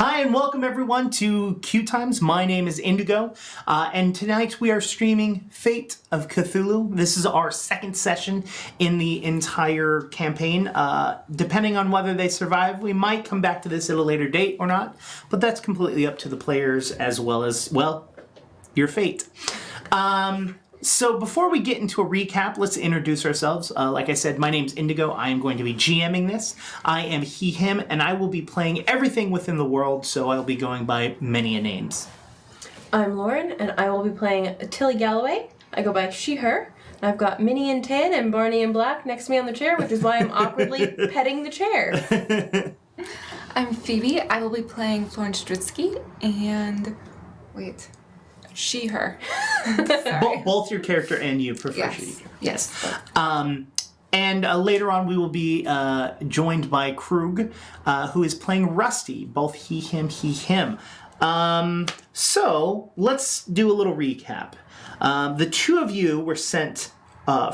Hi and welcome everyone to QueueTimes. My name is Indigo, and tonight we are streaming Fate of Cthulhu. This is our second session in the entire campaign. Depending on whether they survive, we might come back to this at a later date or not, but that's completely up to the players as well as, well, your fate. So before we get into a recap, let's introduce ourselves. Like I said, my name's Indigo. I am going to be GMing this. I am he, him, and I will be playing everything within the world, so I'll be going by many a names. I'm Lauren, and I will be playing Tilly Galloway. I go by she, her. I've got Minnie in tan and Barney in black next to me on the chair, which is why I'm awkwardly petting the chair. I'm Phoebe. I will be playing Florence Dritsky, and she, her. Both your character and you prefer she. Yes. And later on we will be joined by Krug, who is playing Rusty. Both he, him. So let's do a little recap. The two of you were sent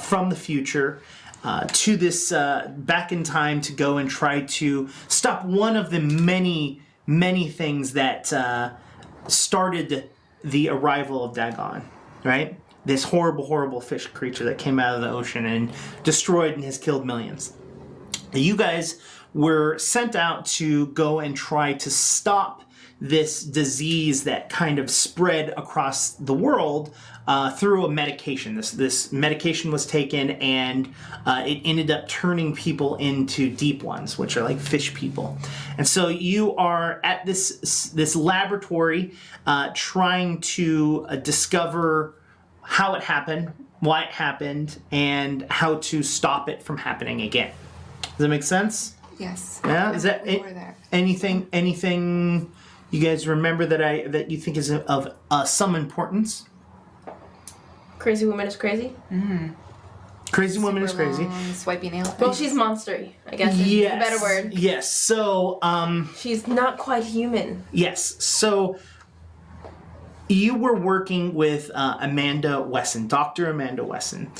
from the future to this back in time to go and try to stop one of the many things that started the arrival of Dagon, right? This horrible fish creature that came out of the ocean and destroyed and has killed millions. You guys were sent out to go and try to stop this disease that kind of spread across the world through a medication. This medication was taken and it ended up turning people into deep ones, which are like fish people. And so you are at this laboratory trying to discover how it happened, why it happened, and how to stop it from happening again. Does that make sense? Yes. Yeah. Is that anything you guys remember that you think is of some importance? Crazy woman is crazy? Mm-hmm. Crazy woman is crazy. Long, swipey nail. Well, she's monstery, I guess. Yes. Is a better word. Yes. So, she's not quite human. yes. So, you were working with Amanda Wesson, Dr. Amanda Wesson,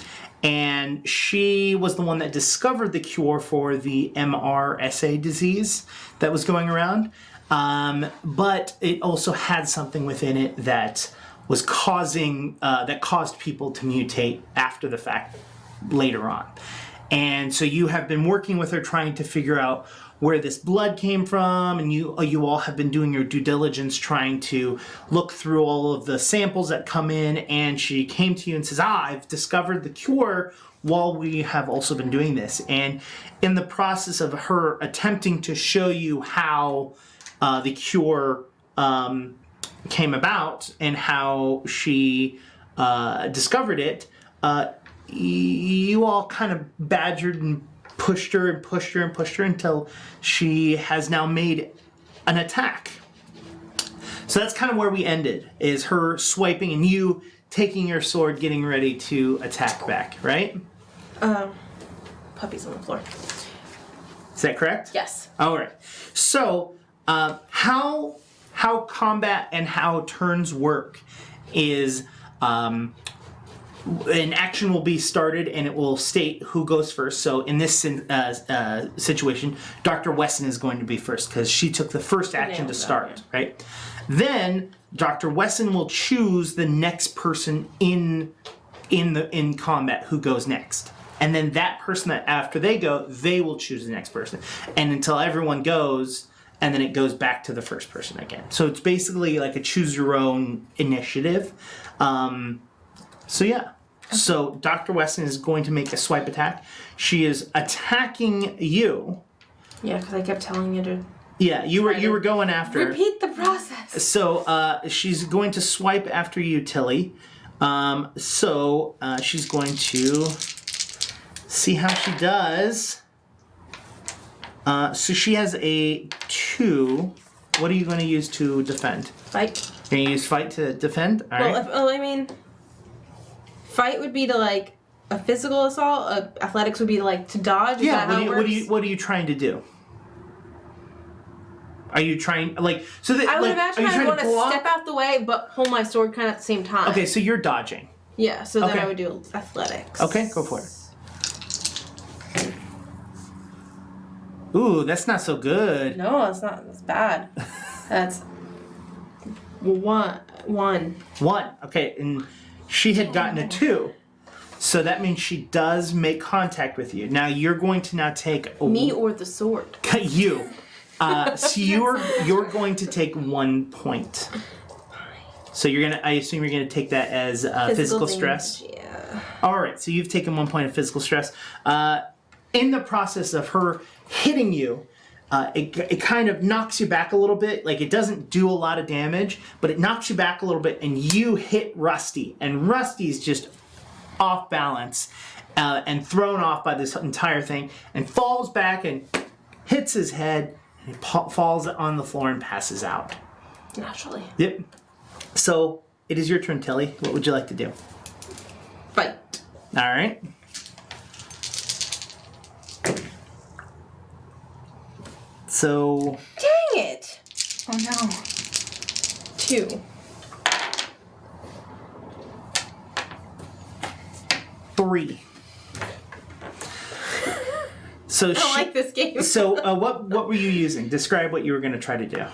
and she was the one that discovered the cure for the MRSA disease that was going around. But it also had something within it that was that caused people to mutate after the fact later on. And so you have been working with her trying to figure out where this blood came from, and you all have been doing your due diligence trying to look through all of the samples that come in, and she came to you and says, I've discovered the cure while we have also been doing this. And in the process of her attempting to show you how the cure came about and how she discovered it, you all kind of badgered and pushed her until she has now made an attack. So that's kind of where we ended, is her swiping and you taking your sword, getting ready to attack back, right? Puppies on the floor. Is that correct? Yes. All right. So, how combat and how turns work is an action will be started and it will state who goes first. So in this situation, Dr. Wesson is going to be first because she took the first action to start, right? Then Dr. Wesson will choose the next person in combat who goes next. And then that person that after they go, they will choose the next person. And until everyone goes, and then it goes back to the first person again. So it's basically like a choose your own initiative. So yeah. So Dr. Wesson is going to make a swipe attack. She is attacking you. Yeah, because I kept telling you to. Yeah, you were going after. Repeat the process. So she's going to swipe after you, Tilly. So she's going to see how she does. So she has a 2. What are you going to use to defend? Fight. You're going to use fight to defend? All right. Fight would be to like a physical assault. Athletics would be like to dodge. Is that how it works? What are you trying to do? Are you trying I would imagine I would want to step out the way, but hold my sword kind of at the same time. Okay, so you're dodging. Yeah. So then I would do athletics. Okay, go for it. Ooh, that's not so good. No, it's not. That's bad. That's one. 1. Okay, and she had gotten a 2. So that means she does make contact with you. Now you're going to now take Me or the sword? you. So you're going to take 1 point. So I assume you're gonna take that as physical stress. Yeah. All right. So you've taken 1 point of physical stress. In the process of her hitting you, it kind of knocks you back a little bit. Like, it doesn't do a lot of damage, but it knocks you back a little bit, and you hit Rusty, and Rusty's just off balance and thrown off by this entire thing, and falls back and hits his head, and he falls on the floor and passes out. Naturally. Yep. So it is your turn, Tilly. What would you like to do? Fight. All right. So. Dang it! Oh no. 2. 3. So I don't like this game. So what were you using? Describe what you were going to try to do.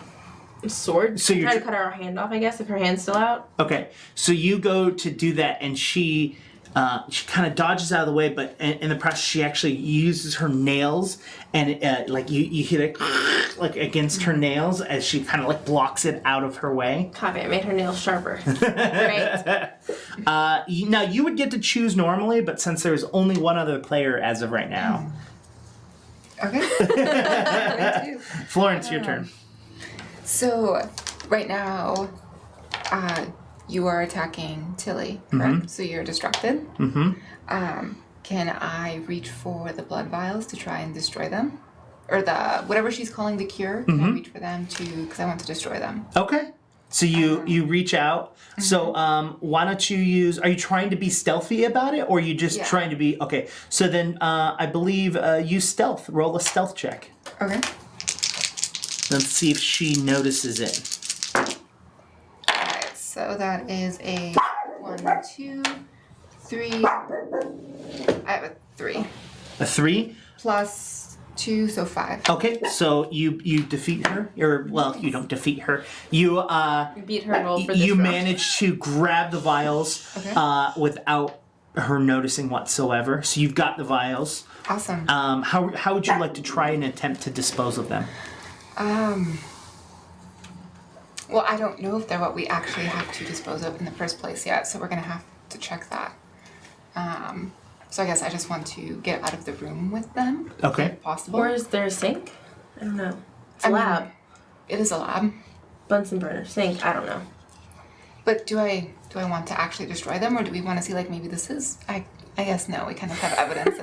Sword. So you're trying to cut her hand off, I guess, if her hand's still out. Okay, so you go to do that, and she kind of dodges out of the way, but in the process, she actually uses her nails, and like you hit it like against her nails as she kind of like blocks it out of her way. Copy. I made her nails sharper. Right. Now you would get to choose normally, but since there's only one other player as of right now, Okay. Florence, your turn. So, right now, you are attacking Tilly, correct? So you're distracted. Mm-hmm. Can I reach for the blood vials to try and destroy them? Or the whatever she's calling the cure, can I reach for them because I want to destroy them? Okay. So you reach out. So why don't you use? Are you trying to be stealthy about it, or are you just trying to be okay? So then I believe use stealth. Roll a stealth check. Okay. Let's see if she notices it. Alright, so that is a 1, 2, 3. I have a 3. A 3? Plus 2, so 5. Okay, so you defeat her, or well, you don't defeat her. You beat her roll for this you round. manage to grab the vials without her noticing whatsoever. So you've got the vials. Awesome. How would you like to try and attempt to dispose of them? Well, I don't know if they're what we actually have to dispose of in the first place yet, so we're gonna have to check that. So I guess I just want to get out of the room with them, Okay. if possible. Or is there a sink? I don't know. It's a I mean, lab. It is a lab, Bunsen burner. Sink. I don't know. but do I want to actually destroy them, or do we want to see like maybe this is? I guess no. We kind of have evidence.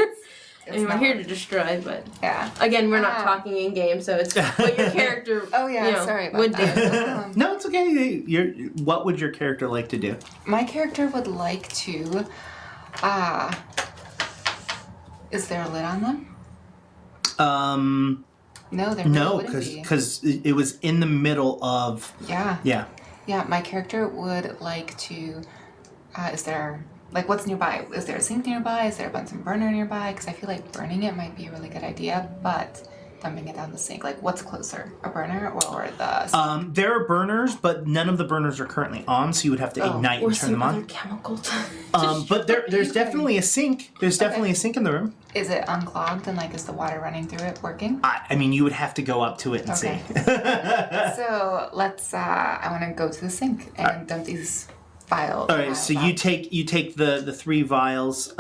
I mean, we're not- here to destroy, but Yeah. again, we're not talking in game, so it's what your character. Oh yeah, you know, sorry about would do. that. No, it's okay. What would your character like to do? My character would like to. Is there a lid on them? No, there really No, wouldn't be. because it was in the middle of. Yeah. Yeah. Yeah, my character would like to. Is there like what's nearby? Is there a sink nearby? Is there a Bunsen burner nearby? Because I feel like burning it might be a really good idea, but dumping it down the sink, like what's closer, a burner or the? There are burners, but none of the burners are currently on, so you would have to ignite Or and turn some them other on. chemical. But there's definitely a sink. There's definitely a sink in the room. Is it unclogged and like is the water running through it working? I mean, you would have to go up to it and Okay. see. So let's. I want to go to the sink and dump these vials. All right, so you take the 3 vials,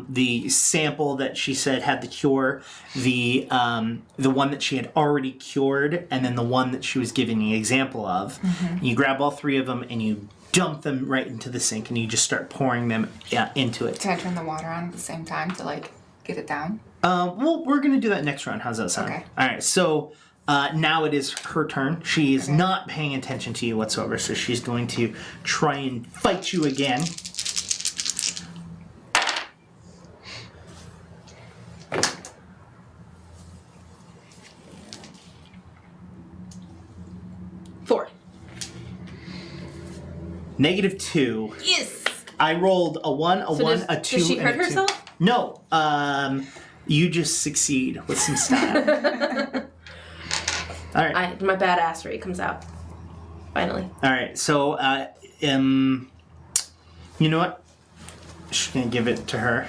the sample that she said had the cure, the one that she had already cured, and then the one that she was giving the example of. You grab all 3 of them and you dump them right into the sink, and you just start pouring them into it. Can I turn the water on at the same time to like get it down? Well, we're gonna do that next round. How's that sound? Okay. All right, so. Now it is her turn. She is not paying attention to you whatsoever, so she's going to try and fight you again. Four. -2. Yes. I rolled a 1, a 1, a 2, Does she and hurt a 2. herself? No. You just succeed with some style. All right. My badassery comes out. Finally. All right. So, you know what? She's gonna give it to her.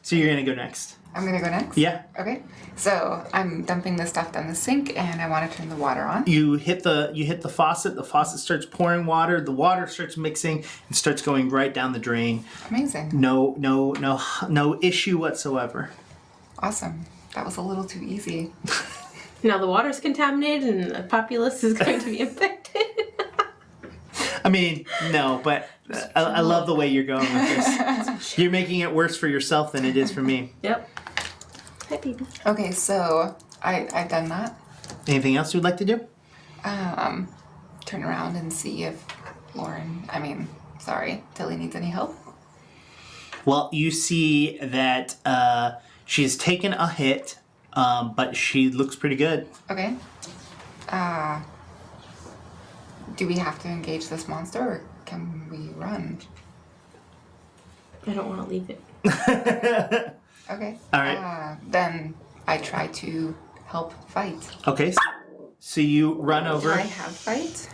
So you're gonna go next. I'm gonna go next? Yeah. Okay. So I'm dumping the stuff down the sink and I want to turn the water on. You hit the faucet. The faucet starts pouring water. The water starts mixing and starts going right down the drain. Amazing. No issue whatsoever. Awesome. That was a little too easy. Now the water's contaminated and the populace is going to be infected. I mean, no, but I love the way you're going with this. You're making it worse for yourself than it is for me. Yep. Hi, baby. Okay, so I've done that. Anything else you'd like to do? Turn around and see if Tilly needs any help. Well, you see that she's taken a hit, but she looks pretty good. Okay. Do we have to engage this monster or can we run? I don't want to leave it. Okay. All right. Then I try to help fight. Okay, so you run Do over. I have fight?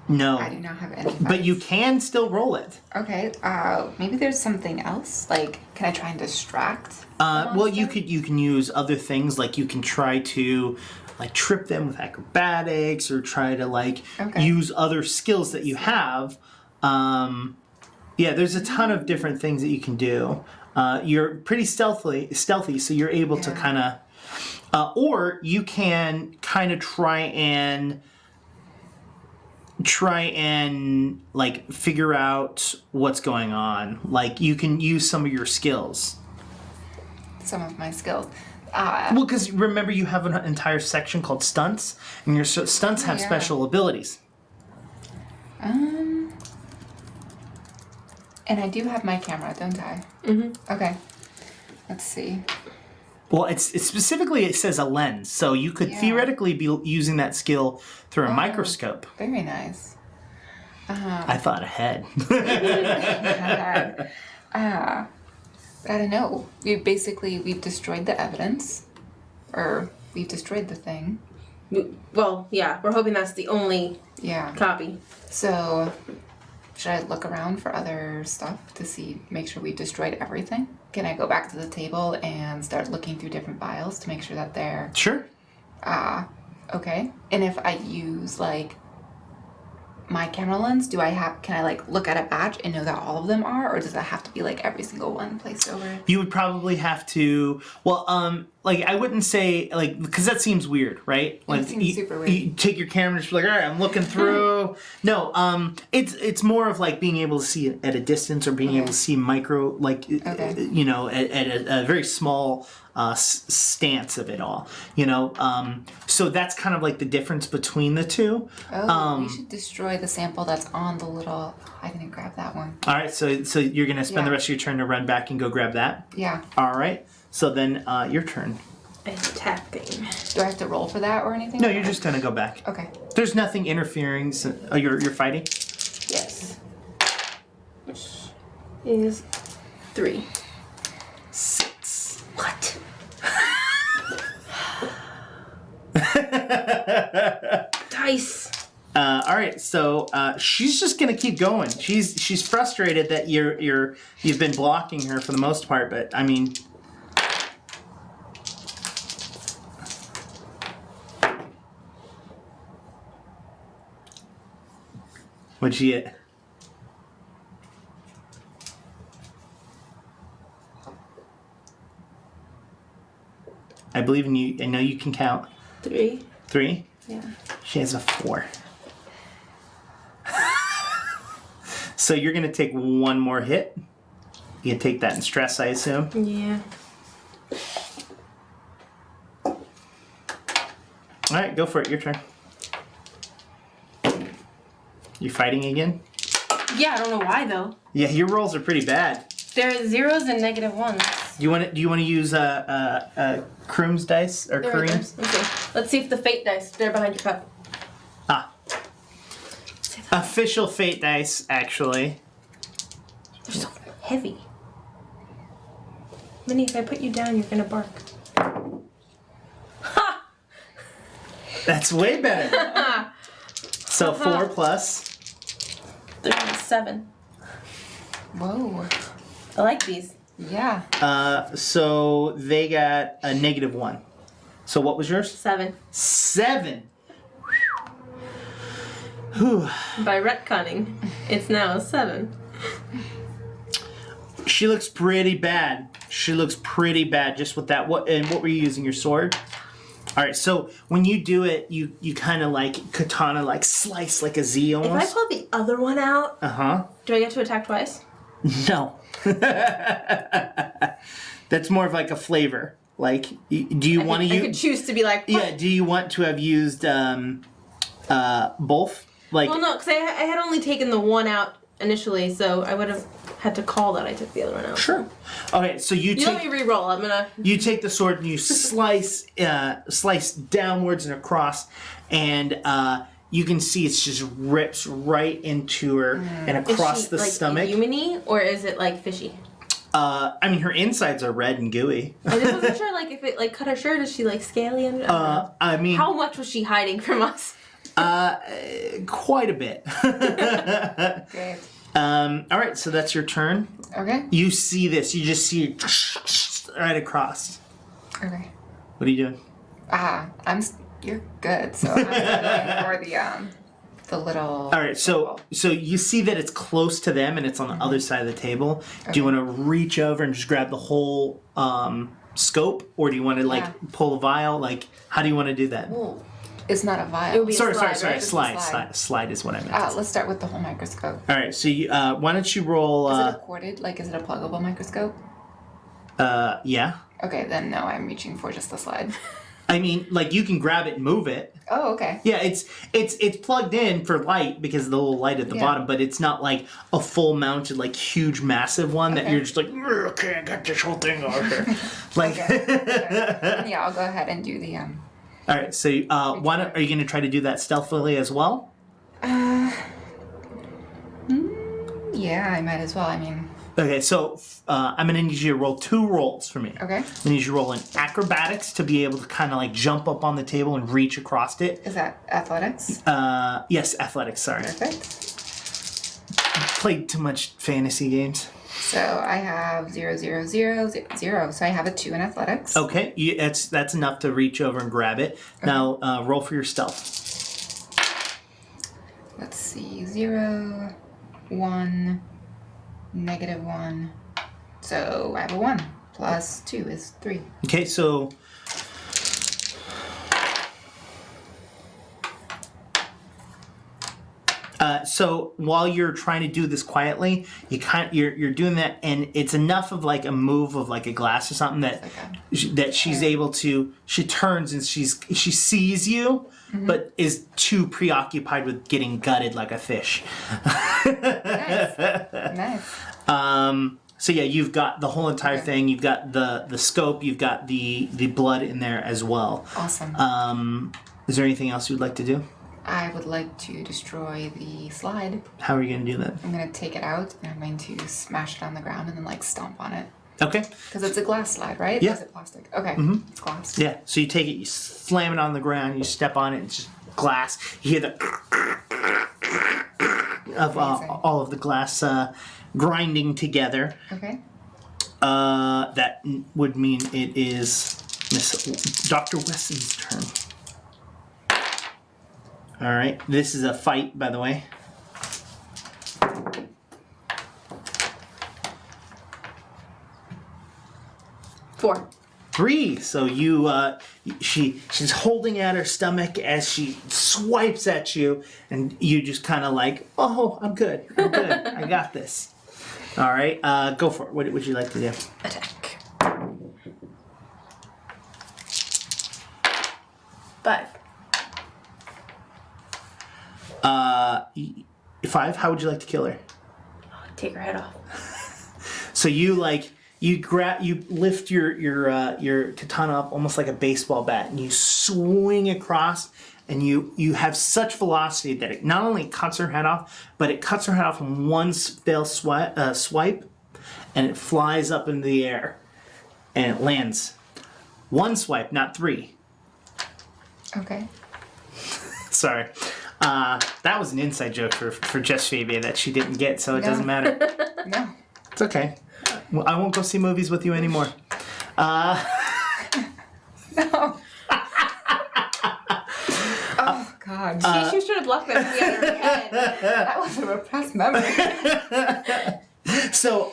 No. I do not have any fight. But you can still roll it. Okay. Maybe there's something else. Like, can I try and distract? Well, you can use other things, like you can try to like trip them with acrobatics or try to use other skills that you have. There's a ton of different things that you can do. You're pretty stealthy, so you're able to kind of, or you can kind of try and like figure out what's going on. Like you can use some of your skills. Some of my skills. Well, because remember you have an entire section called stunts, and your stunts have special abilities. And I do have my camera, don't I? Mm-hmm. Okay. Let's see. Well, it's specifically it says a lens, so you could theoretically be using that skill through a microscope. Very nice. I thought ahead. But I don't know. We've destroyed the evidence, or we've destroyed the thing. Well, yeah, we're hoping that's the only copy. So, should I look around for other stuff to make sure we destroyed everything? Can I go back to the table and start looking through different vials to make sure that they're... Sure. Okay. And if I use, my camera lens, can I look at a batch and know that all of them are, or does that have to be every single one placed over? You would probably have to. Well, I wouldn't say because that seems weird, right? It seems super weird. You take your camera and just be like, all right, I'm looking through. No, it's more of being able to see it at a distance or being able to see micro, at a very small stance of it all, so that's kind of the difference between the two. We should destroy the sample that's on the little... I didn't grab that one. All right, so you're gonna spend the rest of your turn to run back and go grab that. Yeah. All right, so then your turn. Attacking. Do I have to roll for that or anything? No, you're just gonna go back. Okay. There's nothing interfering. You're fighting. Yes. Which is 3. 6. What? Dice. All right, so she's just gonna keep going. She's frustrated that you've been blocking her for the most part, but I mean. What'd she get? I believe in you. I know you can count. 3. 3? Yeah. She has a 4. So you're going to take one more hit. You can take that in stress, I assume. Yeah. All right, go for it. Your turn. You fighting again? Yeah, I don't know why though. Yeah, your rolls are pretty bad. There are zeros and -1s. Do you want to use Kroom's dice or Kareem's? Let's see if the fate dice. They're behind your cup. Official fate dice, actually. They're so heavy. Minnie, if I put you down, you're gonna bark. Ha! That's way better. So 4 plus. There's 7. Whoa. I like these. Yeah. So they got a -1. So what was yours? 7. 7. Whew. By retconning, it's now a 7. She looks pretty bad. She looks pretty bad just with that. What were you using? Your sword? All right. So when you do it, you kind of like katana, like slice like a Z If I almost. pull the other one out, do I get to attack twice? No. That's more of like a flavor. Like, do you want to I use? could choose to be like, Yeah. Do you want to have used both? Like. well, no, because I had only taken the one out initially, so I would have had to call that I took the other one out. Sure. Okay. So you You take. let me re-roll. I'm gonna. You take the sword and you slice downwards and across, and you can see it just rips right into her and across Is she, the like, stomach. Humany, or is it like fishy? I mean, her insides are red and gooey. I just wasn't sure, like, if it like cut her shirt, is she like scaly under? I don't know. I mean, How much was she hiding from us? quite a bit. Great. All right, so that's your turn. Okay. You see this. You just see it right across. Okay. What are you doing? You're good. So I'm going for the little. All right, so you see that it's close to them and it's on the other side of the table. Okay. Do you want to reach over and just grab the whole scope, or do you want to like pull a vial? Like, how do you want to do that? Ooh, it's not a vial. It would be Sorry, a slide, right? Just a slide. Slide is what I meant. Let's start with the whole microscope. All right, so you, why don't you roll? Is it a corded? Like, is it a pluggable microscope? Yeah. Okay, then no, I'm reaching for just the slide. I mean, like you can grab it and move it. Oh, okay. Yeah, it's plugged in for light because of the little light at the bottom, but it's not like a full mounted, like huge, massive one that you're just like, okay, I got this whole thing over here. Like, Okay. Yeah, I'll go ahead and do the all right. So, are you going to try to do that stealthily as well? Yeah, I might as well. I mean. Okay, so I'm going to need you to roll 2 rolls for me. Okay. I need you to roll in acrobatics to be able to kind of like jump up on the table and reach across it. Is that athletics? Yes, athletics. Sorry, Perfect. played too much fantasy games. So I have 0, 0, 0, 0. So I have a 2 in athletics. Okay, that's enough to reach over and grab it. Now roll for your stealth. Let's see. 0, 1, -1. So I have a 1. Plus 2 is 3. Okay, so so while you're trying to do this quietly, you're doing that, and it's enough of like a move of like a glass or something that she's able to. She turns and she sees you, but is too preoccupied with getting gutted like a fish. Nice. So yeah, you've got the whole entire thing. You've got the scope. You've got the blood in there as well. Awesome. Is there anything else you'd like to do? I would like to destroy the slide. How are you going to do that? I'm going to take it out and I'm going to smash it on the ground and then like stomp on it. Okay. Because it's a glass slide, right? Yeah. Or is it plastic? Okay. It's glass. Yeah. So you take it, you slam it on the ground, you step on it, it's just glass. You hear the of all of the glass grinding together. Okay. That would mean it is Miss Dr. Wesson's turn. All right. This is a fight, by the way. Four. 3. So she's holding at her stomach as she swipes at you, and you just kind of like, oh, I'm good. I got this. All right. Go for it. What would you like to do? Attack. 5. 5. How would you like to kill her? Take her head off. So you lift your katana up almost like a baseball bat, and you swing across, and you have such velocity that it not only cuts her head off, but it cuts her head off in one fell swipe, and it flies up into the air. and it lands. 1 swipe, not 3. Okay. Sorry. That was an inside joke for Jess Fabia that she didn't get, so it doesn't matter. No. It's okay. Well, I won't go see movies with you anymore. No. Oh, God. She should have blocked that from the other head. That was a repressed memory. So,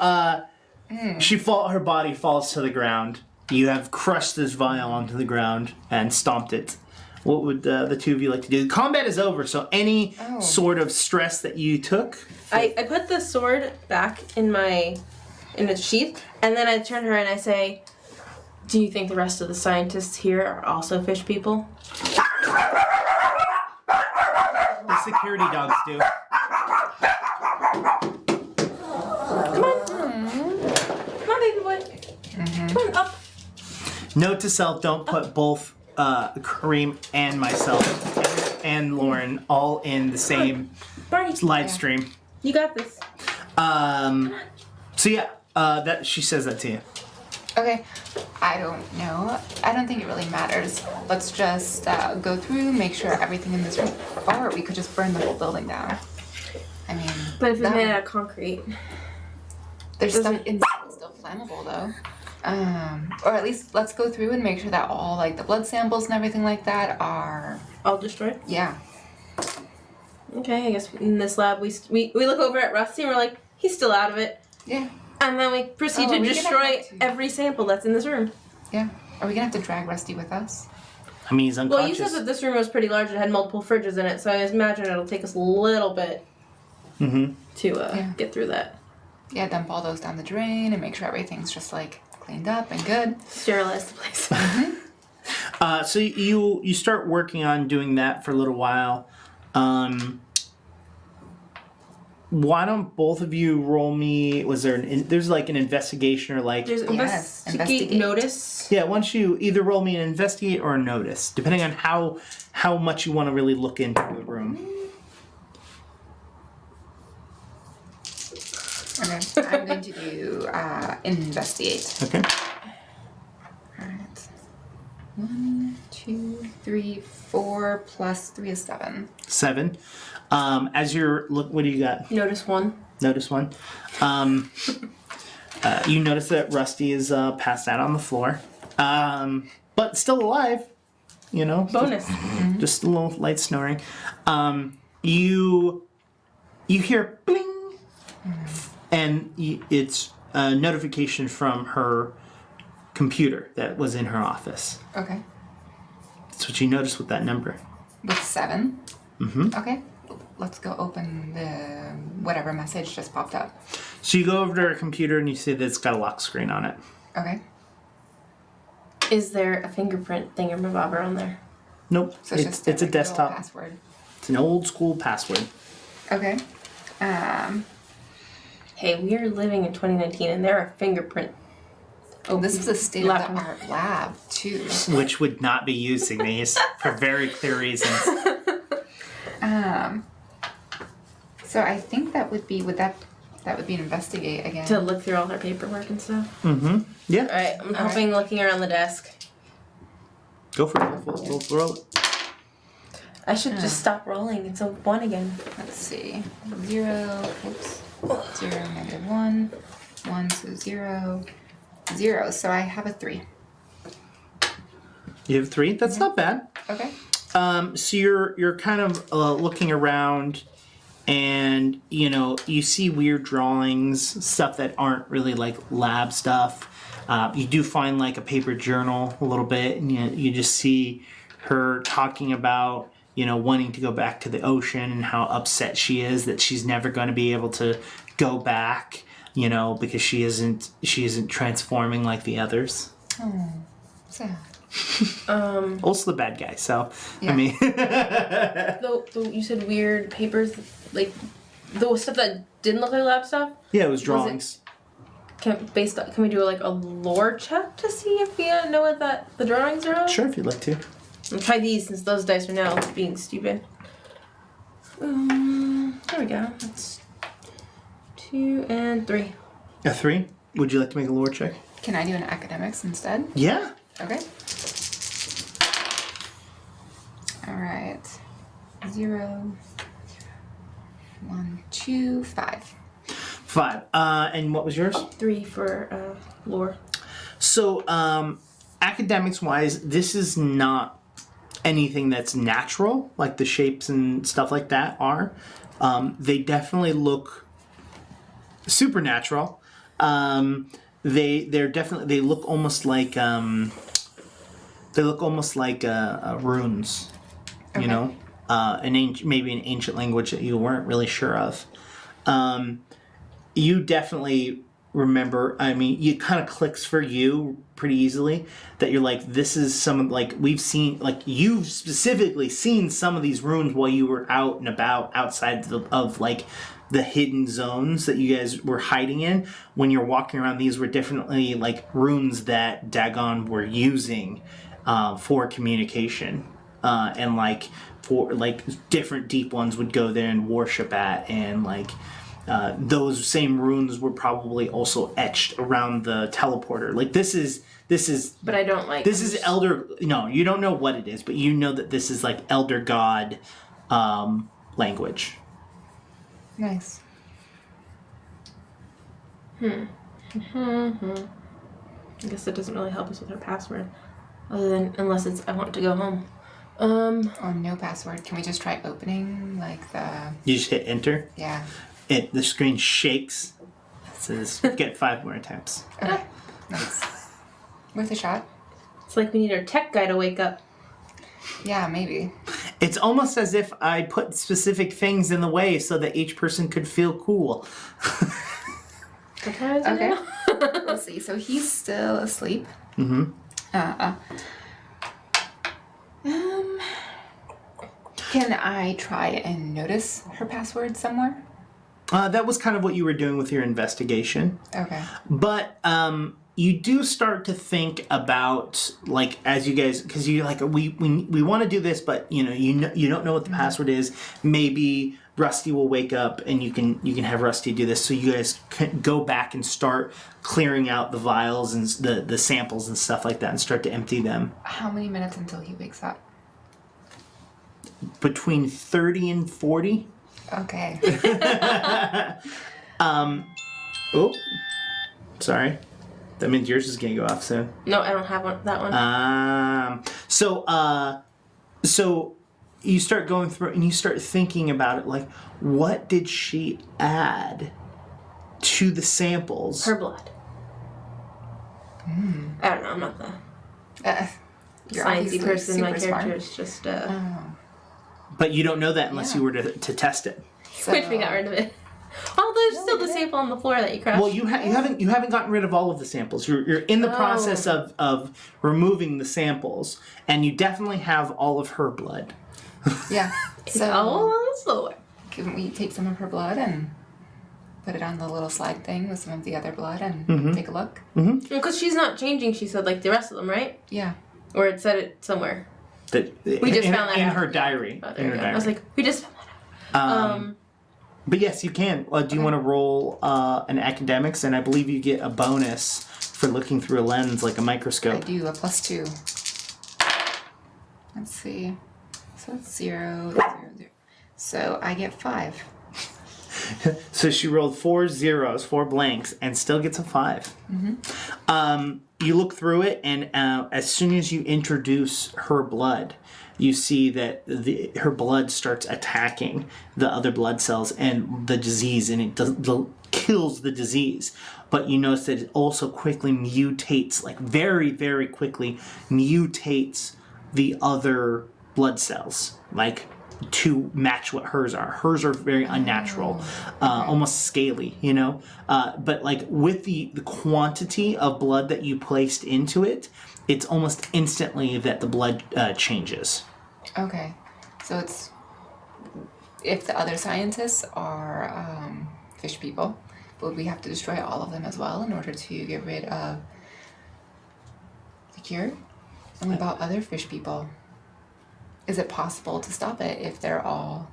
her body falls to the ground. You have crushed this vial onto the ground and stomped it. What would the two of you like to do? Combat is over, so any sort of stress that you took... I put the sword back in its sheath, and then I turn to her and I say, do you think the rest of the scientists here are also fish people? The security dogs do. Come on. Come on, baby boy. Come on, up. Note to self, don't put both Kareem and myself and Lauren all in the same Barney. live stream. You got this. So yeah, that she says that to you. Okay. I don't know. I don't think it really matters. Let's just go through, make sure everything in this room... Or we could just burn the whole building down. I mean... But if it's made out of concrete... There's stuff inside that's still flammable, though. Or at least let's go through and make sure that all, like, the blood samples and everything like that are... All destroyed? Yeah. Okay, I guess in this lab we look over at Rusty and we're like, he's still out of it. Yeah. And then we proceed to destroy every sample that's in this room. Yeah. Are we gonna have to drag Rusty with us? I mean, he's unconscious. Well, you said that this room was pretty large and had multiple fridges in it, so I imagine it'll take us a little bit to get through that. Yeah, dump all those down the drain and make sure everything's just, like, cleaned up and good. Sterilize the place. So you start working on doing that for a little while. Why don't both of you roll me? Was there there's like an investigation or like There's investigate notice. Yeah, why don't you either roll me an investigate or a notice, depending on how much you want to really look into the room. Okay, I'm going to do investigate. Okay. Alright. 1, 2, 3, 4 plus 3 is 7. 7. As you're what do you got? Notice 1. Notice 1. You notice that Rusty is passed out on the floor, but still alive. You know, Bonus. just a little light snoring. You hear bling, and it's a notification from her computer that was in her office. Okay. That's what you notice with that number. With 7? Mm-hmm. Okay. Let's go open the whatever message just popped up. So you go over to her computer and you see that it's got a lock screen on it. Okay. Is there a fingerprint thingamabobber on there? Nope. So it's a desktop password. It's an old school password. Okay. Hey, we are living in 2019 and there are fingerprint. Oh, this is a state-of-the-art lab too. Which would not be using these for very clear reasons. So I think that would be that would be an investigate again. To look through all her paperwork and stuff. Mm-hmm. Yeah. Alright, I'm helping looking around the desk. Go for it. We'll roll it. I should just stop rolling. It's a 1 again. Let's see. 0, oops. 0, -1. 1, so 0. 0, so I have a 3. You have 3? That's not bad. Okay. So you're kind of looking around, and you see weird drawings, stuff that aren't really like lab stuff. You do find like a paper journal a little bit, and you just see her talking about wanting to go back to the ocean and how upset she is that she's never going to be able to go back, because she isn't transforming like the others. Oh, sad. Also the bad guy, so Yeah. I mean Though you said weird papers, like the stuff that didn't look like lab stuff. yeah, it was drawings. Can we do like a lore check to see if we know what the drawings are on? Sure, if you'd like to. I'll try these since those dice are now being stupid. There we go. That's 2 and 3. A 3? Would you like to make a lore check? Can I do an academics instead? Yeah. Okay. All right. 0, 1, 2, 5. 5. And what was yours? 3 for lore. So, academics-wise, this is not anything that's natural, like the shapes and stuff like that are. They definitely look supernatural. They look almost like runes, you know, maybe an ancient language that you weren't really sure of. You definitely remember, I mean, it kind of clicks for you pretty easily that you're like, this is some of, like, we've seen, like, you've specifically seen some of these runes while you were out and about outside of like, the hidden zones that you guys were hiding in. When you're walking around, these were definitely, like, runes that Dagon were using for communication. And, like, for, like, different deep ones would go there and worship at, and, like, those same runes were probably also etched around the teleporter. Like, this is. But I don't like. This is elder. No, you don't know what it is, but you know that this is like elder god language. Nice. I guess it doesn't really help us with our password, other than unless it's I want to go home. Or no password. Can we just try opening like the? You just hit enter. Yeah. The screen shakes. It says get 5 more attempts. Okay. Nice. Worth a shot. It's like we need our tech guy to wake up. Yeah, maybe. It's almost as if I put specific things in the way so that each person could feel cool. Okay. Let's see. So he's still asleep. Mm-hmm. Can I try and notice her password somewhere? That was kind of what you were doing with your investigation. Okay. But you do start to think about, like, as you guys, because you like we want to do this, but you don't know what the password is. Maybe Rusty will wake up and you can have Rusty do this, so you guys can go back and start clearing out the vials and the samples and stuff like that, and start to empty them. How many minutes until he wakes up? Between 30 and 40. Okay. Oh, sorry. That means yours is gonna go off soon. No, I don't have that one. So you start going through and you start thinking about it, like, what did she add to the samples? Her blood. I don't know. I'm not the You're sciencey obviously person. My super character smart. is just. But you don't know that unless you were to test it. Which we got rid of it. Oh, there's still the sample on the floor that you crushed. Well, you haven't gotten rid of all of the samples. You're in the process of removing the samples, and you definitely have all of her blood. Yeah. It's all on the floor. Can we take some of her blood and put it on the little slide thing with some of the other blood and take a look? Because she's not changing, she said, like the rest of them, right? Yeah. Or it said it somewhere. We just found that in out. her diary. Oh, there you go. I was like, we just found that out. But yes, you can. Do you want to roll an academics? And I believe you get a bonus for looking through a lens like a microscope. I do, a +2. Let's see. So it's 0, 0, 0. So I get 5. So she rolled 4 zeros, 4 blanks, and still gets a 5. You look through it, and as soon as you introduce her blood, you see that her blood starts attacking the other blood cells and the disease, and it kills the disease. But you notice that it also quickly mutates, like very, very quickly mutates the other blood cells, like to match what hers are. Hers are very unnatural, almost scaly, you know? But like with the quantity of blood that you placed into it, it's almost instantly that the blood changes. Okay. So it's... If the other scientists are fish people, would we have to destroy all of them as well in order to get rid of the cure? And what about other fish people? Is it possible to stop it if they're all...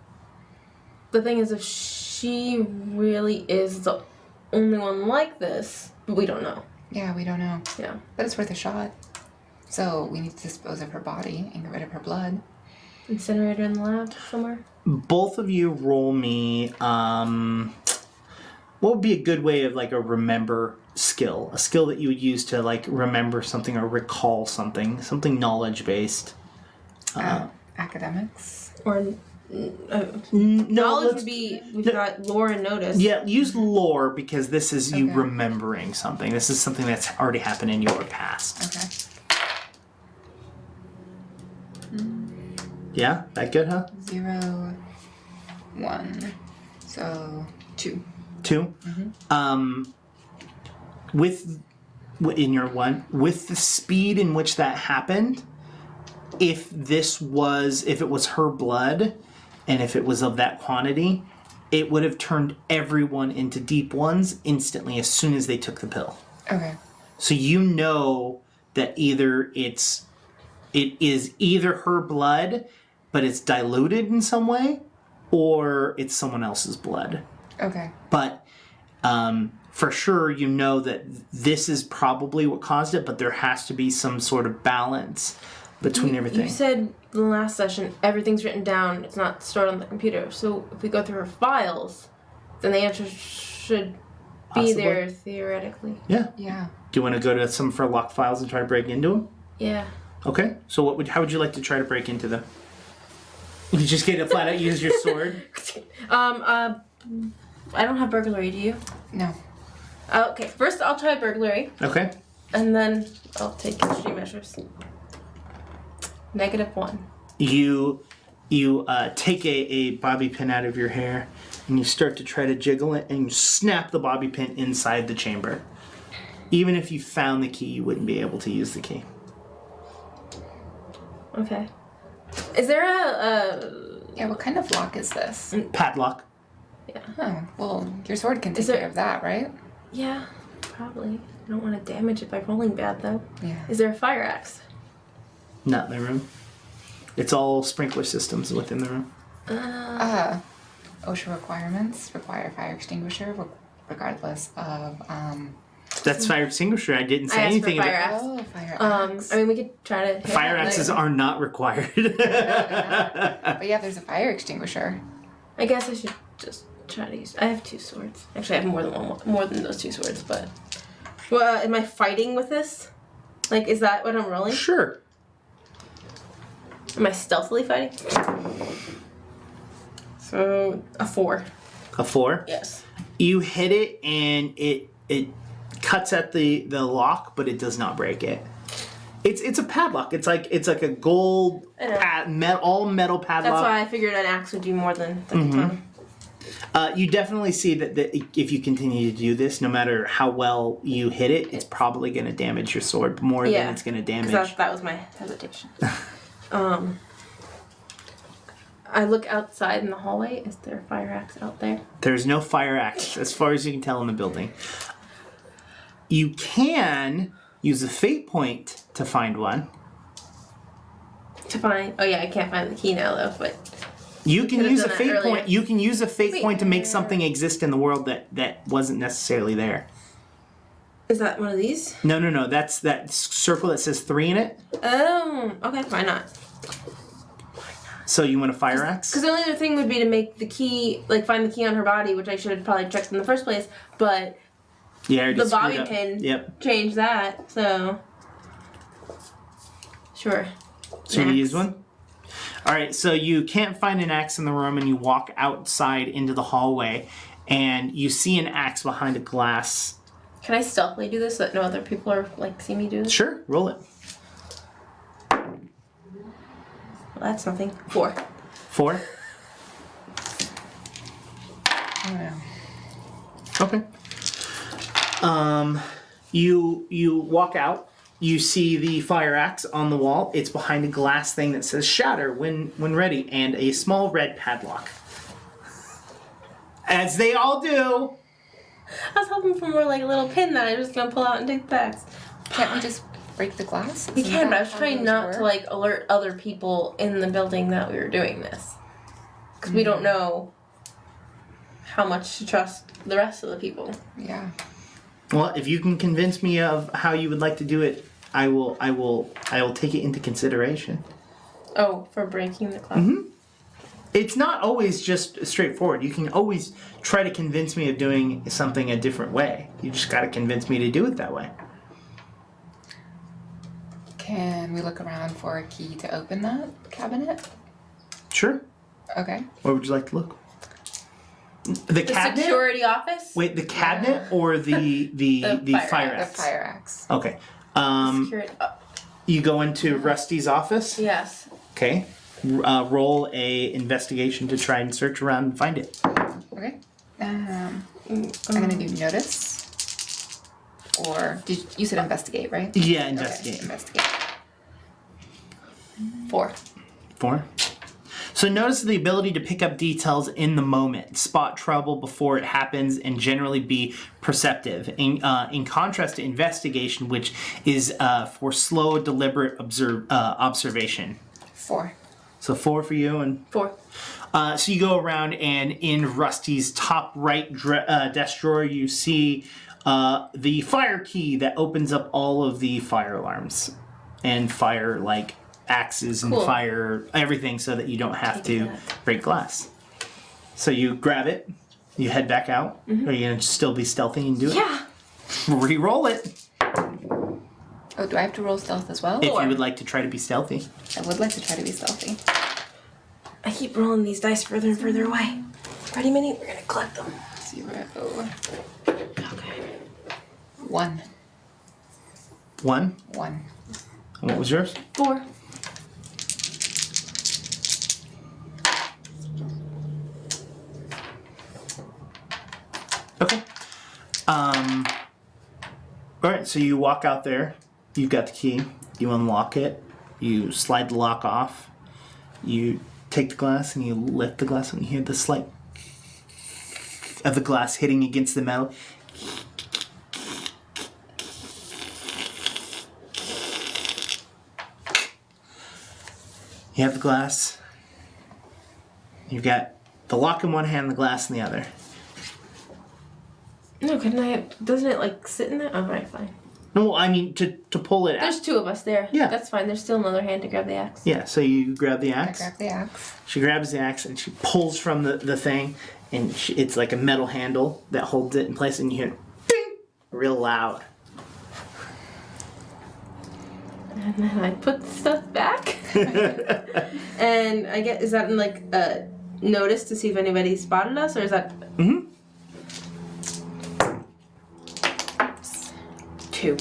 The thing is, if she really is the only one like this, we don't know. Yeah, we don't know. Yeah. But it's worth a shot. So we need to dispose of her body and get rid of her blood. Incinerator in the lab somewhere? Both of you roll me, what would be a good way of like a remember skill? A skill that you would use to like remember something or recall something knowledge based. Academics. Or No, knowledge would be, we've got lore and notice. Yeah, use lore because this is you Okay. remembering something. This is something that's already happened in your past. Okay. Yeah, that good, huh? 0, 1. So 2. 2. With in your 1, with the speed in which that happened, if it was her blood, and if it was of that quantity, it would have turned everyone into deep ones instantly as soon as they took the pill. Okay. So you know that it is either her blood, but it's diluted in some way, or it's someone else's blood. Okay. But for sure, you know that this is probably what caused it, but there has to be some sort of balance between everything. You said in the last session, everything's written down, it's not stored on the computer. So if we go through her files, then the answer should be Possibly. there theoretically. Yeah. Yeah. Do you want to go to some of her locked files and try to break into them? Yeah. Okay. So how would you like to try to break into them? You just get to flat out use your sword? I don't have burglary, do you? No. Okay, first I'll try burglary, Okay. and then I'll take extreme measures. -1. You take a bobby pin out of your hair and you start to try to jiggle it and you snap the bobby pin inside the chamber. Even if you found the key, you wouldn't be able to use the key. Okay. Is there a Yeah, what kind of lock is this? Padlock. Oh, well, your sword can take Is there- care of that, right? yeah, probably. I don't want to damage it by rolling bad though. Yeah. Is there a fire axe? Not in the room. It's all sprinkler systems within the room. OSHA requirements require fire extinguisher regardless of, That's fire extinguisher. I didn't say I asked for anything fire about axe. Oh, fire axe. I mean, we could try to hit fire that, axes like- are not required. But yeah, there's a fire extinguisher. I guess I should just try to use. I have 2 swords. Actually, I have more than those 2 swords. But, well, am I fighting with this? Like, is that what I'm rolling? Sure. Am I stealthily fighting? So a 4. A 4. Yes. You hit it and it cuts at the lock, but it does not break it. It's a padlock. It's like a gold I know. all metal padlock. That's why I figured an axe would do more than the tongue. You definitely see that if you continue to do this, no matter how well you hit it, it's probably going to damage your sword more than it's going to damage. Because that was my hesitation. I look outside in the hallway. Is there a fire axe out there? There's no fire axe, as far as you can tell in the building. You can use a fate point to find one. To find. Oh yeah, I can't find the key now though. But You can Could've use a done that fate earlier. point. You can use a fate Wait. point to make something exist in the world that wasn't necessarily there. is that one of these? No. That's that circle that says 3 in it. Oh, okay. Why not? So you want a fire axe? Because the only other thing would be to make the key, like find the key on her body, which I should have probably checked in the first place. But Yeah, I already the screwed bobby up. pin Yep. changed that. So sure. So you Axe. use one? Alright, so you can't find an axe in the room and you walk outside into the hallway and you see an axe behind a glass. Can I stealthily do this so that no other people are like see me do this? Sure, roll it. Well, that's nothing. 4. 4? Oh, no. Okay. You walk out. You see the fire axe on the wall. It's behind a glass thing that says "Shatter" when ready, and a small red padlock. As they all do. I was hoping for more like a little pin that I was gonna pull out and take back. Can't we just break the glass? We Isn't can, that but I was how trying those not to work? like alert other people in the building that we were doing this, because we don't know how much to trust the rest of the people. Yeah. Well, if you can convince me of how you would like to do it, I will take it into consideration. Oh, for breaking the glass? Mm-hmm. It's not always just straightforward. You can always try to convince me of doing something a different way. You just got to convince me to do it that way. Can we look around for a key to open that cabinet? Sure. Okay. Where would you like to look? The cabinet? Security office? Wait, the cabinet or the fire axe? The fire axe. Okay. Security. You go into Rusty's office. Yes. Okay. Roll a investigation to try and search around and find it. Okay. I'm gonna do notice. Or you said investigate, right? Yeah, investigate. Okay, investigate. 4. 4. So notice the ability to pick up details in the moment, spot trouble before it happens, and generally be perceptive. In contrast to investigation, which is for slow, deliberate observation. 4. So 4 for you and 4. So you go around, and in Rusty's top right desk drawer, you see the fire key that opens up all of the fire alarms and fire axes and fire everything, so that you don't have to break glass. So you grab it, you head back out. Are you gonna still be stealthy and do it? Yeah. Re-roll it Oh, do I have to roll stealth as well? if you would like to try to be stealthy. I would like to try to be stealthy. I keep rolling these dice further and further away. Ready, Minnie? We're gonna collect them. 0. Okay. 1. 1. 1. And what was yours? 4. Okay. Alright, so you walk out there. You've got the key. You unlock it. You slide the lock off. You take the glass and you lift the glass, and you hear the slight of the glass hitting against the metal. You have the glass. You've got the lock in one hand, the glass in the other. No, couldn't I have... Doesn't it, sit in there? Oh, right, fine. No, I mean, to pull it out. There's 2 of us there. Yeah. That's fine. There's still another hand to grab the axe. Yeah, so you grab the I axe. grab the axe. She grabs the axe and she pulls from the thing, and it's like a metal handle that holds it in place, and you hear ding, real loud. And then I put the stuff back. And I get... Is that in, a notice to see if anybody spotted us, or is that... Mm-hmm. 2.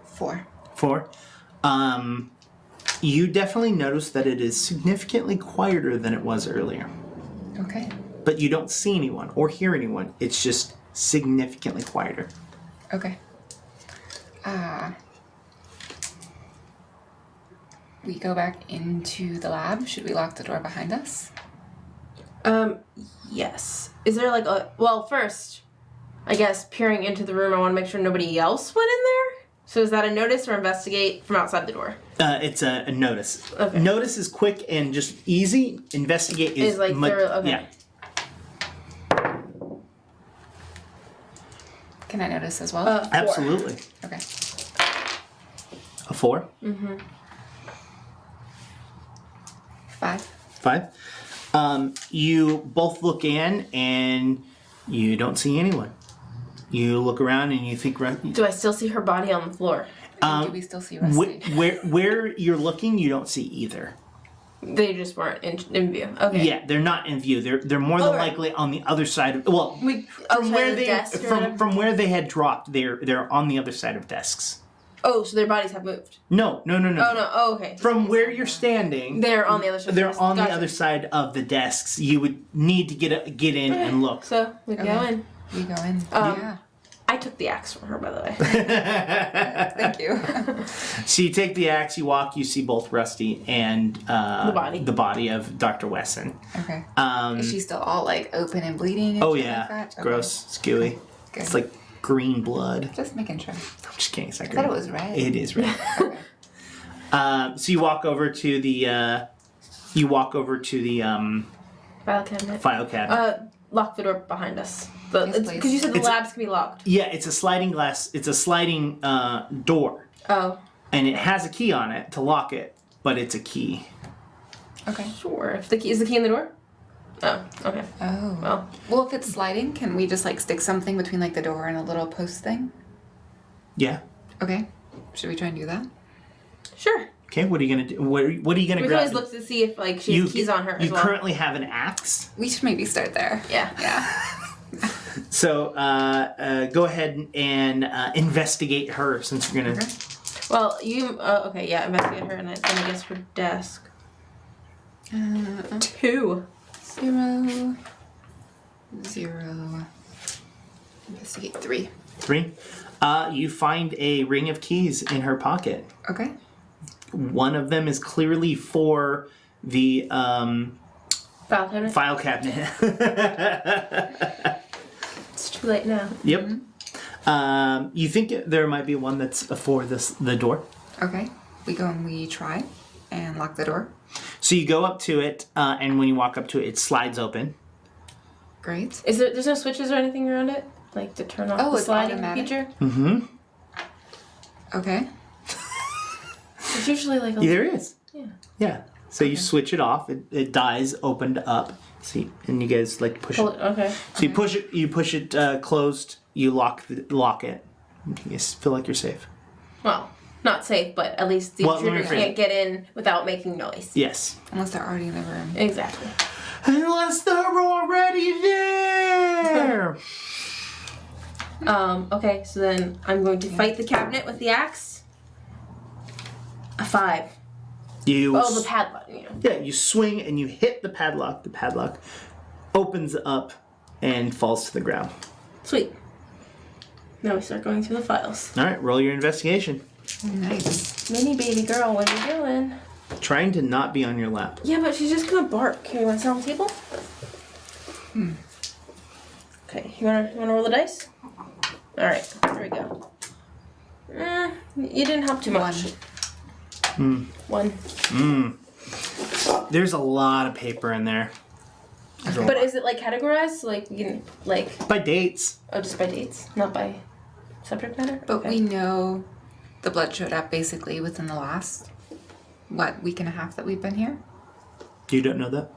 Four. 4. You definitely notice that it is significantly quieter than it was earlier. Okay. But you don't see anyone or hear anyone. It's just significantly quieter. Okay. We go back into the lab. Should we lock the door behind us? Yes. Is there well, first, I guess, peering into the room, I want to make sure nobody else went in there? So is that a notice or investigate from outside the door? It's a notice. Okay. Notice is quick and just easy. Investigate is much... okay. Yeah. Can I notice as well? 4. Absolutely. Okay. A 4? Mm-hmm. 5. 5. You both look in and you don't see anyone. You look around and you think... Do I still see her body on the floor? Do we still see Rusty? Where you're looking, you don't see either. They just weren't in view. Okay. Yeah, they're not in view. They're more than likely on the other side of... Well, from where they had dropped, they're on the other side of desks. Oh, so their bodies have moved. No. Oh, no. Oh, okay. From where you're standing... They're on the other side. They're on the other side of the desks. You would need to get in and look. So, we go in. We go in. Yeah. I took the axe from her, by the way. Thank you. So you take the axe, you walk, you see both Rusty and the body of Dr. Wesson. Okay. Is she still all open and bleeding? And Oh shit yeah, like that? Okay. gross, it's gooey. Good. It's like green blood. Just making sure. I'm just kidding. It's not I green. thought it was red. It is red. Okay. So you walk over to the You walk over to the File cabinet. file cabinet. Lock the door behind us. Yes, please. Because you said the labs can be locked. Yeah, it's a sliding glass. It's a sliding door, Oh. and it has a key on it to lock it, but it's a key. Okay. Sure. If is the key in the door? Oh, okay. Oh. Well, if it's sliding, can we just like stick something between like the door and a little post thing? Yeah. Okay. Should we try and do that? Sure. Okay. What are you gonna do? What are you gonna We can grab? always look to see if like she has keys on her as You well. currently have an axe. We should maybe start there. Yeah. Yeah. So go ahead and investigate her since you're gonna. Okay. Well, you okay? Yeah, investigate her, and then I guess her desk. 2. 0, 0. Investigate 3. 3. You find a ring of keys in her pocket. Okay. One of them is clearly for the File cabinet. file cabinet. It's too late now. Yep. You think there might be one that's for the door. Okay. We go and we try and lock the door. So you go up to it, and when you walk up to it, it slides open. Great. There's no switches or anything around it, like to turn off the it's sliding automatic? feature? Mm-hmm. Okay. It's usually like a There is. Yeah. Yeah. So you switch it off. It dies opened up. See, and you guys like push pull it. it. Okay. So you push it. You push it closed. You lock it. You feel like you're safe. Well, not safe, but at least the Well, let me intruder rephrase can't get in without making noise. Yes. Unless they're already in the room. Exactly. Unless they're already there. Okay, so then I'm going to fight the cabinet with the axe. A 5. You. Oh, the padlock. You know. Yeah. You swing and you hit the padlock. The padlock opens up and falls to the ground. Sweet. Now we start going through the files. All right. Roll your investigation. Nice. Mini baby girl, what are you doing? Trying to not be on your lap. Yeah, but she's just gonna bark. Okay, you wanna sit on the table? Okay, you wanna roll the dice? Alright, here we go. You didn't help too much. 1. There's a lot of paper in there. There's a But lot. is it like categorized? So like you can By dates. just by dates, not by subject matter? But Okay. we know the blood showed up basically within the last, week and a half that we've been here? You don't know that?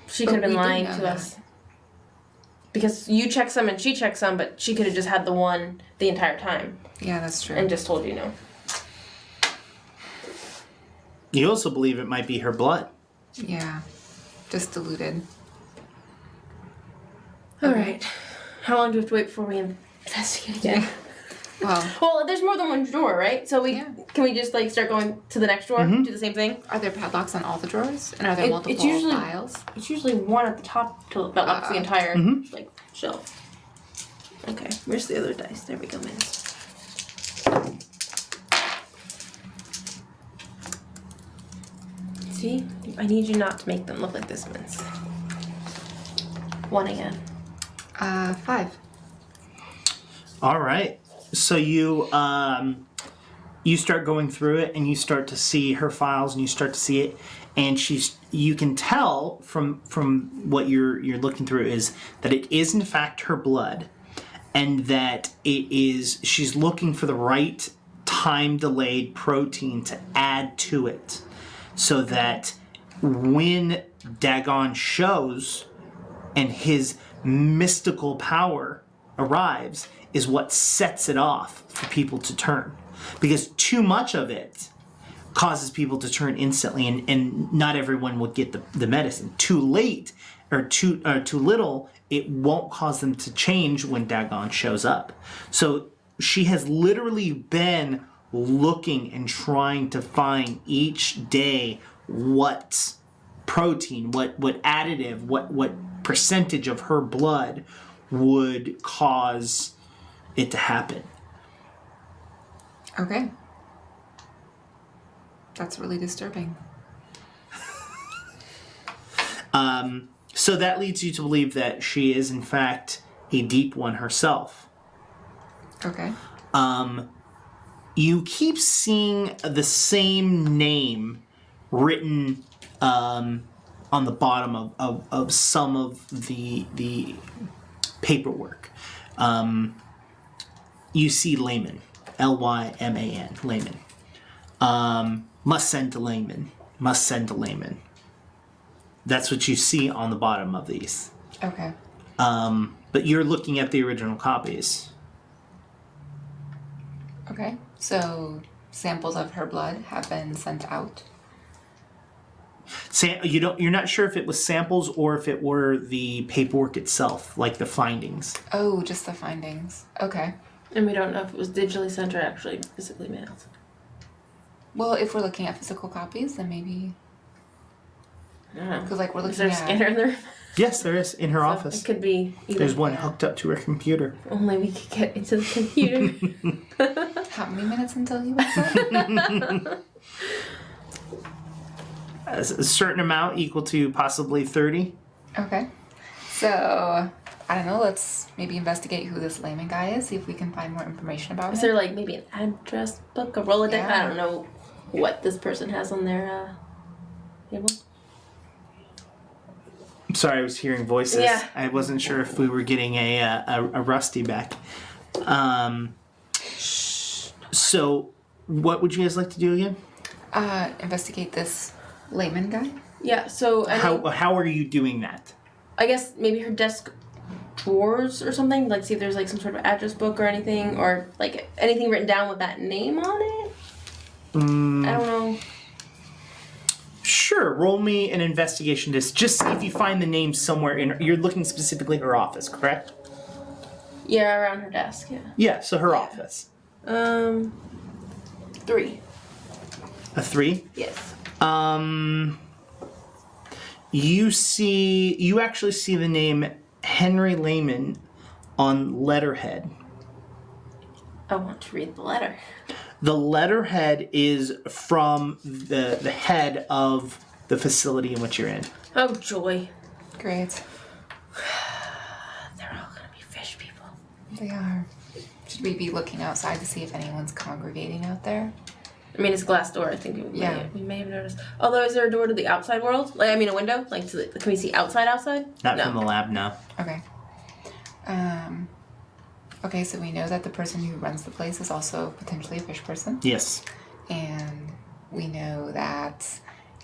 She could have But been we do lying know to that. us. Because you checked some and she checked some, but she could have just had the one the entire time Yeah, that's true. and just told you no. You also believe it might be her blood. Yeah. Just diluted. Alright. How long do we have to wait before we investigate again? Well, Well, there's more than one drawer, right? So can we just like start going to the next drawer, do the same thing? are there padlocks on all the drawers? And are there multiple it's usually files? It's usually one at the top that locks the entire like shelf. Okay, where's the other dice? There we go, Mince. See, I need you not to make them look like this, Mince. 1 again. 5. All right. So you start going through it and you start to see her files and you start to see it, and you can tell from what you're looking through is that it is in fact her blood, and that she's looking for the right time delayed protein to add to it, so that when Dagon shows and his mystical power arrives is what sets it off for people to turn. Because too much of it causes people to turn instantly, and not everyone will get the medicine. Too late or too little, it won't cause them to change when Dagon shows up. So she has literally been looking and trying to find each day what protein, what additive, what percentage of her blood would cause it to happen. Okay. That's really disturbing. So that leads you to believe that she is in fact a deep one herself. Okay. You keep seeing the same name written on the bottom of some of the paperwork. You see layman, Lyman, layman. Must send to layman. Must send to layman. That's what you see on the bottom of these. Okay. But you're looking at the original copies. Okay. So samples of her blood have been sent out. You're not sure if it was samples or if it were the paperwork itself, like the findings. Oh, just the findings. Okay. And we don't know if it was digitally sent or actually physically mailed. Well, if we're looking at physical copies, then maybe. I don't know. Because like we're Is looking there a at. scanner in there? Yes, there is in her So office. It could be either. There's one hooked up to her computer. Only we could get into the computer. How many minutes until he wakes up? A certain amount equal to possibly 30. Okay. So I don't know. Let's maybe investigate who this layman guy is. See if we can find more information about Is him. there like maybe an address book, a Rolodex? Yeah. I don't know what this person has on their table. I'm sorry, I was hearing voices. Yeah. I wasn't sure if we were getting a Rusty back. So, what would you guys like to do again? Investigate this layman guy. Yeah. So How are you doing that? I guess maybe her desk drawers or something. Like see if there's like some sort of address book or anything, or like anything written down with that name on it. I don't know. Sure, roll me an investigation just see if you find the name somewhere in. You're looking specifically her office, correct? Yeah, around her desk. Yeah. Yeah, so her office. 3. A 3? Yes. You actually see the name Henry Lehman on letterhead. I want to read the letter. The letterhead is from the head of the facility in which you're in. Oh joy. Great. They're all gonna be fish people. They are. Should we be looking outside to see if anyone's congregating out there? I mean, it's a glass door. I think we may have noticed. Although, is there a door to the outside world? Like, I mean, a window? Like, can we see outside? Not No. from the lab, no. Okay. Okay, so we know that the person who runs the place is also potentially a fish person. Yes. And we know that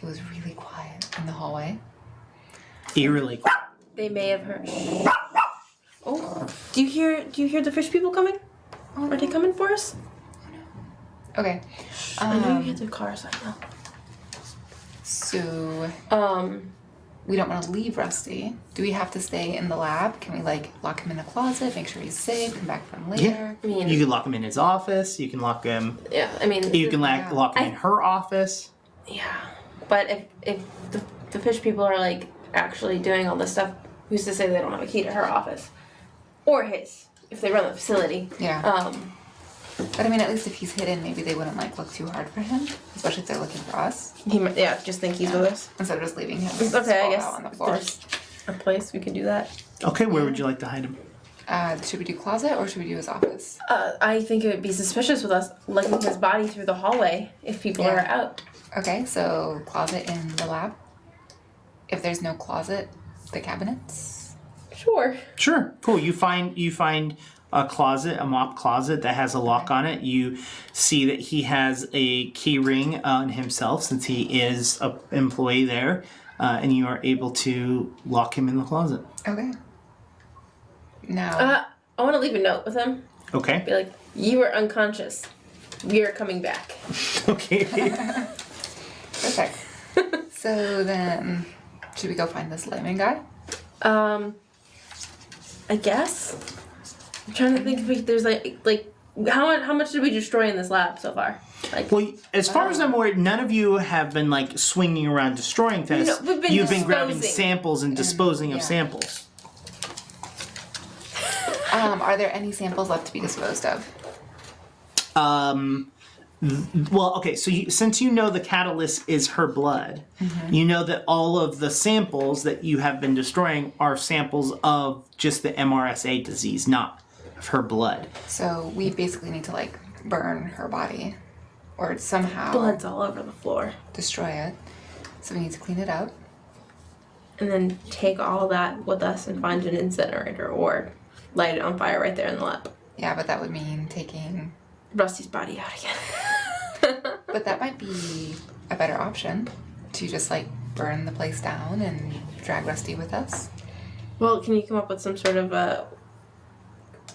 it was really quiet in the hallway. Eerily. They may have heard. Oh, do you hear the fish people coming? Oh, Are they coming for us? Okay. I know you hear the cars right now. So Um, we don't want to leave Rusty. Do we have to stay in the lab? Can we like lock him in a closet, make sure he's safe, come back for him later? Yeah. I mean, You can lock him in his office. You can lock him. yeah. I mean, You can lock him in her office. yeah. But if the fish people are like actually doing all this stuff, who's to say they don't have a key to her office or his if they run the facility? Yeah. But I mean, at least if he's hidden, maybe they wouldn't like look too hard for him, especially if they're looking for us. He might, just think he's with us. Instead of just leaving him. It's okay, I sprawl guess. out on the If floor. there's a place we can do that. Okay, where would you like to hide him? Should we do closet or should we do his office? I think it would be suspicious with us lugging his body through the hallway if people Yeah. are out. Okay, so closet in the lab. If there's no closet, the cabinets. Sure. Sure. Cool. You find a closet, a mop closet that has a lock on it. You see that he has a key ring on himself since he is an employee there, and you are able to lock him in the closet. Okay. Now. I want to leave a note with him. Okay. Be like, you were unconscious. We are coming back. Okay. Perfect. So then, should we go find this layman guy? I guess. I'm trying to think if there's like how much did we destroy in this lab so far? Like, Well, as far as I'm aware, none of you have been like swinging around destroying things. No, we've been You've been grabbing disposing. samples and disposing of yeah. samples. Are there any samples left to be disposed of? Well, okay, so since you know the catalyst is her blood, you know that all of the samples that you have been destroying are samples of just the MRSA disease, not of her blood. So we basically need to like burn her body or somehow blood's all over the floor. destroy it. So we need to clean it up. And then take all that with us and find an incinerator or light it on fire right there in the lab. Yeah, but that would mean taking Rusty's body out again. But that might be a better option, to just like burn the place down and drag Rusty with us. Well, can you come up with some sort of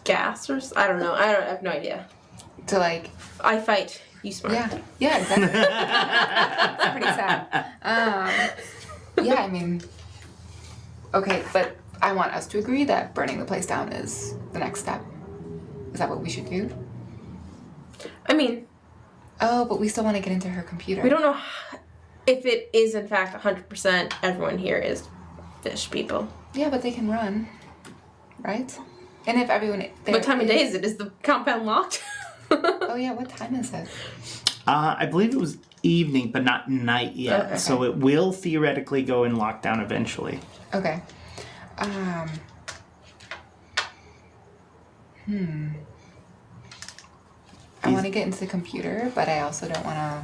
gas or I don't know. I have no idea. To like, I fight. You smart. yeah, exactly. It's pretty sad. Yeah, I mean, okay, but I want us to agree that burning the place down is the next step. Is that what we should do? I mean, Oh, but we still want to get into her computer. we don't know if it is in fact 100% everyone here is fish people. Yeah, but they can run, right? And if everyone there What time of day is it? Is the compound locked? Oh yeah, what time is it? I believe it was evening, but not night yet. Okay. So it will theoretically go in lockdown eventually. Okay. I want to get into the computer, but I also don't want to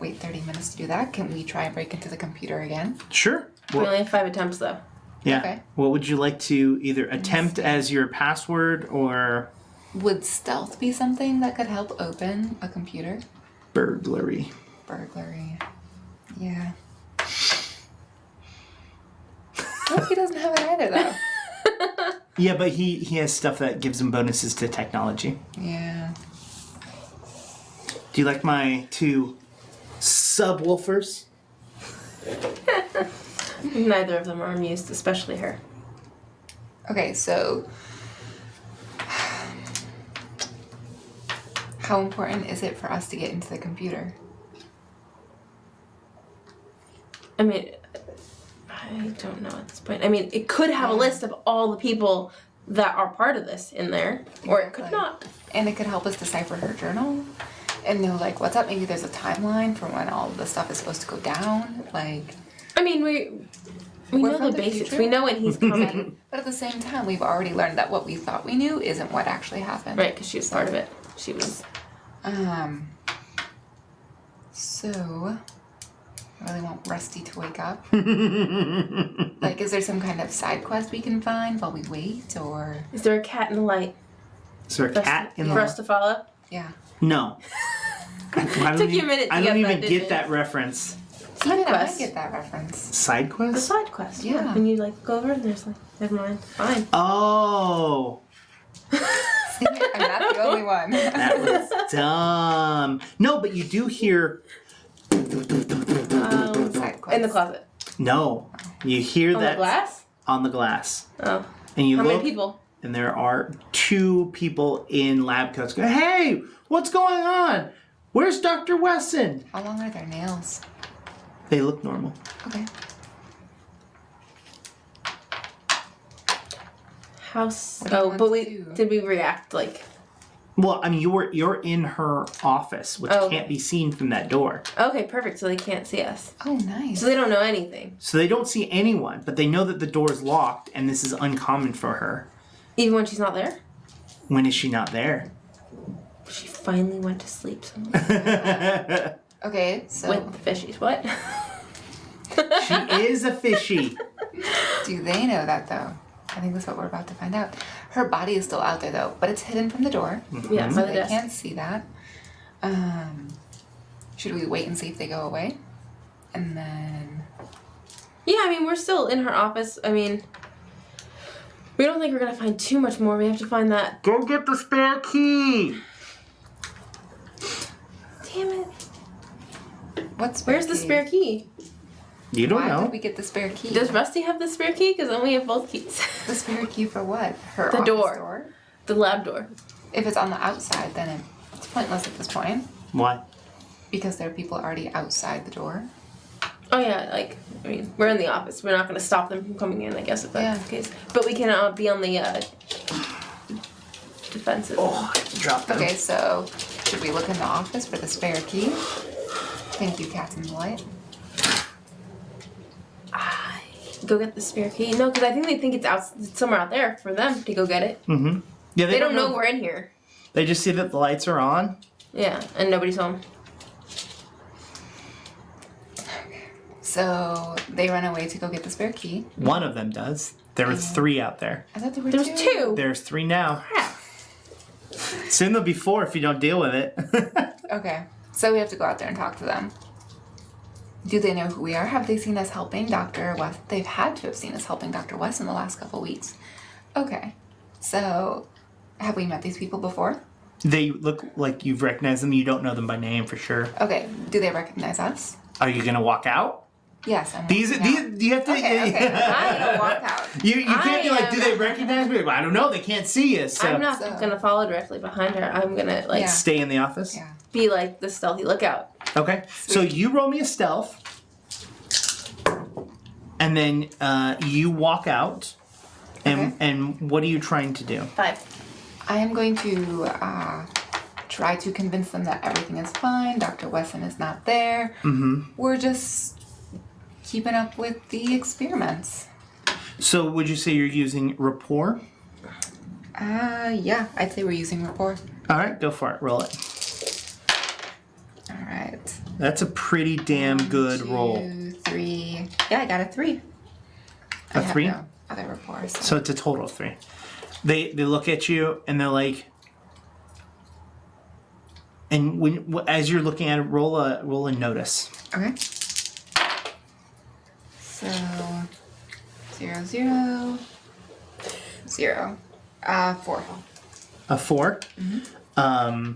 wait 30 minutes to do that. Can we try and break into the computer again? Sure. We only have 5 attempts though. Yeah. Okay. What would you like to either attempt as your password or Would stealth be something that could help open a computer? burglary? Burglary. Yeah. What if he doesn't have it either, though? Yeah, but he has stuff that gives him bonuses to technology. Yeah. Do you like my 2 subwoofers? Neither of them are amused, especially her. Okay, so how important is it for us to get into the computer? I mean, I don't know at this point. I mean, it could have a list of all the people that are part of this in there, or it could Exactly. not. And it could help us decipher her journal and know, like, what's up. Maybe there's a timeline for when all the stuff is supposed to go down. Like, I mean, we We're know from the the basics. future. We know when he's coming, but at the same time, we've already learned that what we thought we knew isn't what actually happened. right? Because she was part of it. She was. So, I really want Rusty to wake up. Like, is there some kind of side quest we can find while we wait, or? Is there a cat in the light Is there a cat in for the... us to follow? Yeah. No. I don't Took you a minute to I get don't that, even didn't get it? that reference. I mean, I might quest. get that reference. Side The quest? side quest. Yeah. When you like go over and there's like, never mind, fine. Oh, See, I'm not the only one. that was dumb. No, but you do hear... Side quest. In the closet. No, you hear On that the glass? on the glass. Oh. And you How look, many people? and there are 2 people in lab coats going, "Hey, what's going on? Where's Dr. Wesson?" How long are their nails? They look normal. Okay. House. What do you Oh, want but to do? did we react like? Well, I mean, you're in her office, which Oh, okay. can't be seen from that door. Okay, perfect. So they can't see us. Oh, nice. So they don't know anything, So they don't see anyone, but they know that the door is locked, and this is uncommon for her. even when she's not there. When is she not there? She finally went to sleep somewhere Okay, so with the fishies. What? She is a fishy. do they know that, though? I think that's what we're about to find out. Her body is still out there, though, but it's hidden from the door. Yeah, So by the they desk. can't see that. Should we wait and see if they go away? And then... Yeah, I mean we're still in her office. I mean, we don't think we're gonna find too much more. We have to find that. Go get the spare key. Damn it! Where's Where's the spare key? You don't Why know. did we get the spare key? Does Rusty have the spare key? Because then we have both keys. The spare key for what? Her The office door. The lab door. If it's on the outside, then it's pointless at this point. Why? Because there are people already outside the door. Oh yeah, like I mean, we're in the office. We're not gonna stop them from coming in. I guess if that's the case. But we can be on the defensive. Oh, I dropped them. Okay, so should we look in the office for the spare key? Thank you, Cats in the Light. Go get the spare key. No, because I think they think it's somewhere out there for them to go get it. Mm-hmm. Yeah, They don't know we're in here. They just see that the lights are on. Yeah, and nobody's home. So they run away to go get the spare key. One of them does. There were 3 out there. I thought there were There's 2. There's 3 now. Crap. Soon there'll be 4 if you don't deal with it. Okay. So we have to go out there and talk to them. Do they know who we are? Have they seen us helping Dr. West? They've had to have seen us helping Dr. West in the last couple weeks. Okay. So, have we met these people before? They look like you've recognized them. You don't know them by name for sure. Okay. Do they recognize us? Are you gonna walk out? Yes. These you have to. Okay. I'm gonna walk out. You can't be like, I do they recognize me? I don't know. They can't see you. So I'm not gonna follow directly behind her. I'm gonna like Yeah. stay in the office. Yeah. be like the stealthy lookout. Okay. So you roll me a stealth, and then you walk out. And what are you trying to do? 5. I am going to try to convince them that everything is fine. Dr. Wesson is not there. Mm-hmm. We're just keeping up with the experiments. So would you say you're using rapport? Yeah, I'd say we're using rapport. All right, go for it. Roll it. All right. That's a pretty damn good 1, 2, roll. 3. Yeah, I got a 3. I A have 3? no other rapport. So it's a total of 3. They look at you and they're like, and as you're looking at it, roll a notice. Okay. So 0, 0, 0. 4. A 4. Mm-hmm.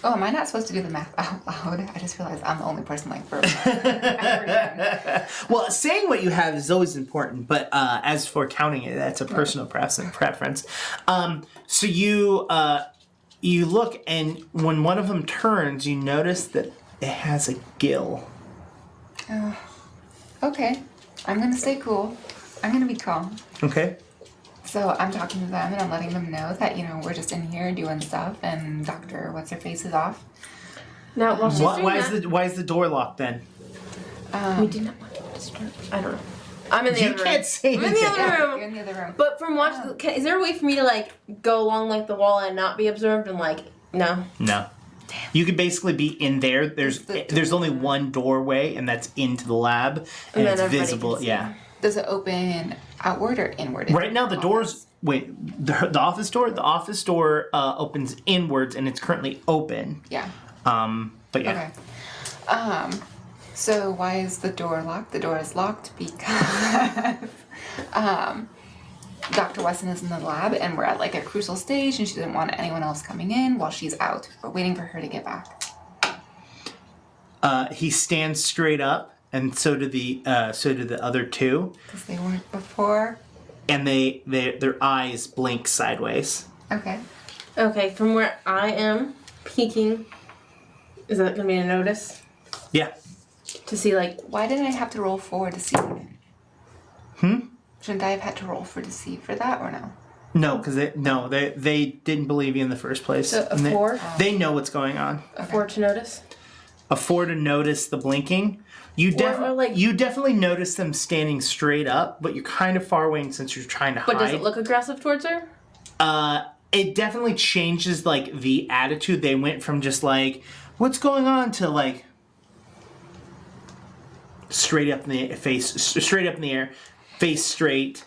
Oh, am I not supposed to do the math out loud? I just realized I'm the only person like for Well, saying what you have is always important, but as for counting it, that's a personal preference. So you look, and when one of them turns, you notice that it has a gill. Okay. I'm gonna stay cool. I'm gonna be calm. Okay. So I'm talking to them and I'm letting them know that, we're just in here doing stuff and Dr. What's-Her-Face is off. Now, while she's doing Why is the door locked then? we did not want to disturb. I don't know. I'm in the You other room. can't say I'm in the anything. other Yeah, room. you're in the other room. But from watching, is there a way for me to like go along like the wall and not be observed and like no? No. You could basically be in there. There's only one doorway, and that's into the lab, and then it's everybody visible. can see. Does it open outward or inward? Right now, the door's the office door. The office door opens inwards, and it's currently open. Yeah. But yeah. Okay. So why is the door locked? The door is locked because Dr. Wesson is in the lab and we're at like a crucial stage and she didn't want anyone else coming in while she's out. We're waiting for her to get back. He stands straight up, and so do the other 2, Because they weren't before. and their eyes blink sideways. Okay. Okay, from where I am peeking, is that gonna be a notice Yeah. to see like? Why did I have to roll for deceive? Shouldn't I have had to roll for deceive for that or no? No, because they didn't believe you in the first place. So a And 4? They know what's going on. A 4 to notice? A 4 to notice the blinking. You definitely notice them standing straight up, but you're kind of far away, and since you're trying to hide. But does it look aggressive towards her? It definitely changes like the attitude. They went from just like, what's going on, to like straight up in the air, face straight.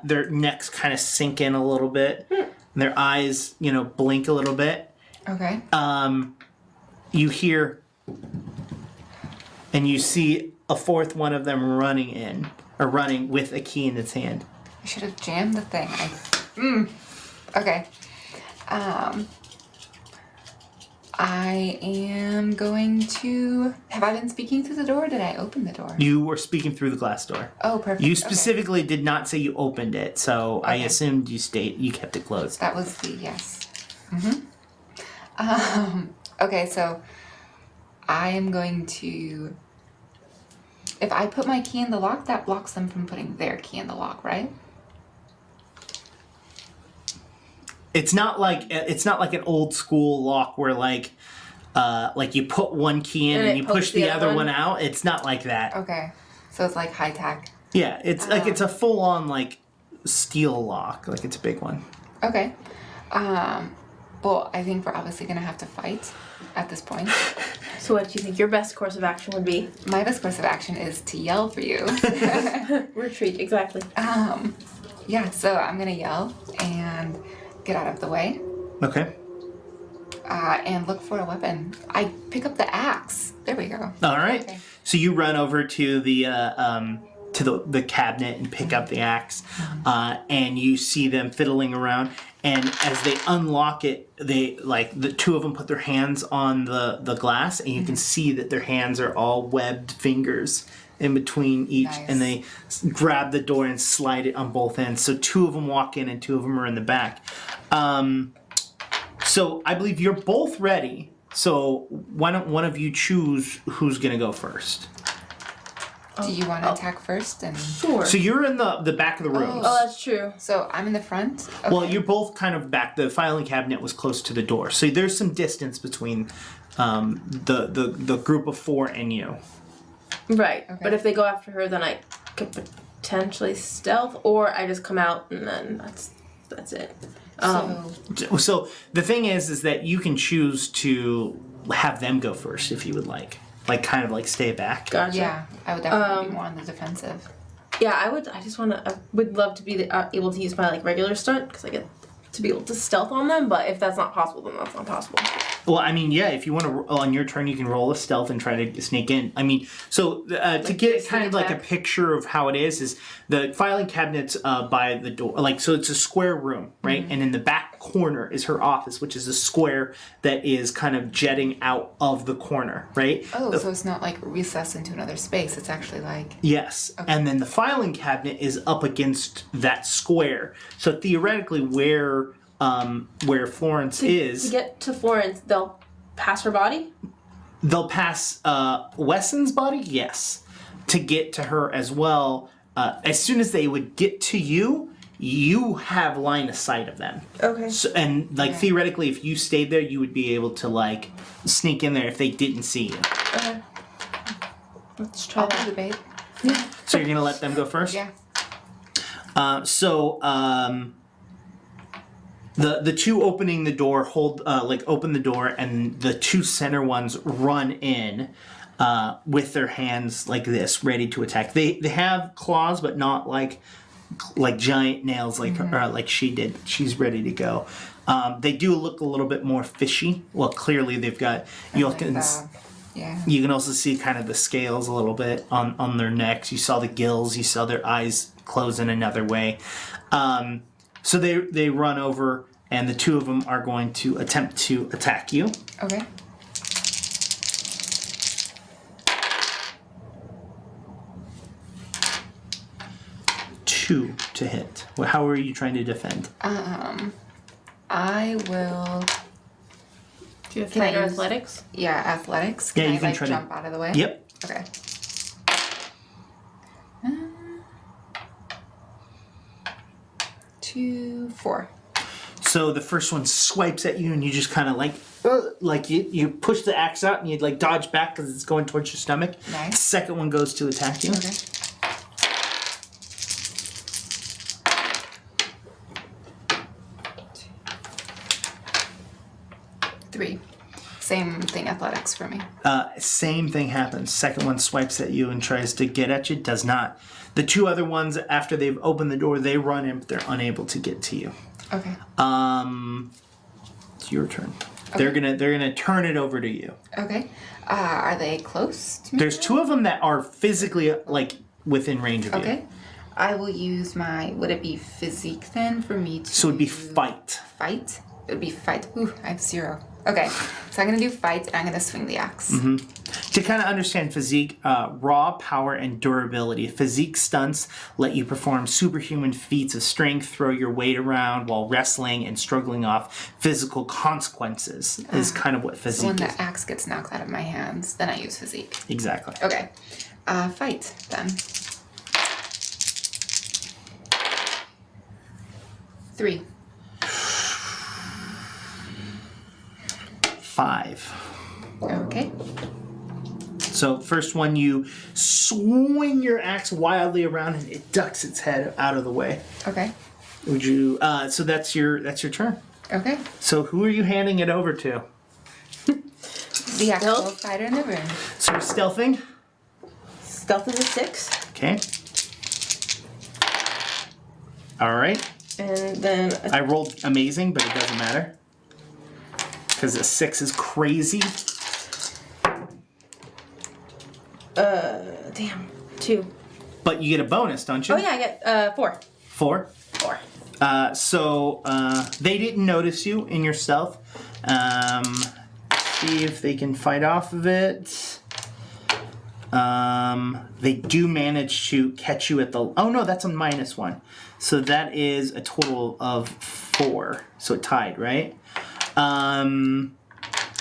Their necks kind of sink in a little bit. And their eyes, blink a little bit. Okay. You hear and you see a 4th one of them running with a key in its hand. I should have jammed the thing. Okay. I am going to... Have I been speaking through the door or did I open the door? You were speaking through the glass door. Oh, perfect. You Okay. specifically did not say you opened it, so I assumed you kept it closed. That was the yes. Okay, so I am going to... If I put my key in the lock, that blocks them from putting their key in the lock, right? It's not like an old school lock where like you put one key in and you push the other one out. It's not like that. Okay. So it's like high tech. Yeah, it's like it's a full on like steel lock. Like it's a big one. Okay. Well, I think we're obviously gonna have to fight at this point. So what do you think your best course of action would be? My best course of action is to yell for you. Retreat, exactly. Yeah, so I'm gonna yell and get out of the way. Okay. And look for a weapon. I pick up the axe. There we go. All right. Okay. So you run over to the cabinet and pick up the axe, and you see them fiddling around. And as they unlock it, they the two of them put their hands on the glass, and you can see that their hands are all webbed fingers in between each, Nice. and they grab the door and slide it on both ends. So two of them walk in, and two of them are in the back. So I believe you're both ready. So why don't one of you choose who's going to go first? Do you want to attack first? And Sure. So you're in the back of the room. Oh, that's true. so I'm in the front. Okay. Well, you're both kind of back. The filing cabinet was close to the door, so there's some distance between the group of four and you. Right. Okay. But if they go after her, then I could potentially stealth, or I just come out and then that's it. So the thing is that you can choose to have them go first if you would like kind of stay back. Gotcha. Yeah, I would definitely be more on the defensive. Yeah, I would. I just want to. I would love to be able to use my regular stunt because I get to be able to stealth on them. But if that's not possible, then that's not possible. Well, I mean, yeah, if you want to, on your turn, you can roll a stealth and try to sneak in. I mean, so to get kind of like a picture of how it is the filing cabinet's by the door. So it's a square room, right? Mm-hmm. And in the back corner is her office, which is a square that is kind of jetting out of the corner, right? Oh, so it's not recessed into another space. It's actually Yes. Okay. And then the filing cabinet is up against that square. So theoretically, where Florence is... To get to Florence, they'll pass her body? They'll pass Wesson's body, yes. To get to her as well, as soon as they would get to you, you have line of sight of them. Okay. So, and theoretically, if you stayed there, you would be able to sneak in there if they didn't see you. Okay. Let's try I'll that. do the bait. Yeah. So you're gonna let them go first? Yeah. The two opening the door open the door, and the two center ones run in with their hands like this, ready to attack. They have claws, but not like giant nails like she did. She's ready to go. They do look a little bit more fishy. Well, clearly they've got you can also see kind of the scales a little bit on their necks. You saw the gills. You saw their eyes close in another way. So they run over, and the two of them are going to attempt to attack you. Okay. Two to hit. How are you trying to defend? I will. Do you have Can I fighter use- athletics? Yeah, athletics. Yeah, Can you I can try to- jump out of the way? Yep. Okay. 2, 4. So the first one swipes at you, and you just kind of you push the axe out, and you dodge back because it's going towards your stomach. Nice. Second one goes to attack you. Okay. Three. Same thing, athletics for me. Same thing happens. Second one swipes at you and tries to get at you. Does not. The two other ones, after they've opened the door, they run in, but they're unable to get to you. Okay. It's your turn. Okay. They're gonna turn it over to you. Okay. Are they close to me? There's two of them that are physically within range of you. Okay. I will use my. Would it be physique then for me to? So it'd be fight. Fight. It would be fight. Ooh, I have 0. Okay, so I'm gonna do fight, and I'm gonna swing the axe. Mm-hmm. To kind of understand physique, raw power and durability. Physique stunts let you perform superhuman feats of strength, throw your weight around while wrestling and struggling off physical consequences. Is kind of what physique So when is. the axe gets knocked out of my hands, then I use physique. Exactly. Okay, fight then. 3. 5. Okay. So first one, you swing your axe wildly around, and it ducks its head out of the way. Okay. Would you? So that's your turn. Okay. So who are you handing it over to? The actual Stealth? fighter in the room. So you're stealthing. Stealth is a 6. Okay. All right. And then I rolled amazing, but it doesn't matter. Because a 6 is crazy. damn, 2. But you get a bonus, don't you? Oh yeah, I get 4. 4. 4. So they didn't notice you in your stealth. See if they can fight off of it. They do manage to catch you at the... Oh no, that's a -1. So that is a total of 4. So it tied, right? Why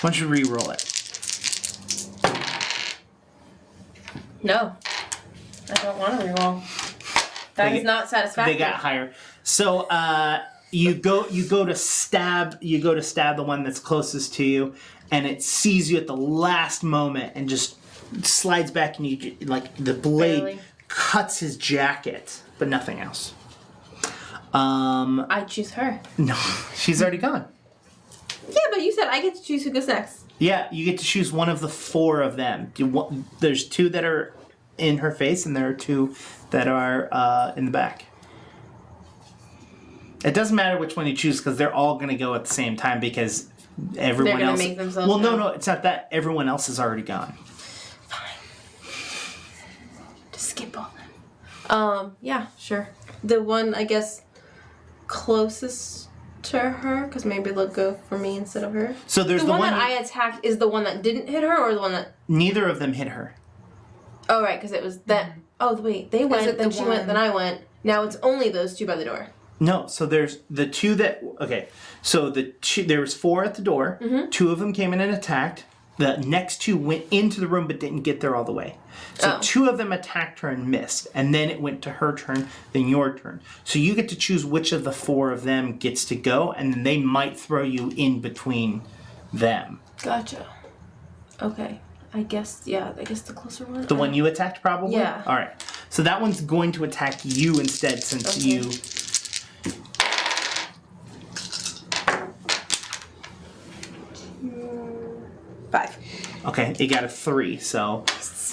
don't you re-roll it? No. I don't want to reroll. That is not satisfactory. They got higher. So you go to stab the one that's closest to you, and it sees you at the last moment and just slides back, and you like the blade Barely. cuts his jacket, but nothing else. I choose her. No, she's already gone. Yeah, but you said I get to choose who goes next. Yeah, you get to choose one of the 4 of them. There's 2 that are in her face, and there are 2 that are in the back. It doesn't matter which one you choose because they're all going to go at the same time because everyone They're else. gonna make themselves well, known. no, it's not that. Everyone else is already gone. Just skip all them. Yeah, sure. The one, I guess, closest to her, because maybe they'll go for me instead of her. So there's The one that I attacked is the one that didn't hit her, or the one that... Neither of them hit her. Oh, right, because it was that... Oh, wait, they went, it then the she went, one- then I went. Now it's only those 2 by the door. No, so there's the 2 that... Okay, so there was 4 at the door. Mm-hmm. 2 of them came in and attacked. The next 2 went into the room but didn't get there all the way. So 2 of them attacked her and missed. And then it went to her turn, then your turn. So you get to choose which of the 4 of them gets to go, and then they might throw you in between them. Gotcha. Okay. I guess the closer one. The one you attacked, probably? Yeah. All right. So that one's going to attack you instead since Okay. you... 5. Okay, it got a 3, so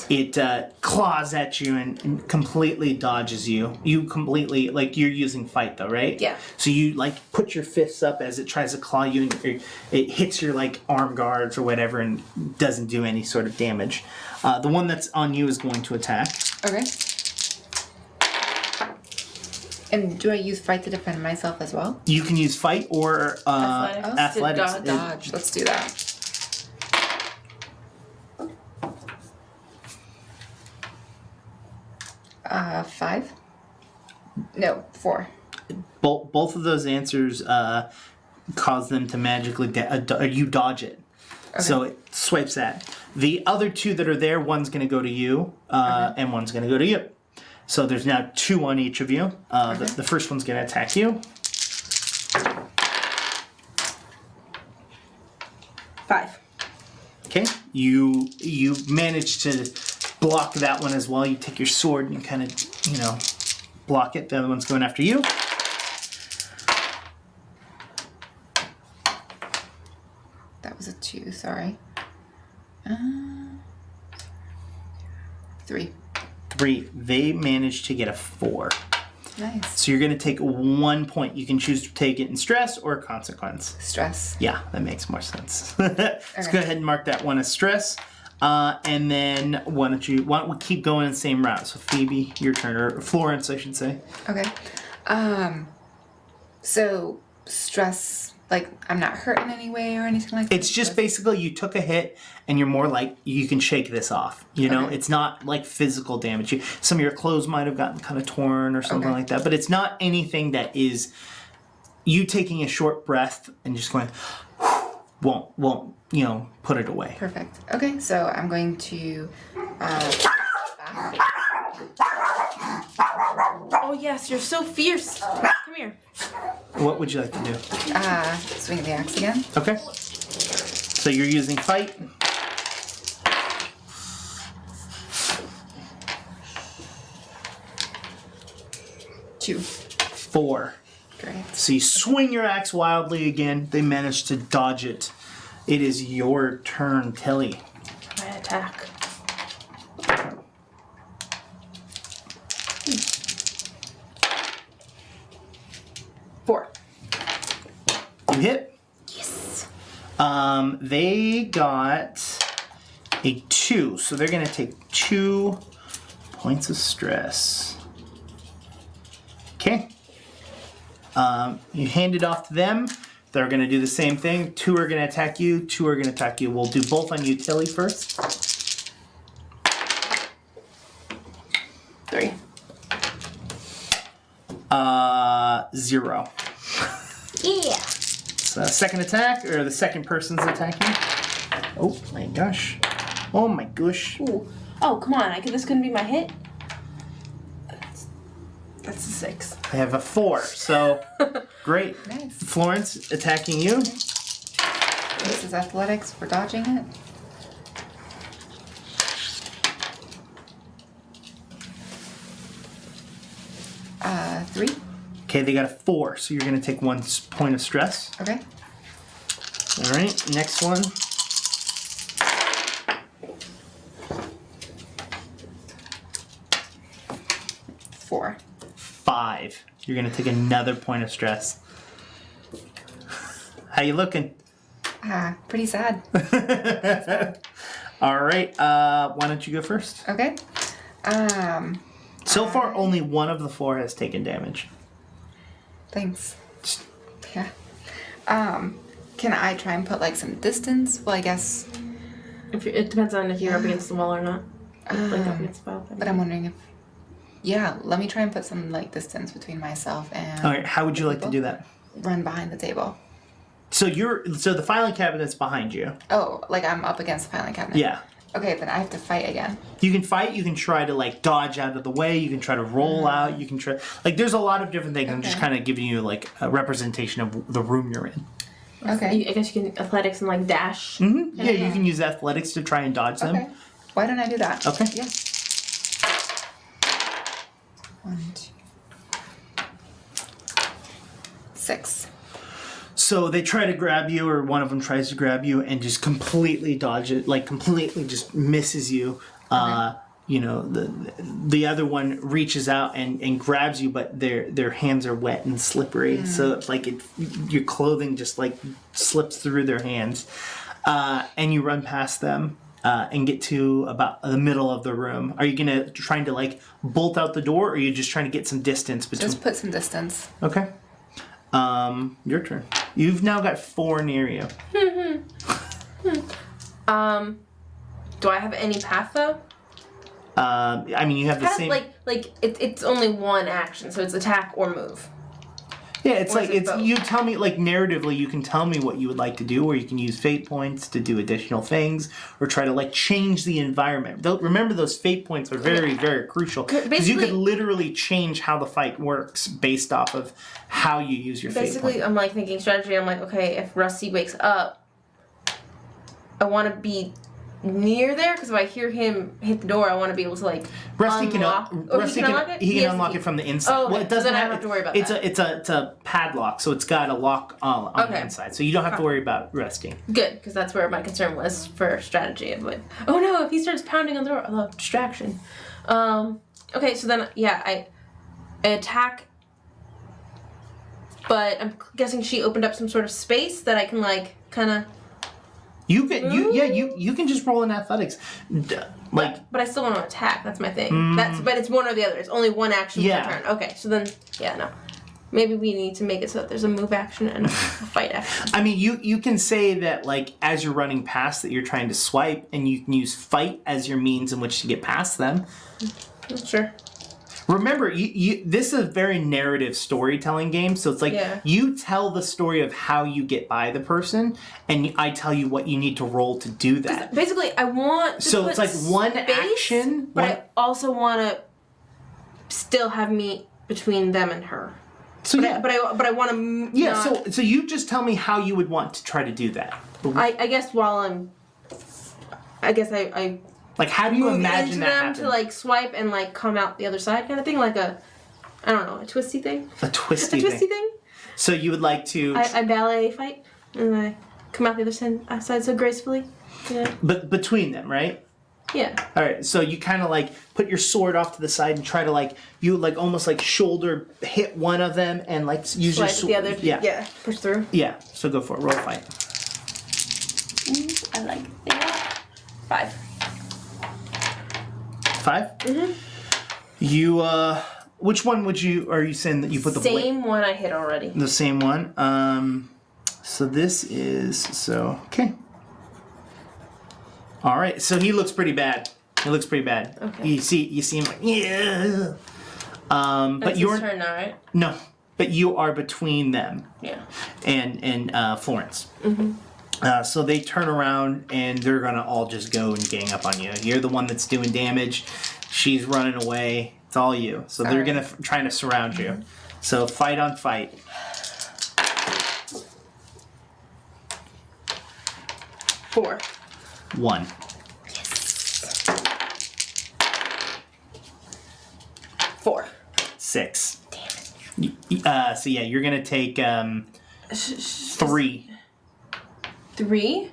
it claws at you and completely dodges you. You completely, like, you're using fight though, right? Yeah. So you, like, put your fists up as it tries to claw you, and it hits your, like, arm guards or whatever and doesn't do any sort of damage. The one that's on you is going to attack. Okay. And do I use fight to defend myself as well? You can use fight or Athletics to athletics. dodge. Dodge. Let's do that. Five? No, 4. Both of those answers cause them to magically you dodge it. Okay. So it swipes that. The other 2 that are there, one's going to go to you, and one's going to go to you. So there's now 2 on each of you. The first one's going to attack you. 5. Okay. You manage to block that one as well. You take your sword and you kind of, block it. The other one's going after you. That was a 2, sorry. 3. 3. They managed to get a 4. Nice. So you're going to take 1 point. You can choose to take it in stress or consequence. Stress. Yeah, that makes more sense. Let's go ahead and mark that one as stress. And then why don't we keep going the same route? So Phoebe, your turn, or Florence, I should say. Okay. So stress, like I'm not hurt in any way or anything like that? It's just basically you took a hit and you're more like, you can shake this off. Okay. It's not like physical damage. Some of your clothes might have gotten kind of torn or something Okay. like that, but it's not anything that is you taking a short breath and just going, won't put it away. Perfect. Okay, so I'm going to Oh yes, you're so fierce. Come here. What would you like to do? swing the axe again. Okay. So you're using fight. Two. 4. Great. So you swing your axe wildly again. They manage to dodge it. It is your turn, Tilly. I attack. Four. You hit. Yes. They got a 2, so they're going to take 2 points of stress. Okay. You hand it off to them. They're going to do the same thing. 2 are going to attack you. 2 are going to attack you. We'll do both on you, Tilly, first. 3. 0. Yeah. So second attack, or the second person's attacking. Oh my gosh. Oh my gosh. Ooh. Oh, come on. This couldn't be my hit. That's a 6. I have a 4, so great. Nice. Florence attacking you. This is athletics for dodging it. Three. Okay, they got a 4, so you're going to take 1 point of stress. Okay. All right, next one. Four. 5. You're going to take another point of stress. How you looking? Pretty sad. All right, why don't you go first? Okay. So far, only one of the 4 has taken damage. Thanks. Yeah. Can I try and put like some distance? Well, I guess. It depends on if you're up against the wall or not. Like up against the wall. But I'm wondering if. Yeah, let me try and put some like distance between myself and. All right, how would you like to do that? Run behind the table. So the filing cabinet's behind you. Oh, like I'm up against the filing cabinet. Yeah. Okay, then I have to fight again. You can fight, you can try to like dodge out of the way, you can try to roll out, you can try like there's a lot of different things. I'm just kind of giving you like a representation of the room you're in. Okay. I guess you can athletics and like dash. Mm-hmm. Yeah, you can use athletics to try and dodge them. Okay. Why don't I do that? Okay. Yeah. 1, 2, 6. So they try to grab you, or one of them tries to grab you and just completely dodge it, like completely just misses you. You know, the other one reaches out and grabs you, but their hands are wet and slippery, so it's like your clothing just like slips through their hands, and you run past them and get to about the middle of the room. Are you trying to like bolt out the door, or are you just trying to get some distance between? Just put some distance. Okay. Your turn. You've now got 4 near you. Do I have any path though? I mean, you have the Path, same. it's only one action, so it's attack or move. Yeah, it's Or like is it both? you tell me like narratively. You can tell me what you would like to do, or you can use fate points to do additional things, or try to like change the environment. Remember, those fate points are very, very crucial because you could literally change how the fight works based off of how you use your fate Basically, point. I'm like thinking strategy. I'm like, okay, if Rusty wakes up, I want to be near there because if I hear him hit the door, I want to be able to like Rusty unlock. he can unlock it from the inside. Oh, okay. Well, it doesn't so then I don't have to worry about it's that. It's a padlock, so it's got a lock on the inside, so you don't have to worry about Rusty. Good, because that's where my concern was for strategy. Of like, oh no, if he starts pounding on the door, oh, distraction. Okay, so then I attack, but I'm guessing she opened up some sort of space that I can like kind of. You can you can just roll in athletics, like. But I still want to attack. That's my thing. But it's one or the other. It's only one action per turn. Okay, so then no. Maybe we need to make it so that there's a move action and a fight action. I mean, you can say that like as you're running past that you're trying to swipe, and you can use fight as your means in which to get past them. Sure. Remember, this is a very narrative storytelling game, so it's like you tell the story of how you get by the person, and I tell you what you need to roll to do that. Basically, I want to So put it's like one space, action, but I also want to still have me between them and her. So but I want to. Yeah. So you just tell me how you would want to try to do that. I guess while I'm. I guess I like, how do you imagine into that them happen? to like swipe and like come out the other side kind of thing, like a, I don't know, a twisty thing. A twisty thing. thing. So you would like to? I ballet fight and I. come out the other side so gracefully. Yeah. But between them, right? Yeah. All right, so you kind of like put your sword off to the side and try to like you like almost like shoulder hit one of them and like use your Slide with the other. Yeah. Push through. Yeah. So go for it. Roll fight. I like that. 5. 5? Mm-hmm. You which one are you saying that you put the same one I hit already? The same one. So this is okay. All right, so he looks pretty bad. Okay. You see him like, yeah. But you're his turn now, right? No, but you are between them. Yeah. And Florence. Mm-hmm. So they turn around and they're gonna all just go and gang up on you. You're the one that's doing damage. She's running away. It's all you. So they're gonna trying to surround you. So fight on fight. 4. 1. Yes. 4. 6. Damn it. So yeah, you're gonna take 3. 3?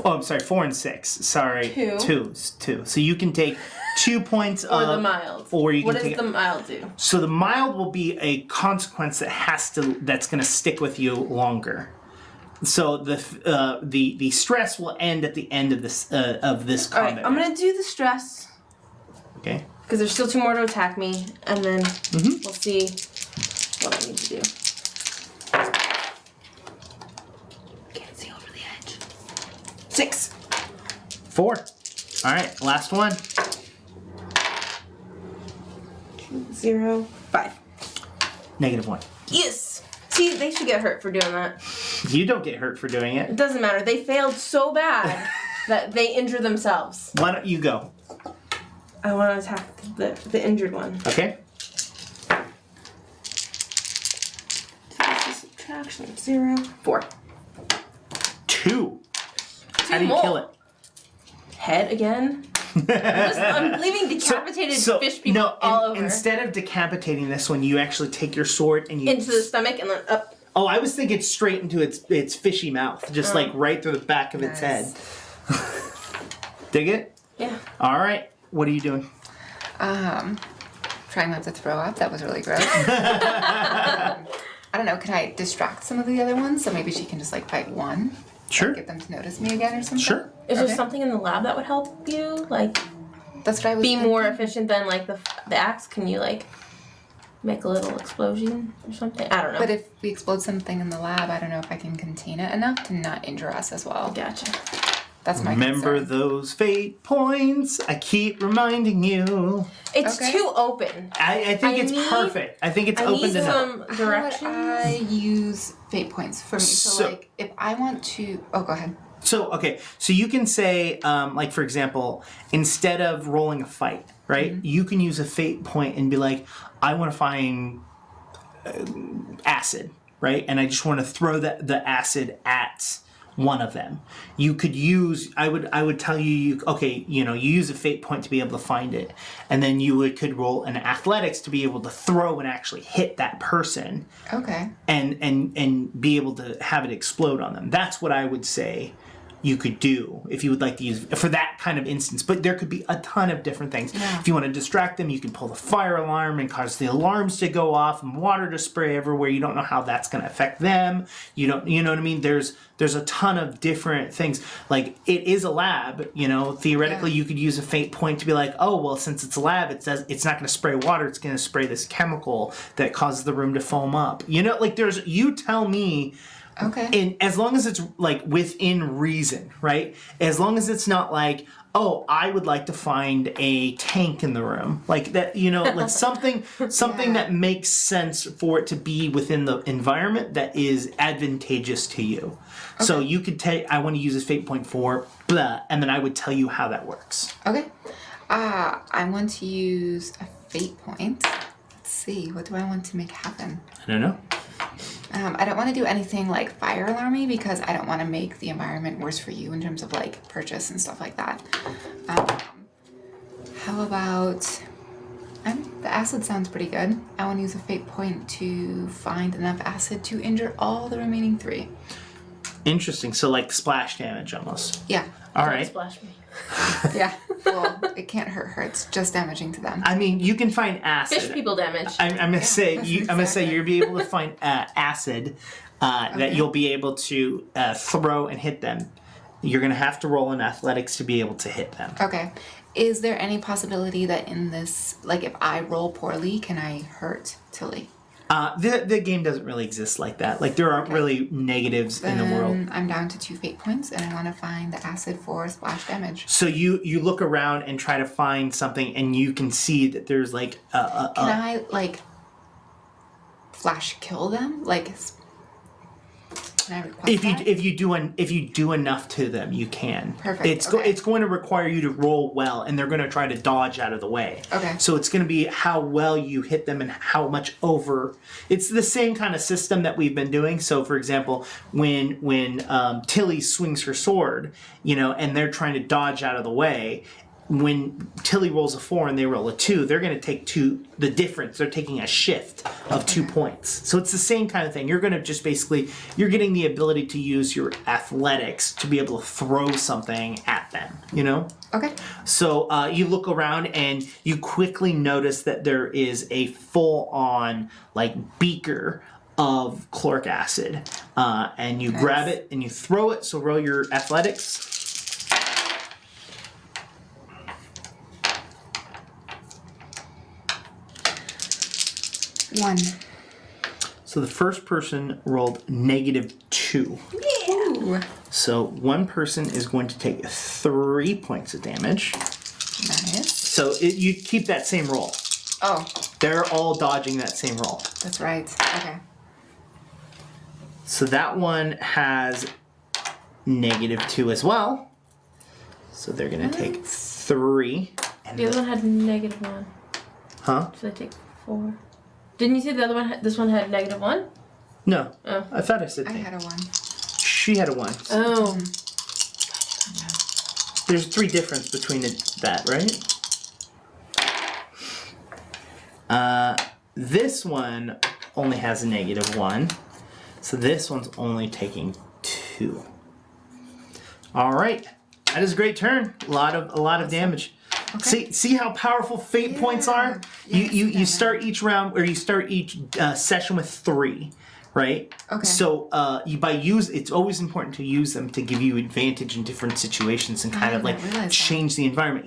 I'm sorry, 4 and 6. Sorry, 2. 2. So you can take 2 points or the mild. Or you can what does the mild do? So the mild will be a consequence that's going to stick with you longer. So the stress will end at the end of this combat. All right, I'm gonna do the stress. Okay. Because there's still 2 more to attack me, and then we'll see what I need to do. Can't see over the edge. 6. 4. All right, last one. 0, 5. -1. Yes. See, they should get hurt for doing that. You don't get hurt for doing It it. doesn't matter. They failed so bad that they injure themselves. Why don't you go? I want to attack the injured one. Okay. Subtraction. 0, 4. 2. How do you more. kill it? Head again. I'm leaving decapitated fish people all over. Instead of decapitating this one, you actually take your sword and you into the stomach and then up. Oh, I was thinking straight into its fishy mouth, just like right through the back of its head. Dig it? Yeah. All right. What are you doing? Trying not to throw up. That was really gross. I don't know. Can I distract some of the other ones so maybe she can just like fight one? Sure. Like, get them to notice me again or something. Sure. Is there something in the lab that would help you, like, that's what I was be thinking. more efficient than like the axe? Can you like make a little explosion or something? I don't know. But if we explode something in the lab, I don't know if I can contain it enough to not injure us as well. Gotcha. That's my Remember concern. those fate points. I keep reminding you. It's too open. I think it's perfect. I think it's I open need enough. some How would directions. I use fate points for me? So like, if I want to... Oh, go ahead. So, okay. So you can say, like, for example, instead of rolling a fight, right, you can use a fate point and be like, I want to find acid, right? And I just want to throw the acid at one of them. You could use, I would tell you, you use a fate point to be able to find it. And then you could roll an athletics to be able to throw and actually hit that person. Okay. And be able to have it explode on them. That's what I would say you could do if you would like to use for that kind of instance. But there could be a ton of different things. Yeah. If you want to distract them, you can pull the fire alarm and cause the alarms to go off and water to spray everywhere. You don't know how that's going to affect them. You know what I mean? There's a ton of different things. Like, it is a lab, theoretically you could use a fate point to be like, oh, well, since it's a lab, it says it's not going to spray water, it's going to spray this chemical that causes the room to foam up. You tell me. Okay. And as long as it's like within reason, right? As long as it's not like, oh, I would like to find a tank in the room, like that, like something that makes sense for it to be within the environment that is advantageous to you. Okay. So you could take, I want to use this fate point for blah, and then I would tell you how that works. Okay. I want to use a fate point. Let's see. What do I want to make happen? I don't know. I don't want to do anything like fire alarmy because I don't want to make the environment worse for you in terms of like purchase and stuff like that. How about the acid sounds pretty good. I want to use a fate point to find enough acid to injure all the remaining 3. Interesting. So like splash damage almost. Yeah. All Don't right. splash me. Yeah. Well, it can't hurt her. It's just damaging to them. I mean, you can find acid. Fish people damage. I'm gonna say I'm gonna say exactly. you'll be able to find acid that you'll be able to throw and hit them. You're gonna have to roll in athletics to be able to hit them. Okay. Is there any possibility that in this, like if I roll poorly, can I hurt Tilly? The game doesn't really exist like that. Like there aren't really negatives in the world. I'm down to 2 fate points, and I want to find the acid for splash damage. So you look around and try to find something, and you can see that there's like Can I like flash kill them? Like, can I request that? if you do enough to them, you can. Perfect, It's okay. it's going to require you to roll well, and they're going to try to dodge out of the way. Okay. So it's going to be how well you hit them and how much over. It's the same kind of system that we've been doing. So for example, when Tilly swings her sword, and they're trying to dodge out of the way. When Tilly rolls a 4 and they roll a 2, they're going to take the difference. They're taking a shift of 2 points. So it's the same kind of thing. You're going to just basically, you're getting the ability to use your athletics to be able to throw something at them, Okay. So you look around and you quickly notice that there is a full-on beaker of chloric acid. And you grab it and you throw it. So roll your athletics. 1. So the first person rolled -2. Ooh. So one person is going to take 3 points of damage. Nice. So you keep that same roll. Oh, They're all dodging that same roll. that's right. Okay. So that one has -2 as well. So they're going to take 3. And The other one had -1. Huh? So they take 4. Didn't you say the other one? This one had -1. No. Oh. I thought I said I thing. had a 1. She had a 1. Oh. There's 3 difference between that, right? This one only has a -1. So this one's only taking 2. All right. That is a great turn. A lot of damage. Okay. See how powerful fate points are? Yes, You start each round, or you start each session with 3, right? Okay. So it's always important to use them to give you advantage in different situations and kind of didn't realize that. change the environment.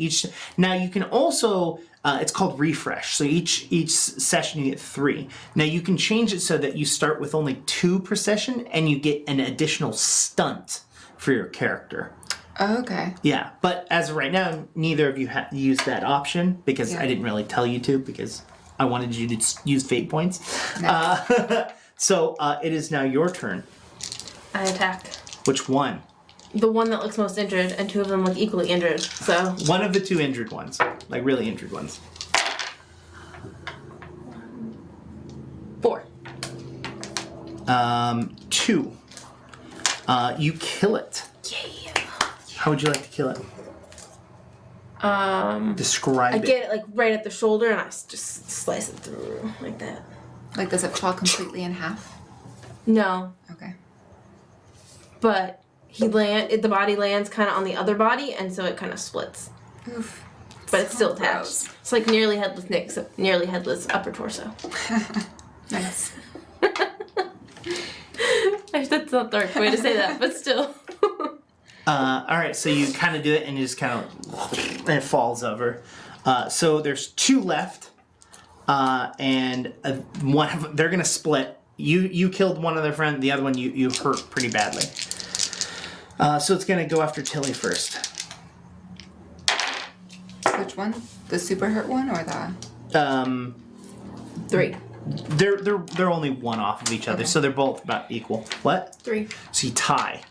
Now you can also it's called refresh. So each session you get 3. Now you can change it so that you start with only 2 per session, and you get an additional stunt for your character. Okay. Yeah, but as of right now, neither of you used that option because Yeah. I didn't really tell you to because I wanted you to use fate points. No. So it is now your turn. I attack. Which one? The one that looks most injured, and 2 of them look equally injured. So One of the 2 injured ones, like really injured ones. 4. 2. You kill it. Yeah. How would you like to kill it? Describe I it. get it like right at the shoulder, and I just slice it through like that. Like, does it fall completely in half? No, Okay. but the body lands kind of on the other body, and so it kind of splits. Oof. But it's still attached. gross. It's like nearly headless Nick, except nearly headless upper torso. Nice. That's not the right way to say that, but still. All right, so you kind of do it, and you just kind of and it falls over. So there's 2 left, and one of them, they're gonna split. You killed one of their friend, the other one you hurt pretty badly. So it's gonna go after Tilly first. Which one? The super hurt one or the... 3. They're only 1 off of each other, so they're both about equal. What? 3. So you tie.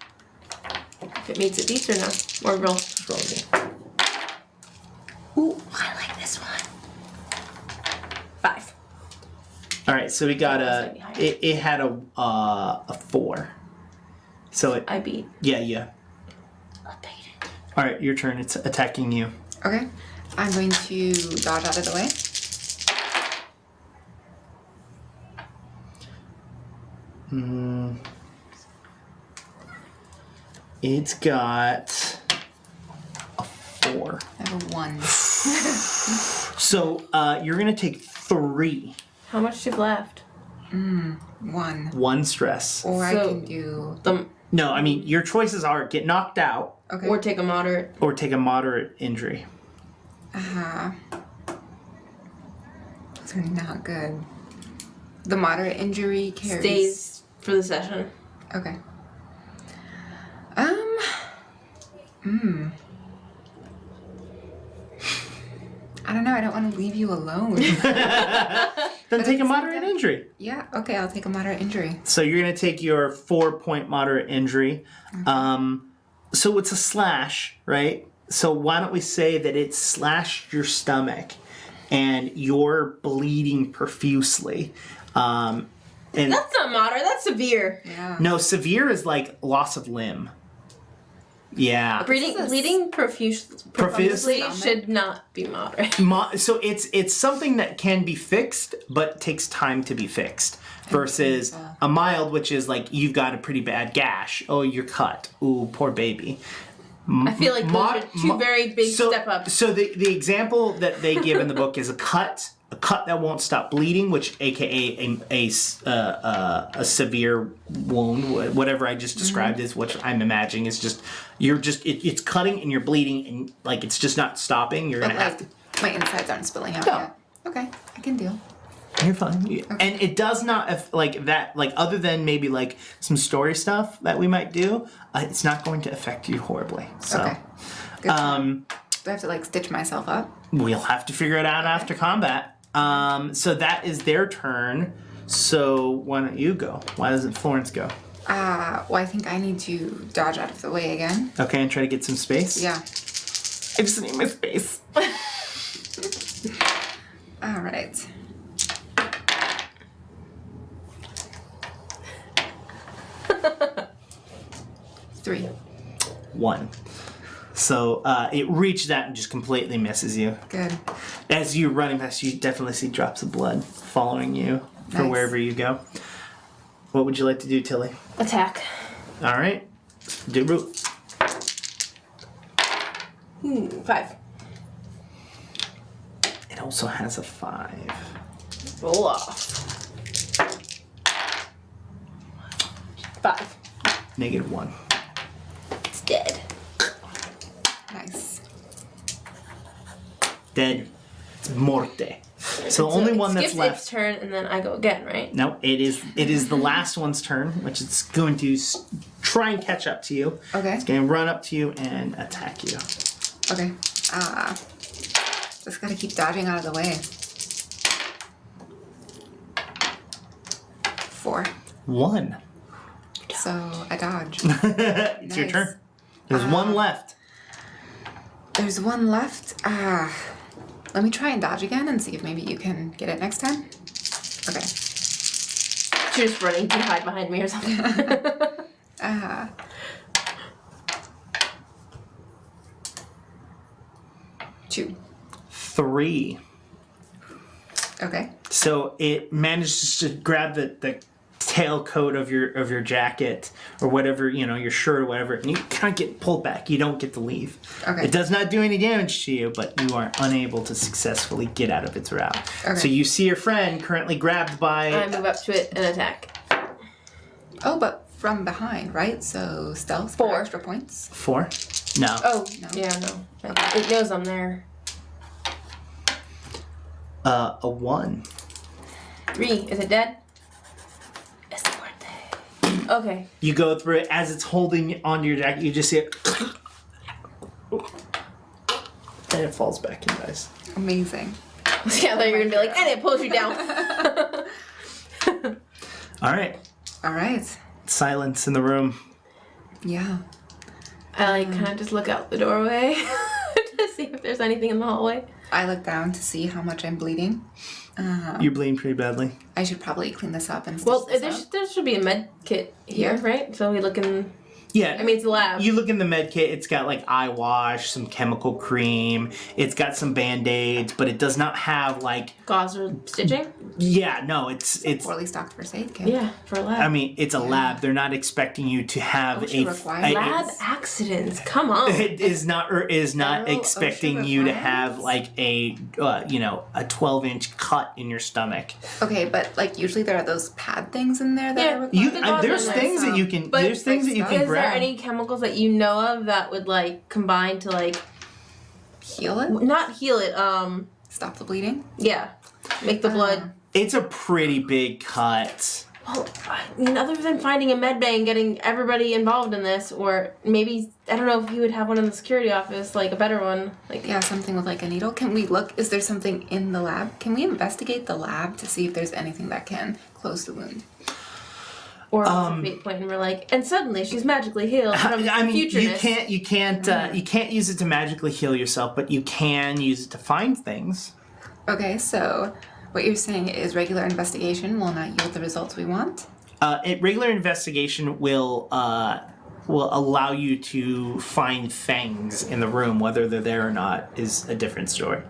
If it meets, it beats or no? Or roll. Just roll again. Ooh, I like this one. 5. All right, so we got That was gonna be higher. it had a 4. So it I beat. yeah. All right, your turn. It's attacking you. Okay. I'm going to dodge out of the way. It's got a 4. I have a 1. So you're going to take 3. How much do you have left? 1. 1 stress. Or I So- can do... No, I mean, your choices are get knocked out Okay. Or take a moderate. or take a moderate injury. Those are not good. The moderate injury carries... Stays for the session. Okay. I don't know. I don't want to leave you alone. Then take a moderate injury. Yeah. Okay. I'll take a moderate injury. So you're going to take your 4-point moderate injury. So it's a slash, right? So why don't we say that it slashed your stomach and you're bleeding profusely. And That's not moderate. That's severe. Yeah. no, severe is like loss of limb. Yeah. Bleeding profusely should not be moderate. So it's something that can be fixed, but takes time to be fixed. Versus a mild, which is like you've got a pretty bad gash. Oh, you're cut. Ooh, poor baby. I feel like those are two very big step ups. So the example that they give in the book is a cut that won't stop bleeding, which AKA a severe wound, whatever I just described is what I'm imagining is just it's cutting and you're bleeding and like it's just not stopping. You're But gonna have to. my insides aren't spilling out No. yet. Okay. I can deal. You're fine. And it does not like that. Like other than maybe like some story stuff that we might do, it's not going to affect you horribly. So. Okay. Good to know. Do I have to like stitch myself up? We'll have to figure it out after combat. So that is their turn. So why don't you go? Why doesn't Florence go? Well, I think I need to dodge out of the way again. Okay, and try to get some space? Yeah. I just need my space. All right. Three. 1. So it reached that and just completely misses you. Good. As you're running past, you definitely see drops of blood following you for Nice. wherever you go. What would you like to do, Tilly? Attack. All right. Do root. 5. It also has a 5. Roll off. 5. -1. It's dead. Nice. Dead. It's morte. So the only one that's skips left. its turn, and then I go again, right? No, it is the last one's turn, which it's going to try and catch up to you. Okay. It's going to run up to you and attack you. Okay. Just gotta keep dodging out of the way. 4. 1. So I dodge. It's your Nice. turn. There's one left. There's one left. Let me try and dodge again and see if maybe you can get it next time. Okay. She's just running to hide behind me or something. 2. 3. Okay. So it manages to grab the tailcoat of your jacket or whatever, your shirt or whatever, and you kind of get pulled back. You don't get to leave. Okay. It does not do any damage to you, but you are unable to successfully get out of its route. Okay. So you see your friend currently grabbed by. I move up to it and attack. Oh, but from behind, right? So stealth 4. for extra points. 4? No. Oh, No. yeah, no. It knows I'm there. A 1. 3. Is it dead? It's muerte. Okay. You go through it as it's holding onto your jacket. You just see it, and it falls back and dies. Amazing. Yeah, then you're gonna be like, and it pulls you down. All right. All right. Silence in the room. Yeah. I kind of just look out the doorway to see if there's anything in the hallway. I look down to see how much I'm bleeding. You're bleeding pretty badly. I should probably clean this up and stitch Well, this up. there should be a med kit here, right? So we look in. Yeah. I mean, it's a lab. You look in the med kit, it's got like eye wash, some chemical cream, it's got some band-aids, but it does not have like Gauze or stitching? yeah, no, it's Poorly stocked first aid kit. Yeah, for a lab. I mean, it's a lab. They're not expecting you to have OSHA required. lab accidents. Come on. it is not Federal expecting OSHA you to requirements? have like a 12-inch cut in your stomach. Okay, but like usually there are those pad things in there that Yeah. are required. gauze There's in there, things that you can But there's things that you like, can Is there grab. any chemicals that you know of that would like combine to like Heal it? not heal it? Stop the bleeding? Yeah, make the blood. It's a pretty big cut. Well, I mean, other than finding a med bay and getting everybody involved in this, or maybe I don't know if he would have one in the security office, like a better one. Like Yeah, something with like a needle. Can we look? Is there something in the lab? Can we investigate the lab to see if there's anything that can close the wound? or a fate point, and we're like, and suddenly she's magically healed from I mean, futureness. you can't use it to magically heal yourself, but you can use it to find things. Okay, so what you're saying is regular investigation will not yield the results we want? Regular investigation will allow you to find things in the room, whether they're there or not is a different story.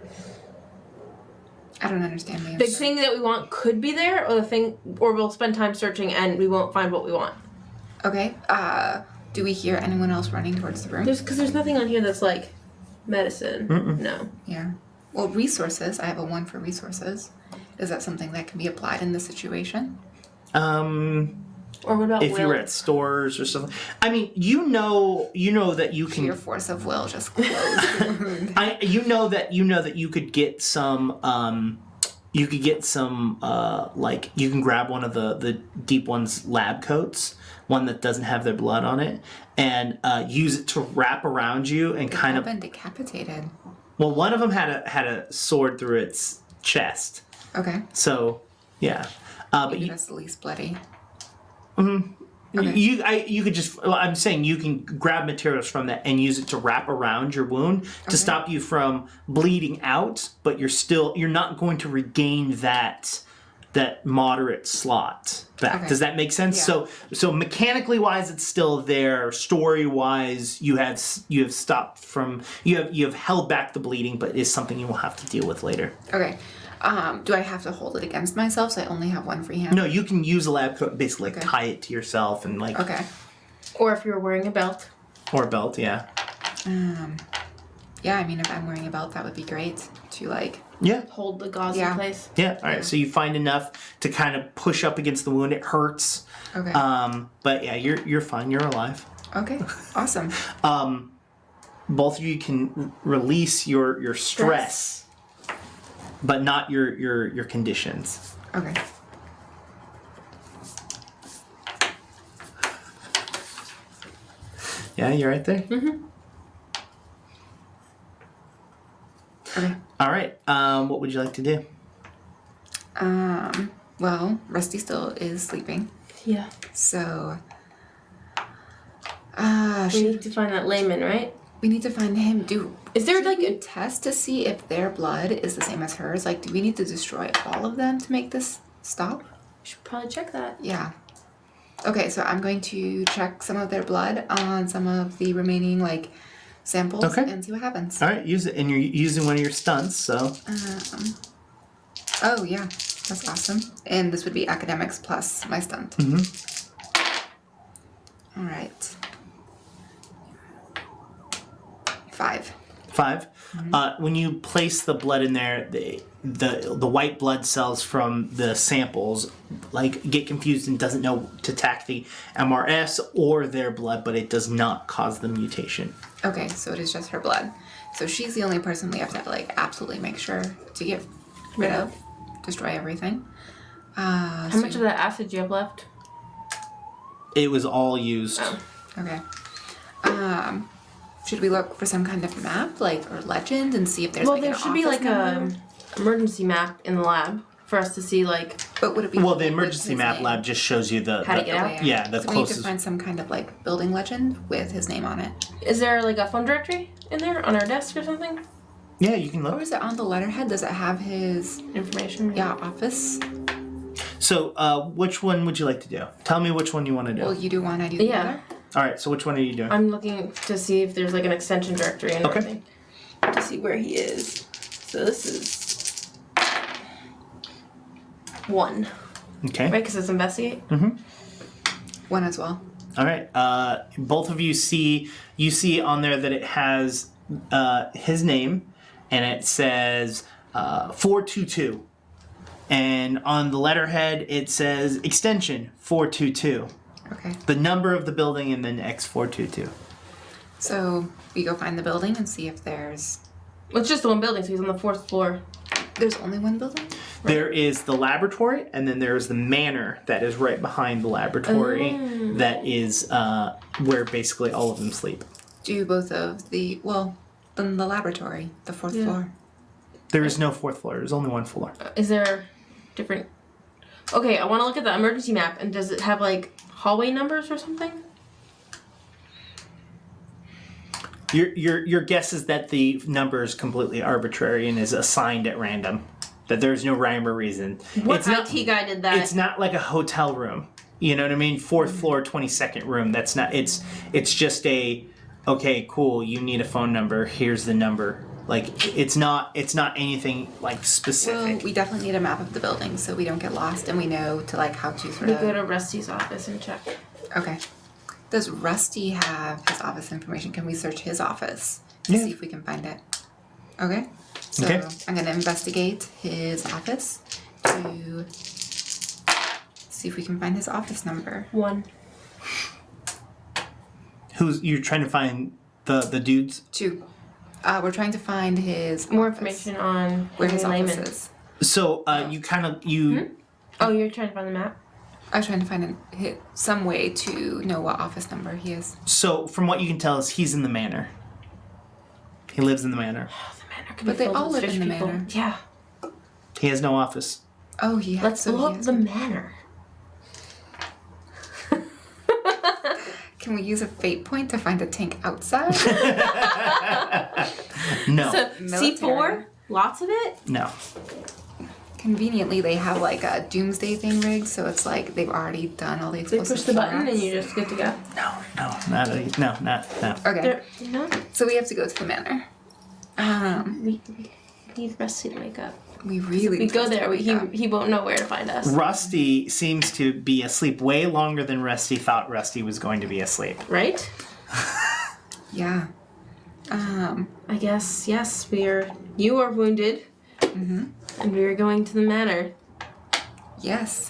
I don't understand the The thing that we want could be there, or the thing, or we'll spend time searching and we won't find what we want. Okay, do we hear anyone else running towards the room? Because there's nothing on here that's like medicine. No. Yeah. Well, resources. I have a 1 for resources. Is that something that can be applied in this situation? Or what about If will? you were at stores or something, I mean, you know that you can. Your force of will just close the wound. You know that you could get some. You can grab one of the deep one's lab coats, one that doesn't have their blood on it, and use it to wrap around you and kind I've of. been decapitated. Well, one of them had a sword through its chest, Okay. so yeah. But Maybe you, that's the least bloody. Okay. You could just. Well, I'm saying you can grab materials from that and use it to wrap around your wound to stop you from bleeding out, but you're not going to regain that moderate slot back. Okay. Does that make sense? Yeah. So mechanically wise, it's still there. Story wise, you have stopped from you have held back the bleeding, but it's something you will have to deal with later. Okay. Do I have to hold it against myself so I only have one free hand? No, you can use a lab coat, basically Okay. tie it to yourself and like Okay. Or if you're wearing a belt. or a belt, yeah. Yeah, I mean, if I'm wearing a belt, that would be great to like. Yeah. Hold the gauze Yeah. in place. Yeah. All right. So you find enough to kind of push up against the wound. It hurts. Okay. But yeah, you're fine. You're alive. Okay. Awesome. Both of you can release your stress, but not your conditions. Okay. Yeah, you're right there. Mm-hmm. Okay. All right. What would you like to do? Well, Rusty still is sleeping, Yeah. so. We need to find that layman, right? We need to find him. Is there Should like we a test to see if their blood is the same as hers? Like, do we need to destroy all of them to make this stop? should probably check that. Yeah. Okay, so I'm going to check some of their blood on some of the remaining like samples Okay. and see what happens. All right. Use it, and you're using one of your stunts. So Oh yeah, that's awesome. And this would be academics plus my stunt. All right. 5. 5. When you place the blood in there, the white blood cells from the samples like get confused and doesn't know to attack the MRS or their blood, but it does not cause the mutation. Okay, so it is just her blood. So she's the only person we have to like absolutely make sure to get rid of, destroy everything. How much of that acid do you have left? It was all used. Okay. Should we look for some kind of map, like, or legend, and see if there's Well, like there an should be office like a number? emergency map in the lab for us to see like But would it be Well, the with emergency his map name? lab just shows you the How to get out? Yeah. Yeah, the so we need to closest. find some kind of like building legend with his name on it. is there like a phone directory in there on our desk or something? Yeah, you can Or look. is it on the letterhead? Does it have his Information. office? So, which one would you like to do? Tell me which one you want to do. Well, you do one, I do the Yeah. other. All right. So which one are you doing? I'm looking to see if there's like an extension directory and Okay. everything to see where he is. So this is 1, Okay. right? Because it's investigate. 1 as well. All right. Both of you see on there that it has his name, and it says 422, and on the letterhead it says extension 422. Okay. The number of the building and then X422. So we go find the building and see if there's... Well, it's just the one building, so he's on the 4th floor. There's only one building? There is the laboratory, and then there's the manor that is right behind the laboratory. That is where basically all of them sleep. Do both of the... Well, then the laboratory, the 4th floor. There is no 4th floor. There's only 1 floor. Is there different... Okay, I want to look at the emergency map, and does it have, like, hallway numbers or something? Your guess is that the number is completely arbitrary and is assigned at random. That there's no rhyme or reason. What IT guy did that? It's not like a hotel room. You know what I mean? 4th floor, 22nd room. That's not. It's just a. Okay, cool. You need a phone number. Here's the number. Like it's not anything like specific. Well, we definitely need a map of the building so we don't get lost and we know to like how to sort We of... go to Rusty's office and check. Okay. Does Rusty have his office information? Can we search his office to Yeah. see if we can find it? Okay. So Okay. I'm going to investigate his office to see if we can find his office number. 1. Who's you're trying to find the dudes? 2. We're trying to find his More office, information on where his Henry office Lehman. is. So you kind of you. Oh, you're trying to find the map? I was trying to find some way to know what office number he is. So from what you can tell is he's in the manor. He lives in the manor. Oh, the manor can But be they filled all with live fish in the people. manor. Yeah. He has no office. Oh, he has... Let's so he blow up has- the manor. Can we use a fate point to find a tank outside? No. So Military. C4, lots of it. No. Conveniently, they have like a doomsday thing rigged, so it's like they've already done all the They explosives. push the button for us. and you're just good to go. No. Okay, There, no, so we have to go to the manor. we need Rusty to wake up. We really We need go to there. wake up. He won't know where to find us. Rusty seems to be asleep way longer than Rusty thought Rusty was going to be asleep. Right? Yeah. I guess yes. You are wounded, and we are going to the manor Yes.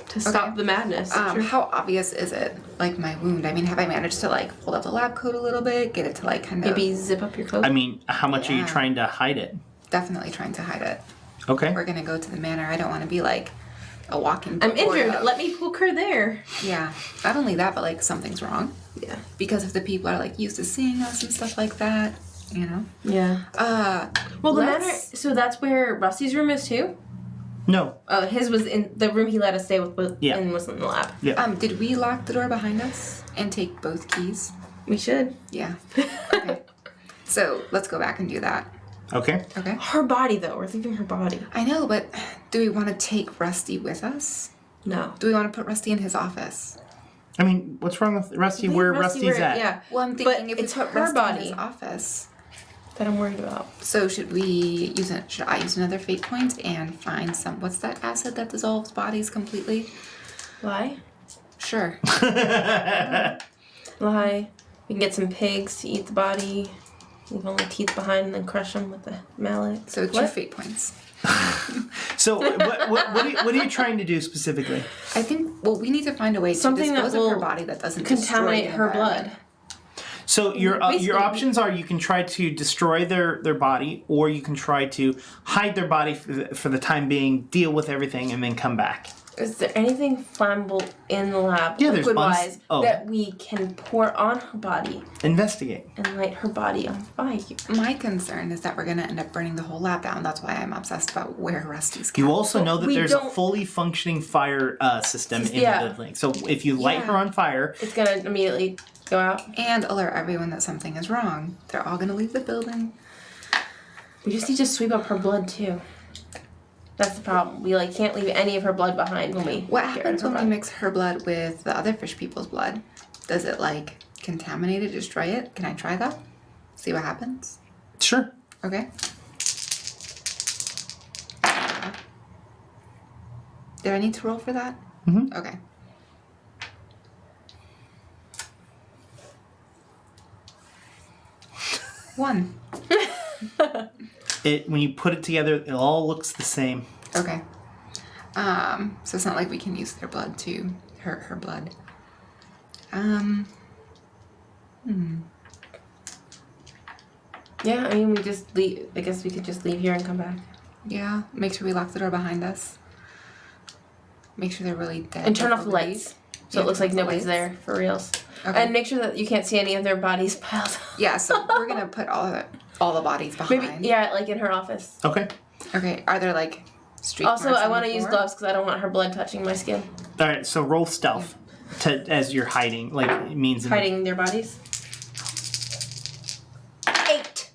to stop the madness. Sure. How obvious is it? Like my wound. I mean, have I managed to like hold up the lab coat a little bit, get it to like kind of... Maybe zip up your coat. I mean, how much are you Yeah. trying to hide it? Definitely trying to hide it. Okay. We're gonna go to the manor. I don't want to be like a walking... I'm billboard injured. of- Let me poke her there. Yeah. Not only that, but like something's wrong. Yeah. Because if the people are like used to seeing us and stuff like that, you know. Yeah. Well, the manor. So that's where Rusty's room is too. No. His was in the room he let us stay with, Yeah. and was in the lab. Yeah. Did we lock the door behind us and take both keys? We should. Yeah. Okay. So let's go back and do that. Okay. Okay. Her body, though. We're leaving her body. I know, but do we want to take Rusty with us? No. Do we want to put Rusty in his office? I mean, what's wrong with Rusty? Leave Where Rusty Rusty's where- at? Yeah. Well, I'm But thinking if we it's put her Rusty body. in his office. That I'm worried about. So should we use it? Should I use another fate point and find some? What's that acid that dissolves bodies completely? Lie? Sure. Lie. We can get some pigs to eat the body. Leave only teeth behind and then crush them with the mallet. So 2 fate points. So what are you trying to do specifically? I think. Well, we need to find a way Something to that dispose of her will body that doesn't Contaminate destroy the her environment. blood. So your Basically- options are you can try to destroy their body, or you can try to hide their body for the time being, deal with everything, and then come back. Is there anything flammable in the lab, Yeah, there's liquid-wise, buns. Oh. that we can pour on her body Investigate. and light her body on fire? My concern is that we're gonna end up burning the whole lab down. That's why I'm obsessed about where Rusty's kept. You also know that We there's a don't- fully functioning fire system in Yeah. the building. So if you light Yeah. her on fire, It's gonna immediately go out. And alert everyone that something is wrong. They're all gonna leave the building. We just need to sweep up her blood too. That's the problem. We can't leave any of her blood behind when we What get rid happens of her when we body. mix her blood with the other fish people's blood? Does it, like, contaminate it, destroy it? Can I try that? See what happens? Sure. Okay. Did I need to roll for that? Mm-hmm. Okay. One. When you put it together, it all looks the same. Okay. So it's not like we can use their blood to hurt her blood. Yeah, I mean, we just leave. I guess we could just leave here and come back. Yeah. Make sure we lock the door behind us. Make sure they're really dead. And turn off the before we lights. leave. So Yeah, it looks like turn off the nobody's lights. there, for reals. Okay. And make sure that you can't see any of their bodies piled up. Yeah, so we're gonna put all the bodies behind. Maybe, yeah, like in her office. Okay. Okay. Are there like street Also, marks I on want the to use floor? gloves because I don't want her blood touching my skin. All right. So roll stealth as you're hiding. Like it means Hiding their bodies. 8.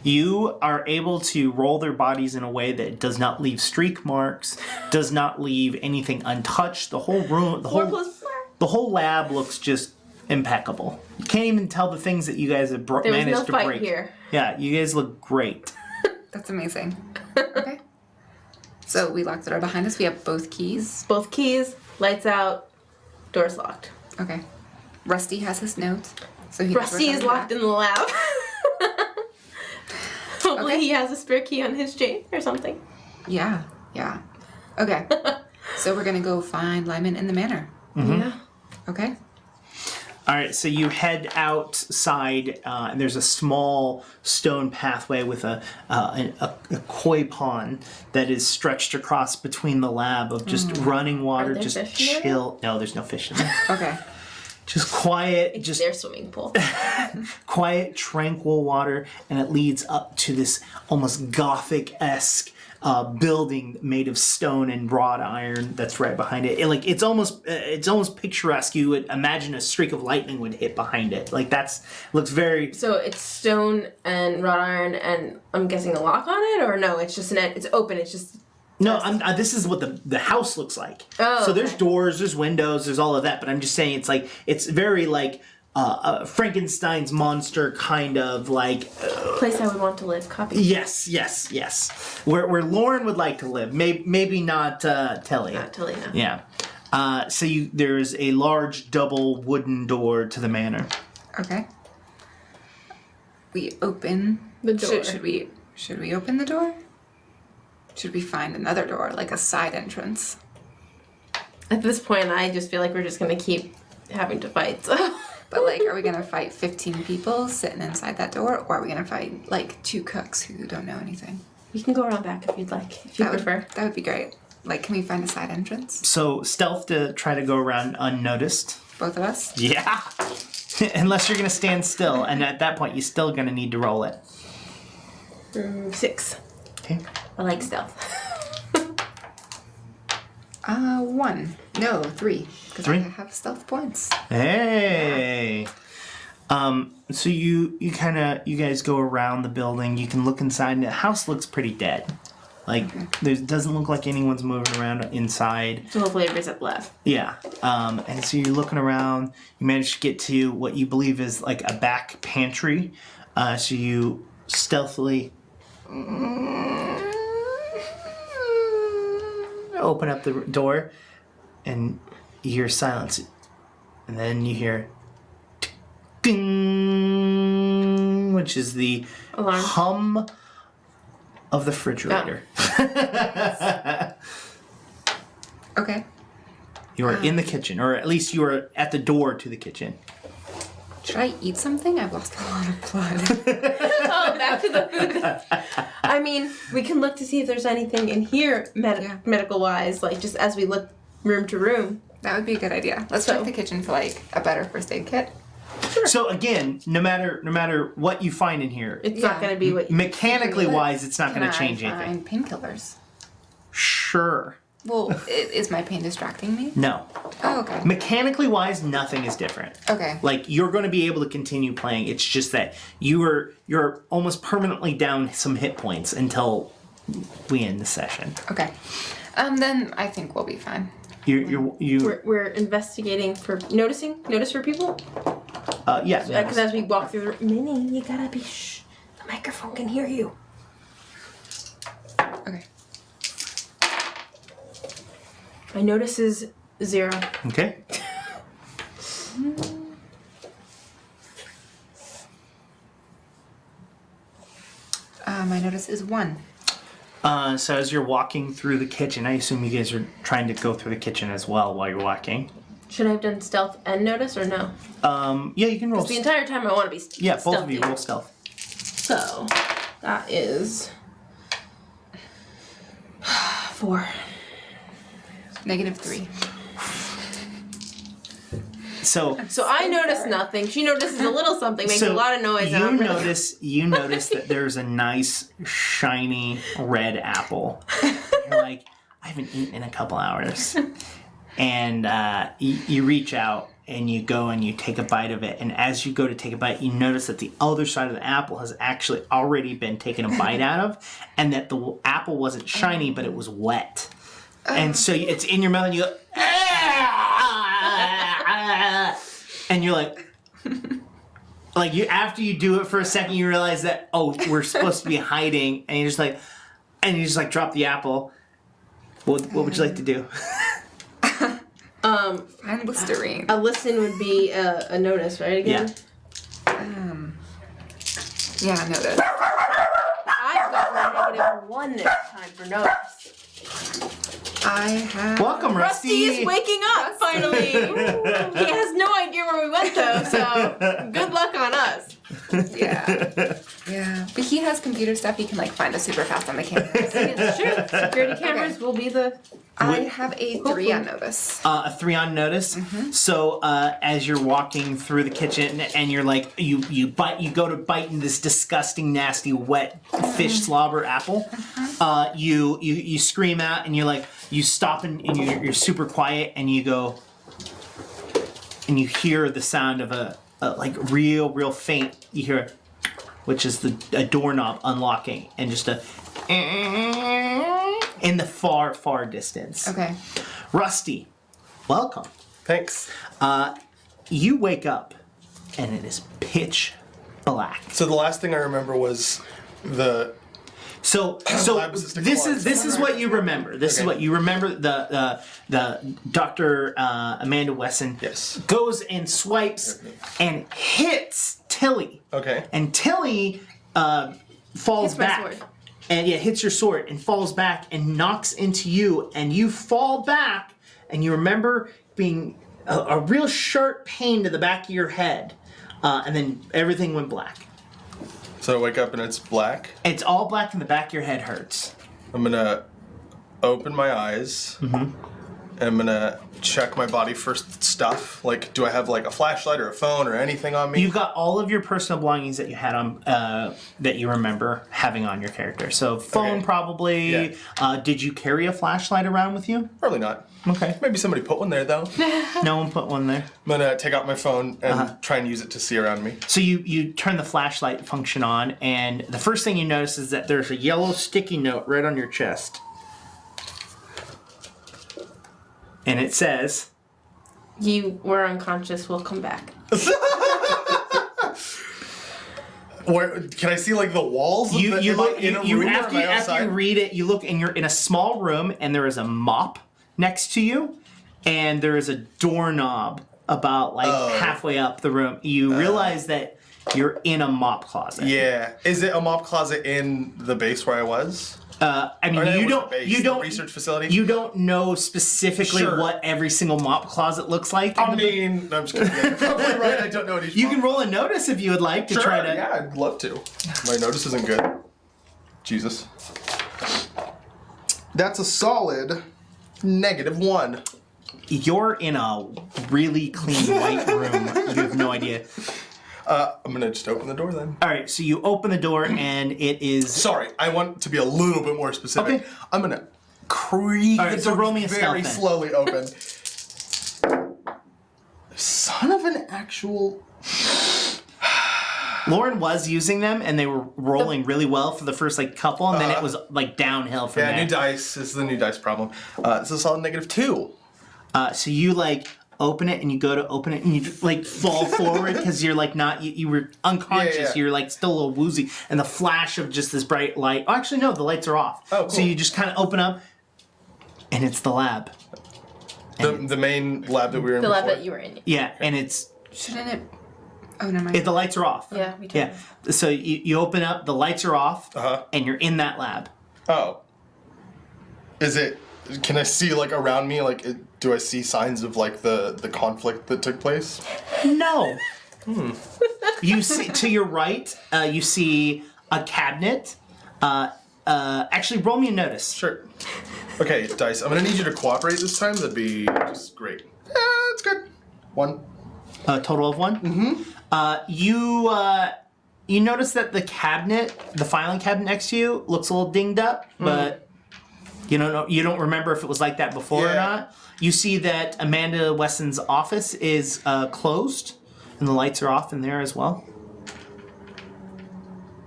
You are able to roll their bodies in a way that does not leave streak marks, does not leave anything untouched. The whole room, 4 plus 4. the whole lab looks just impeccable. You can't even tell the things that you guys have There was managed no to fight break. here. Yeah, you guys look great. That's amazing. Okay. So we locked the door behind us. We have both keys. Both keys, lights out, doors locked. Okay. Rusty has his note. So he Rusty is locked in the lab. Hopefully Okay. he has a spare key on his chain or something. Yeah. Yeah. Okay. So we're gonna go find Lyman in the manor. Yeah. Okay. All right, so you head outside, and there's a small stone pathway with a koi pond that is stretched across between the lab of just running water, there just fish in there? chill. No, there's no fish in there. Okay. Just quiet, It's just their swimming pool. quiet, tranquil water, and it leads up to this almost Gothic-esque building made of stone and wrought iron that's right behind it. It's almost picturesque. You would imagine a streak of lightning would hit behind it. Looks very. So it's stone and wrought iron, and I'm guessing a lock on it, or no? It's just it's open. It's just No, this is what the house looks like. Oh, so there's okay. doors, there's windows, there's all of that. But I'm just saying it's very Frankenstein's monster kind of place I would want to live. Copy. yes. Where Lauren would like to live. Maybe not Telly. Not Tilly, no. Yeah. There's a large double wooden door to the manor. Okay. We open The door. Should we open the door? Should we find another door, like a side entrance? At this point, I just feel like we're just gonna keep having to fight. So. But are we gonna fight 15 people sitting inside that door, or are we gonna fight 2 cooks who don't know anything? You can go around back if you'd like, if you prefer. That would be great. Can we find a side entrance? So stealth to try to go around unnoticed. Both of us? Yeah. Unless you're gonna stand still, and at that point you're still gonna need to roll it. 6. Okay. I like stealth. 1. No, 3. Because I 3? have stealth points. Hey. So you guys go around the building. You can look inside, and the house looks pretty dead. There doesn't look like anyone's moving around inside. So hopefully everybody's up left. Yeah. And so you're looking around. You manage to get to what you believe is a back pantry. So you stealthily open up the door, and you hear silence. And then you hear ding, which is the Alarm. hum of the refrigerator. Okay. You are in the kitchen, or at least you are at the door to the kitchen. Should I eat something? I've lost a lot of blood. Oh, back to the food. I mean, we can look to see if there's anything in here medical-wise, just as we look room to room. That would be a good idea. Let's check the kitchen for a better first aid kit. Sure. So again, no matter what you find in here, It's not going to be what you... mechanically wise, it's not going to change Can I anything. find painkillers? Sure. Well, is my pain distracting me? No. Oh, okay. Mechanically wise, nothing is different. Okay. You're going to be able to continue playing. It's just that you're almost permanently down some hit points until we end the session. Okay. Then I think we'll be fine. We're investigating for notice for people. Yeah. Because as we walk through, Minnie, you gotta be shh. The microphone can hear you. Okay. My notice is 0. Okay. My notice is 1. So as you're walking through the kitchen, I assume you guys are trying to go through the kitchen as well while you're walking. Should I have done stealth and notice or no? Yeah, you can roll. The entire time I want to be stealthy. Yeah, both of you roll stealth. So, that is 4. -3. So I notice nothing. She notices a little something, makes a lot of noise. You notice that there's a nice shiny red apple. You're like, I haven't eaten in a couple hours, and you reach out and you go and you take a bite of it. And as you go to take a bite, you notice that the other side of the apple has actually already been taken a bite out of, and that the apple wasn't shiny, but it was wet. And so it's in your mouth, and you go, and you're like you after you do it for a second, you realize that we're supposed to be hiding, and you just drop the apple. What would you like to do? Find Listerine. A listen would be a notice, right? Again. Yeah, notice. I've got my -1 this time for notice. I have. Welcome, Rusty. Rusty is waking up finally. He has no idea where we went though, so good luck on us. Yeah. But he has computer stuff. He can find us super fast on the cameras. Sure. Security cameras will be the. I have a 3 on notice. A 3 on notice. Mm-hmm. So as you're walking through the kitchen and you're like you go to bite in this disgusting, nasty, wet fish slobber apple, you scream out and you're like you stop and you're super quiet and you go and you hear the sound of a real faint. You hear, which is a doorknob unlocking and just a. In the far distance. Okay. Rusty, welcome. Thanks. You wake up, and it is pitch black. So the last thing I remember was the. So lab assistant this clogs. is what you remember. This is Okay. what you remember. The Dr. Amanda Wesson goes and swipes and hits Tilly. Okay. And Tilly falls Hits my back. sword. And hits your sword and falls back and knocks into you, and you fall back, and you remember being a real sharp pain to the back of your head, and then everything went black. So I wake up and it's black. It's all black, and the back of your head hurts. I'm gonna open my eyes. Mm-hmm. And I'm gonna check my body for stuff. Do I have a flashlight or a phone or anything on me? You've got all of your personal belongings that you had on, that you remember having on your character. So phone, probably. Yeah. Did you carry a flashlight around with you? Probably not. Okay. Maybe somebody put one there though. No one put one there. I'm gonna take out my phone and try and use it to see around me. So you turn the flashlight function on, and the first thing you notice is that there's a yellow sticky note right on your chest. And it says, You were unconscious, we'll come back. Where can I see the walls? Of the, you look in a you room after you read it, you look and you're in a small room, and there is a mop next to you, and there is a doorknob about halfway up the room. You realize that you're in a mop closet. Yeah. Is it a mop closet in the base where I was? I mean, you don't research facility. You don't know specifically what every single mop closet looks like. I mean, I'm just kidding. Yeah, you're probably right. I don't know what each. You can roll a notice if you would like to try to. Yeah, I'd love to. My notice isn't good. Jesus. That's a solid -1. You're in a really clean white room. You have no idea. I'm gonna just open the door then. All right, so you open the door and it is. Sorry, I want to be a little bit more specific. Okay. I'm gonna creak All right, the so door roll me a stealth very then. slowly open. Son of an actual. Lauren was using them, and they were rolling really well for the first couple, and then it was downhill from there. New dice. This is the new dice problem. It's a solid -2. So you like open it and you go to open it and you like fall forward because you're like not you were unconscious. Yeah. You're like still a little woozy, and the flash of just this bright light. Oh, actually no, the lights are off. Oh, cool. So you just kind of open up, and it's the lab. The main lab that we were in The lab before? that you were in. Yeah, and it's Shouldn't it? Oh, no, mind. the lights are off. Yeah, we turned Yeah. So you open up, the lights are off, Uh-huh. and you're in that lab. Oh. Is it... Can I see, like, around me, like, do I see signs of, like, the conflict that took place? No. You see to your right, you see a cabinet. Actually, roll me a notice. Sure. Okay, Dice, I'm gonna need you to cooperate this time. That'd be just great. That's good. 1. A total of 1. Mm-hmm. You notice that the cabinet, the filing cabinet next to you, looks a little dinged up, but you don't know. You don't remember if it was like that before or Yeah. not. You see that Amanda Wesson's office is closed, and the lights are off in there as well.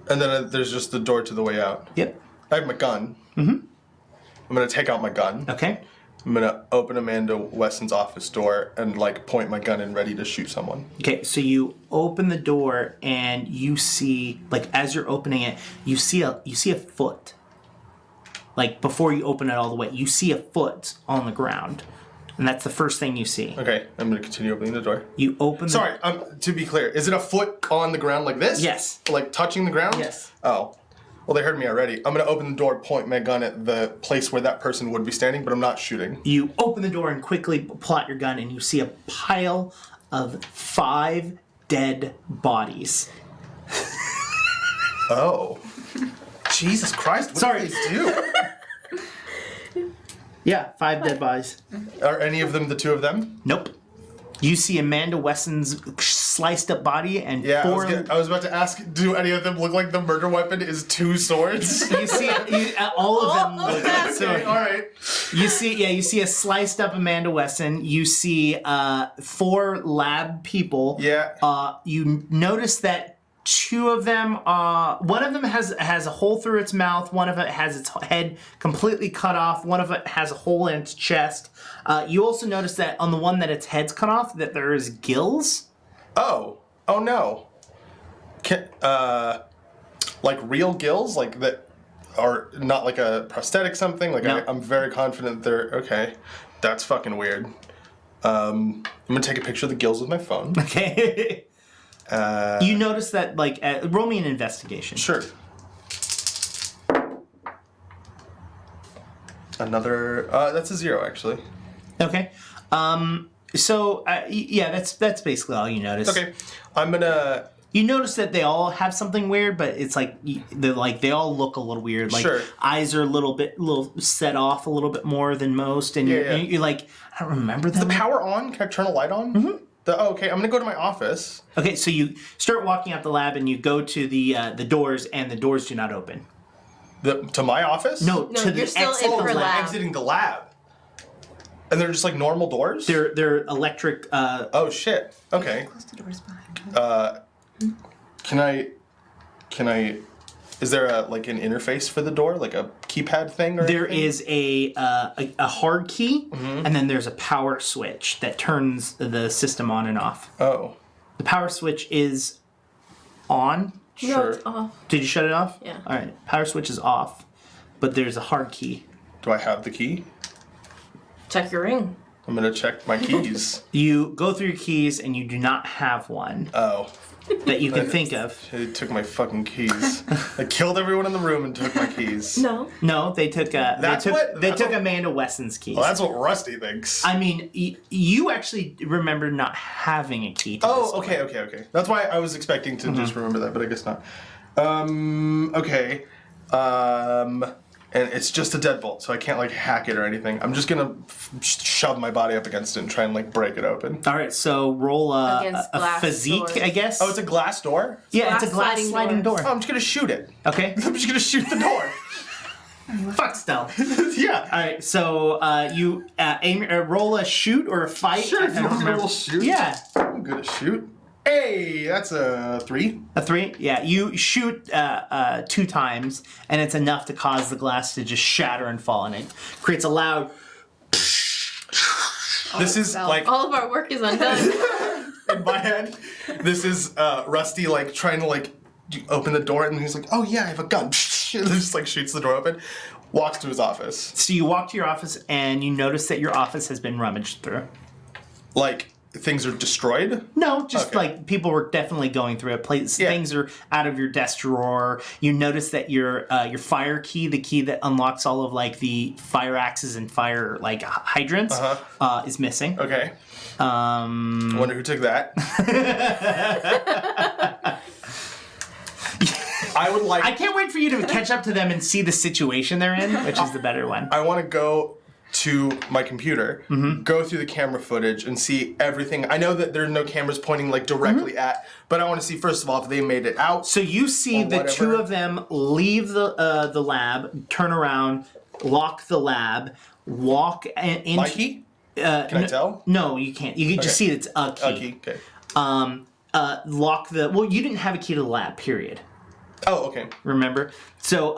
And then there's just the door to the way out. Yep. I have my gun. Mm-hmm. I'm gonna take out my gun. Okay. I'm gonna open Amanda Wesson's office door and, like, point my gun in ready to shoot someone. Okay, so you open the door and you see, like, as you're opening it, you see a foot. Like, before you open it all the way, you see a foot on the ground, and that's the first thing you see. Okay, I'm gonna continue opening the door. You open. The... Sorry, to be clear, is it a foot on the ground like this? Yes. Like touching the ground? Yes. Oh. Well, they heard me already. I'm gonna open the door, point my gun at the place where that person would be standing, but I'm not shooting. You open the door and quickly pull out your gun, and you see a pile of 5 dead bodies. Oh. Jesus Christ, what Sorry. did they do? Yeah, 5 dead bodies. Are any of them the 2 of them? Nope. You see Amanda Wesson's sliced up body and Yeah, 4. I was about to ask, do any of them look like the murder weapon is 2 swords? You see all of them. All of look them. like swords. Alright. You see a sliced up Amanda Wesson. You see 4 lab people. Yeah. You notice that 2 of them, one of them has a hole through its mouth. One of it has its head completely cut off. One of it has a hole in its chest. You also notice that on the one that its head's cut off, that there is gills. Oh no. Like real gills? Like that are not like a prosthetic something? Like No. I'm very confident they're... Okay. That's fucking weird. I'm gonna take a picture of the gills with my phone. Okay. You notice that, like, roll me an investigation. Sure. Another... that's a 0, actually. Okay. So yeah, that's basically all you notice. Okay. I'm gonna... You notice that they all have something weird, but it's like they all look a little weird. Like Sure. eyes are a little set off a little bit more than most, and Yeah. you're like, I don't remember that. The power on? Can I turn a light on? Mm-hmm. Okay, I'm gonna go to my office. Okay, so you start walking out the lab, and you go to the doors, and the doors do not open. To my office? No, No, to the you're still exit in of her the lab. lab. Exiting the lab. And they're just like normal doors? They're electric. Oh shit. Okay. Close the doors behind you. Can I is there an interface for the door, like a keypad thing or There anything? is a hard key, Mm-hmm. and then there's a power switch that turns the system on and off. Oh. The power switch is on. No, Sure. it's off. Did you shut it off? Yeah. All right. Power switch is off, but there's a hard key. Do I have the key? Check your ring. I'm gonna check my keys. You go through your keys, and you do not have one Oh. that you can think of. They took my fucking keys. I killed everyone in the room and took my keys. No. No, they took That's they what- that's took what- Amanda Wesson's keys. Well, that's what Rusty thinks. I mean, you actually remember not having a key to this Oh, door. okay. That's why I was expecting to just remember that, but I guess not. Okay. And it's just a deadbolt, so I can't hack it or anything. I'm just gonna shove my body up against it and try and break it open. All right, so roll Against a glass physique, doors. I guess. Oh, it's a glass door? yeah, it's a glass glass sliding sliding door. doors. Oh, I'm just gonna shoot it. Okay. I'm just gonna shoot the door. Fuck stealth. Yeah. All right, so you aim, roll a shoot or a fight. Sure, I if you don't want to remember. roll shoot. Yeah, I'm good at shoot. Hey, that's a 3. a 3. Yeah, you shoot 2 times, and it's enough to cause the glass to just shatter and fall, and it creates a loud This is like All of our work is undone. in my head. This is Rusty like trying to like open the door, and he's like, "Oh yeah, I have a gun." And just like shoots the door open, walks to his office. So you walk to your office and you notice that your office has been rummaged through. Like things are destroyed. No, just Okay. like people were definitely going through it. Yeah. Things are out of your desk drawer. You notice that your fire key, the key that unlocks all of like the fire axes and fire like hydrants, is missing. Okay. Wonder who took that. I would like. I can't wait for you to catch up to them and see the situation they're in, which is the better one. I want to go to my computer, go through the camera footage, and see everything. I know that there's no cameras pointing like directly at, but I want to see first of all if they made it out. So you see the whatever. two of them leave the lab, turn around, lock the lab, walk into. My key? Can I tell? No, you can't. You can just see it's a key. A key. Okay. Lock the. Well, you didn't have a key to the lab. Period. Oh, okay. Remember? So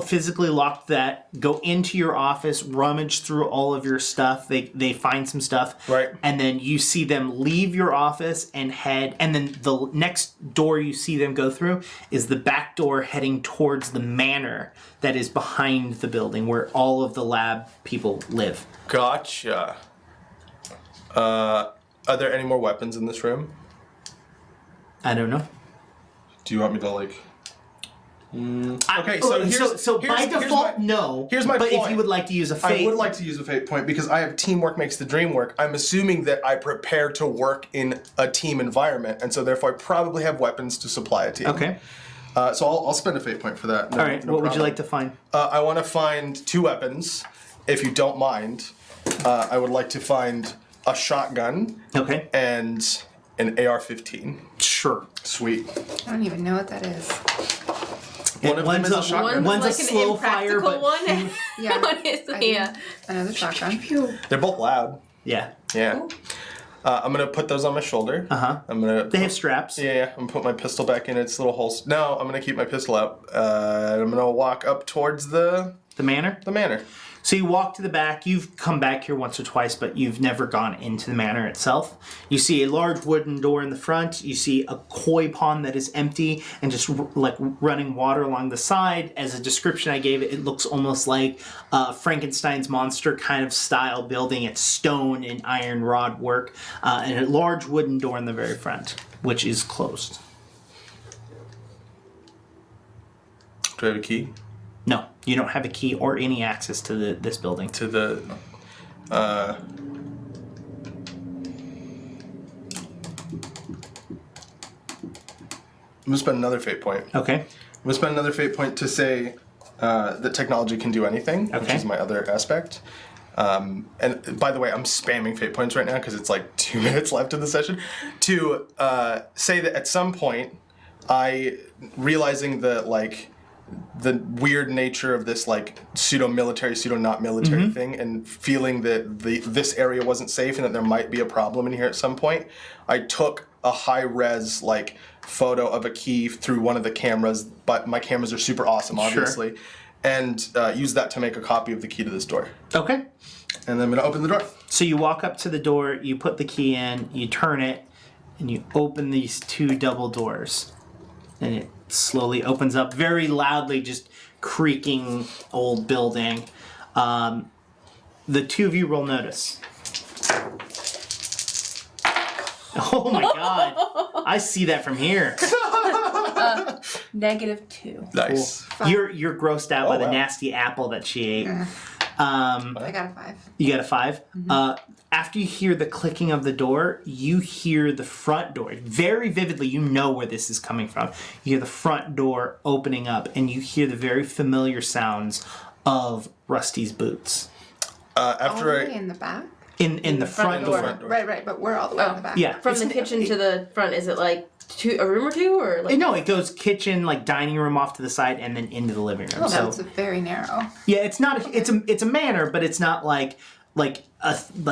physically lock that. Go into your office. Rummage through all of your stuff. They find some stuff. Right. And then you see them leave your office and head. And then the next door you see them go through is the back door heading towards the manor that is behind the building where all of the lab people live. Gotcha. Are there any more weapons in this room? I don't know. Do you want me to like? Okay, so by default, no. Here's my but point. if you would like to use a fate, I would like to use a fate point because I have teamwork makes the dream work. I'm assuming that I prepare to work in a team environment, and so therefore I probably have weapons to supply a team. Okay. So I'll spend a fate point for that. All right. What would you like to find? I want to find 2 weapons, if you don't mind. I would like to find a shotgun Okay. and an AR-15. Sure. Sweet. I don't even know what that is. One of them is a shotgun. One's like a an slow fire, impractical but one. Yeah. Honestly, yeah. Another shotgun. They're both loud. yeah. Yeah. I'm gonna put those on my shoulder. I'm gonna. They have straps. Yeah. I'm gonna put my pistol back in its little holster. No, I'm gonna keep my pistol out. I'm gonna walk up towards the manor. manor. So you walk to the back. You've come back here once or twice, but you've never gone into the manor itself. You see a large wooden door in the front. You see a koi pond that is empty and just like running water along the side. As a description I gave it, it looks almost like Frankenstein's monster kind of style building. It's stone and iron rod work, and a large wooden door in the very front, which is closed. Do I have a key No, you don't have a key or any access to this building. to the? I'm gonna spend another fate point. Okay. I'm gonna spend another fate point to say that technology can do anything, which Okay. is my other aspect. And by the way, I'm spamming fate points right now because it's like 2 minutes left in the session. To say that at some point, realizing the weird nature of this like pseudo-military, pseudo-not-military thing, and feeling that this area wasn't safe and that there might be a problem in here at some point, I took a high-res like photo of a key through one of the cameras, but my cameras are super awesome, obviously, and use that to make a copy of the key to this door. Okay. And then I'm gonna open the door. So you walk up to the door, you put the key in, you turn it, and you open these 2 double doors. And it slowly opens up very loudly, just creaking old building. The 2 of you will notice. Oh my god. I see that from here. -2. Nice. You're grossed out by the wow. nasty apple that she ate. I got a 5. You got a 5. After you hear the clicking of the door, you hear the front door. Very vividly, you know where this is coming from. You hear the front door opening up, and you hear the very familiar sounds of Rusty's boots. All After the I way in the back? In the front door. front door. Right, but we're all the way in the back. Yeah. From the kitchen to the front, is it like a room or 2, or like? No, it goes kitchen, like dining room off to the side, and then into the living room. Oh, So that's very narrow. yeah, it's not. It's a manor, but it's not like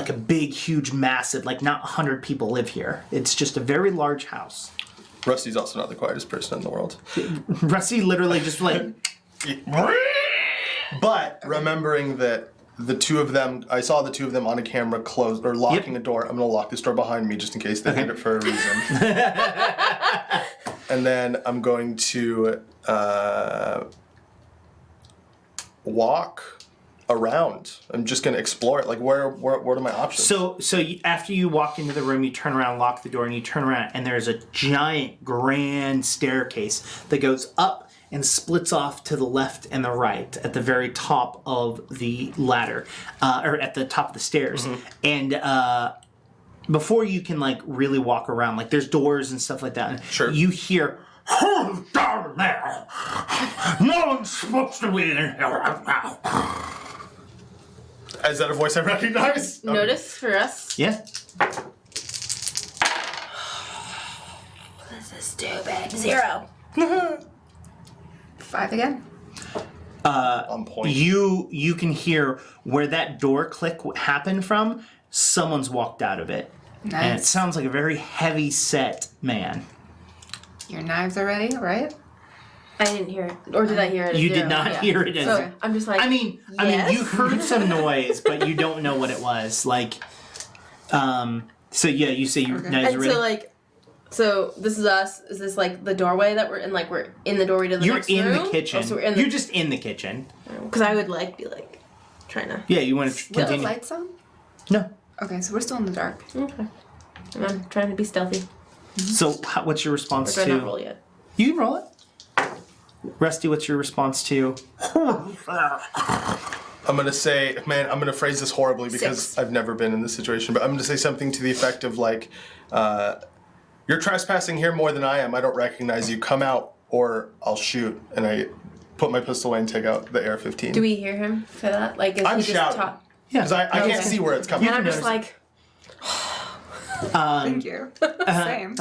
a big, huge, massive. Like not 100 people live here. It's just a very large house. Rusty's also not the quietest person in the world. Rusty literally just like But remembering that the two of them, I saw the two of them on a camera close or locking a door. I'm gonna lock this door behind me just in case they hit it for a reason. And then I'm going to walk around. I'm just gonna explore it. Like, what are my options? So after you walk into the room, you turn around, lock the door, and you turn around, and there's a giant, grand staircase that goes up and splits off to the left and the right at the very top of the ladder, or at the top of the stairs. And before you can like really walk around, like there's doors and stuff like that. And Sure. You hear, "Who's down there? No one's supposed to be in here right now." Is that a voice I recognize? Notice for us. Yeah. This is stupid. 0. 5 again. On point. You can hear where that door click happened from. Someone's walked out of it. Nice. And it sounds like a very heavy set man. Your knives are ready, right? I didn't hear it. Or did I hear it? As You 0? did not Yeah. hear it as So I'm just like. I mean, you heard some noise, but you don't know what it was. Like, so yeah, you say your Okay. knives are And ready. so like, so this is us. Is this like the doorway that we're in? Like we're in the doorway to the You're next in room? the kitchen. Oh, so we're in the. You're just in the kitchen. Because I would like be like trying to. Yeah, you want to Are the continue? lights on? No. Okay, so we're still in the dark. Okay. And I'm trying to be stealthy. So, what's your Or response do I not to? roll yet? You can roll it. Rusty, what's your response to? I'm gonna say, man, I'm gonna phrase this horribly because 6. I've never been in this situation, but I'm gonna say something to the effect of like, "You're trespassing here more than I am. I don't recognize you. Come out, or I'll shoot." And I put my pistol away and take out the AR-15. Do we hear him for that? Like, is I'm he just shouting. talk? Yeah. Because I can't Okay. see where it's coming And I'm from. just like, Thank you. Same.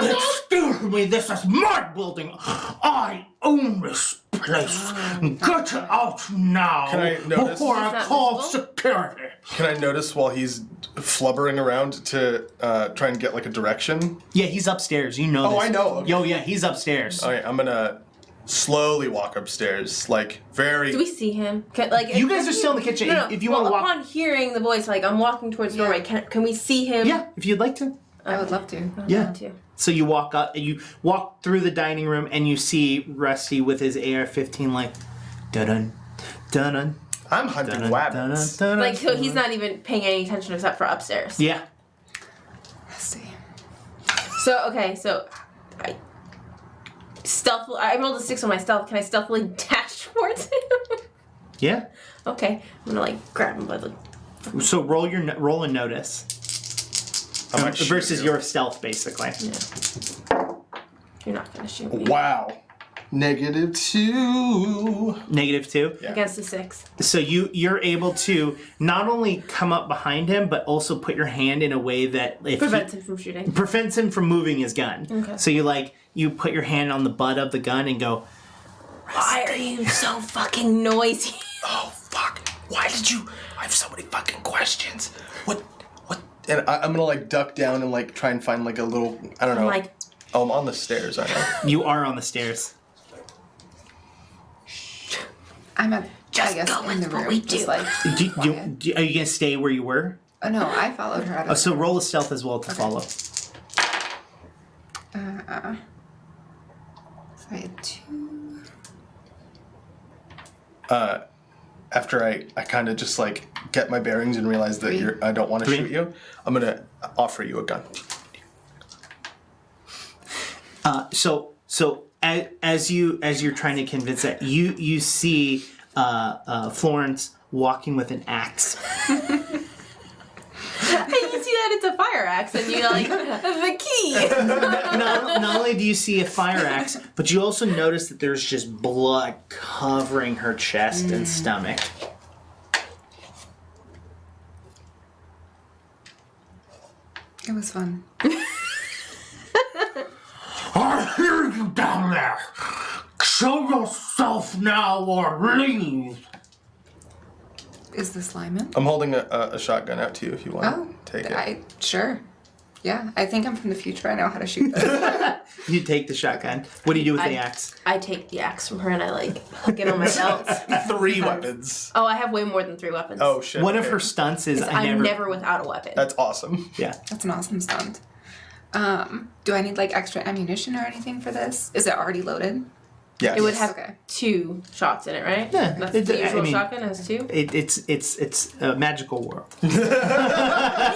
Excuse me, this is my building. I own this place. Get out now Can I notice- before Is I that call visible? security. Can I notice while he's flubbering around to try and get like a direction? Yeah, he's upstairs. You know Oh, this. I know. Okay. Yo, yeah, he's upstairs. All right, I'm gonna slowly walk upstairs, like very. do we see him? Like, You if- guys if are still in the kitchen. No, If you well, wanna walk- upon hearing the voice, like I'm walking towards the doorway, can we see him? Yeah, if you'd like to. I would love to. Yeah. Too. So you walk up, you walk through the dining room, and you see Rusty with his AR-15, like, dun dun dun I'm hunting dun rabbits. dun. Like, so he's not even paying any attention except for upstairs. Yeah. Let's see. So okay, so I rolled a 6 on my stealth. Can I stealthily dash towards him? Yeah. Okay, I'm gonna like grab him by the. So roll a notice I might shoot versus you. your stealth, basically. Yeah. You're not gonna shoot me Wow. -2. -2. Yeah. against the 6. So you're able to not only come up behind him, but also put your hand in a way that if Prevents him from shooting. prevents him from moving his gun. Okay. So you put your hand on the butt of the gun and go, Why are you so fucking noisy? Oh fuck! Why did you? I have so many fucking questions. What? And I'm gonna like duck down and like try and find like a little. I don't know. Like, Oh, I'm on the stairs. I know. you are on the stairs. I'm at, Just I guess, go in with the what room. we Just do. like, Are you gonna stay where you were? oh no, I followed her out of So roll a stealth as well to follow. So I had 2. After I kind of just like get my bearings and realize that 3. I don't want to 3. shoot you, I'm gonna offer you a gun. So as you're trying to convince that, you see Florence walking with an axe. and you see that it's a fire axe, and you're like, the key. Not only do you see a fire axe, but you also notice that there's just blood covering her chest and stomach. It was fun. I hear you down there. Show yourself now or leave. Is this Lyman? I'm holding a shotgun out to you if you want Oh, to take it. Sure. Yeah, I think I'm from the future. I know how to shoot this. You take the shotgun. What do you do with the axe? I take the axe from her and I like hook it on my belt. 3 weapons. Oh, I have way more than 3 weapons. Oh shit. One of her stunts is I'm never without a weapon. That's awesome. Yeah. That's an awesome stunt. Do I need like extra ammunition or anything for this? Is it already loaded? Yeah. It would have Okay. 2 shots in it, right? Yeah, That's it- the usual I mean- shotgun has 2. It's a magical world. You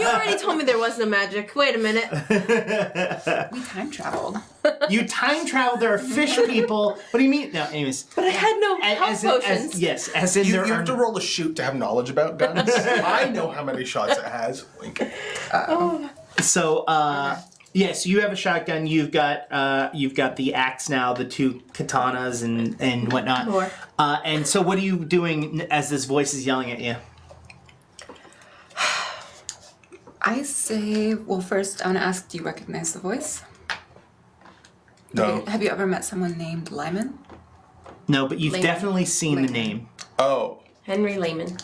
already told me there wasn't a magic. Wait a minute. We time traveled. You time travel. There are fish people. What do you mean? No, anyways. But I had no health As in, potions. yes, as in You there have are. to roll a shoot to have knowledge about guns. I know how many shots it has. Wink. So, yes, you have a shotgun. You've got the axe now, the 2 katanas and whatnot. More. And so, what are you doing as this voice is yelling at you? I say, well, first I want to ask, do you recognize the voice? No. Have you ever met someone named Lyman? No, but you've Layman. definitely seen the Layman. name. Oh. Henry Lehman.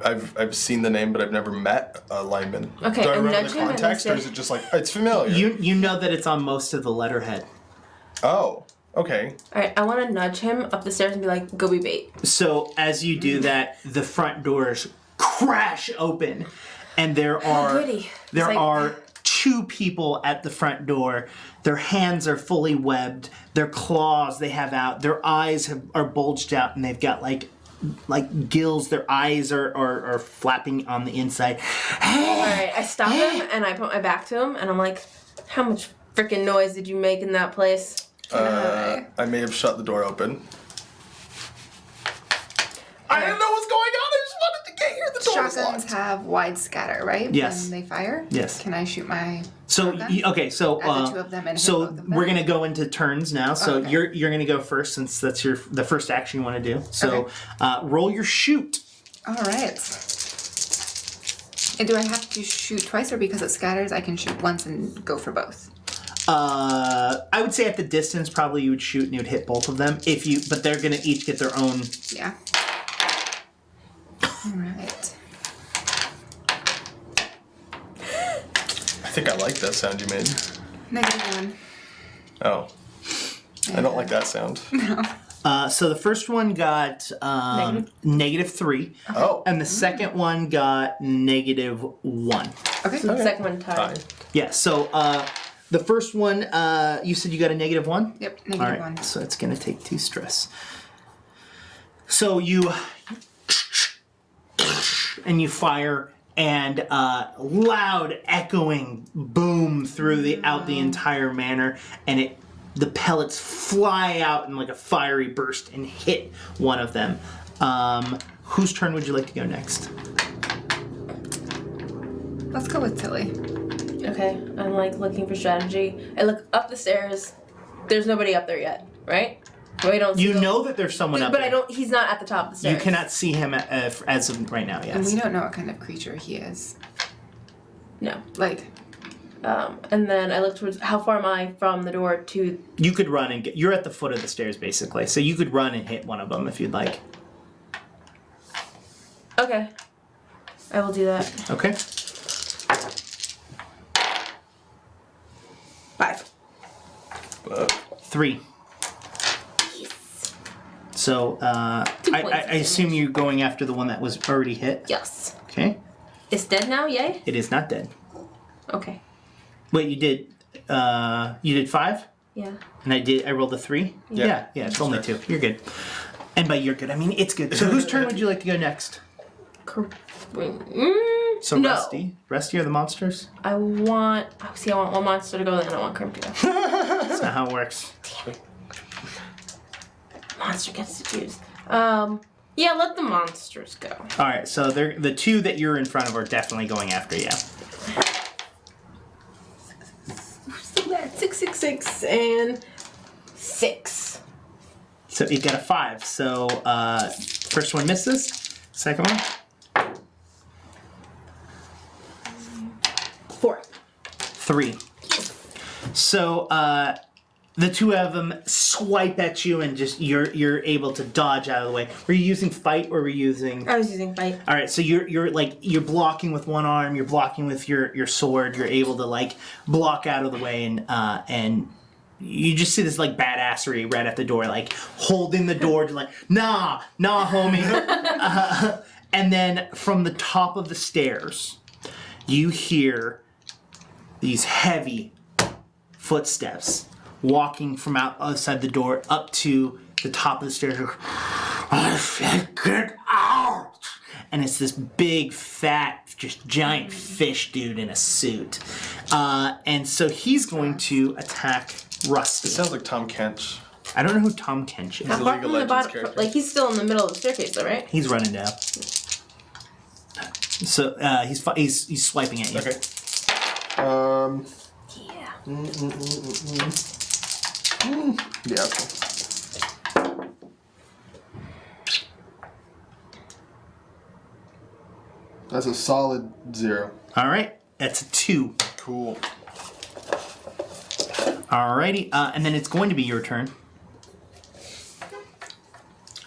I've seen the name, but I've never met a lineman. Okay, Do I and remember nudge the him and context, or say- is it just like it's familiar? You know that it's on most of the letterhead. Oh, okay. Alright, I want to nudge him up the stairs and be like, go be bait. So as you do that, the front doors crash open, and there are goody. It's like- are 2 people at the front door. Their hands are fully webbed. Their claws they have out. Their eyes are bulged out, and they've got like gills. Their eyes are flapping on the inside. Alright, I stop him and I put my back to him and I'm like, how much freaking noise did you make in that place? I may have shut the door open. I didn't know what's going on. I just wanted to get here. The door was Shotguns locked. have wide scatter, right? Yes. When they fire? Yes. Can I shoot my So shotgun? okay, so Add the 2 of them and hit so both of them? we're gonna go into turns now. So Okay. you're gonna go first since that's the first action you want to do. So Okay. roll your shoot. All right. And do I have to shoot twice, or because it scatters, I can shoot once and go for both? I would say at the distance probably you would shoot and you'd hit both of them but they're gonna each get their own. Yeah. All right. I think I like that sound you made. -1. Oh. I don't like that sound. So the first one got -3, Oh. and the second one got -1. Okay. So the second one tied. Fine. Yeah. So the first one you said you got a -1. Yep. All right, -1. so it's gonna take 2 stress. So you fire, and loud echoing boom throughout the entire manor, and the pellets fly out in like a fiery burst and hit one of them. Whose turn would you like to go next? Let's go with Tilly. Okay, I'm like looking for strategy. I look up the stairs. There's nobody up there yet, right? We don't. You see know that there's someone up but there. I don't. He's not at the top of the stairs. You cannot see him as of right now. And Yes. we don't know what kind of creature he is. No. Like, And then I look towards. How far am I from the door to? You could run and you're at the foot of the stairs basically, so you could run and hit one of them if you'd like. Okay. I will do that. Okay. 5. 3. So I assume you're going after the one that was already hit. Yes. Okay. It's dead now. Yay. It is not dead. Okay. Wait, you did 5, Yeah. and I rolled a 3. Yeah. Yeah. It's only 2. You're good. And by you're good, I mean it's good. So whose turn would you like to go next? So No. Rusty are the monsters. I want. Oh, see, I want one monster to go, then I want Crimp to go. That's not how it works. Monster gets to choose. Yeah, let the monsters go. All right. So they're the 2 that you're in front of are definitely going after you. So that's 6, 6, 6, and 6. So you got a 5. So first one misses. Second one. 4. 3. So The two of them swipe at you, and just you're able to dodge out of the way. Were you using fight, or were you using? I was using fight. All right, so you're blocking with one arm, you're blocking with your sword. You're able to like block out of the way, and you just see this like badassery right at the door, like holding the door, to like nah, homie. And then from the top of the stairs, you hear these heavy footsteps walking from outside the door up to the top of the stairs. I said, get out! And it's this big, fat, just giant fish dude in a suit. And so he's going to attack Rusty. It sounds like Tom Kench. I don't know who Tom Kench is. How far from the bottom? Like, he's still in the middle of the staircase, though, right? He's running down. So he's swiping at you. Okay. Yeah. Yeah. Okay. That's a solid 0. All right, that's a 2. Cool. Alrighty, and then it's going to be your turn.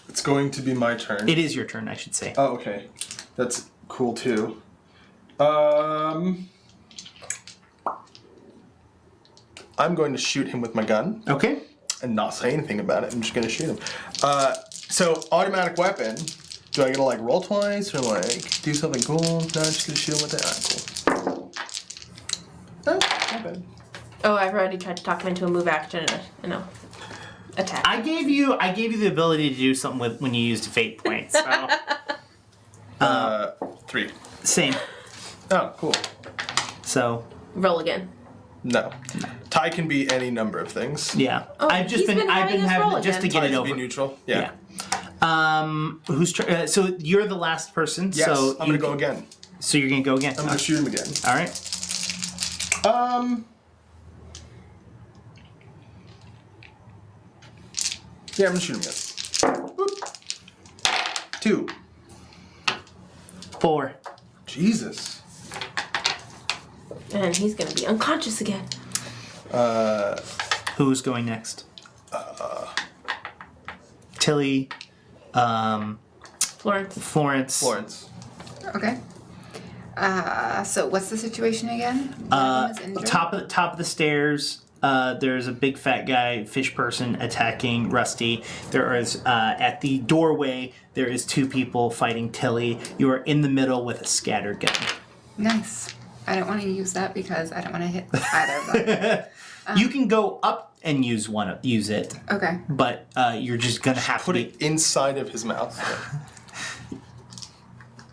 It's going to be my turn. It is your turn, I should say. Oh, okay. That's cool too. I'm going to shoot him with my gun Okay. and not say anything about it. I'm just going to shoot him. So automatic weapon. Do I get to like roll twice or like do something cool? No, I'm just going to shoot him with it. Cool. Oh, not bad. Oh, I've already tried to talk him into a move action and a attack. I gave you the ability to do something with when you used fate points. So 3. same. Oh, cool. So Roll again. No. Tie can be any number of things. yeah, Oh, I've just he's been been having us having roll just to again. get Tie it to be over. neutral. Yeah. So you're the last person. Yes, So I'm going to go again. So you're gonna go again. I'm going to shoot him again. All right. Yeah, I'm going to shoot him again. Boop. 2. 4. Jesus. And he's gonna be unconscious again. Who's going next? Tilly. Florence. Florence. Okay. So what's the situation again? One of them is injured? Top of the stairs. There's a big fat guy, fish person, attacking Rusty. There is at the doorway. There is 2 people fighting Tilly. You are in the middle with a scatter gun. Nice. I don't want to use that because I don't want to hit either of them. You can go up and use it, Okay. but you're just gonna have Put to. it inside of his mouth.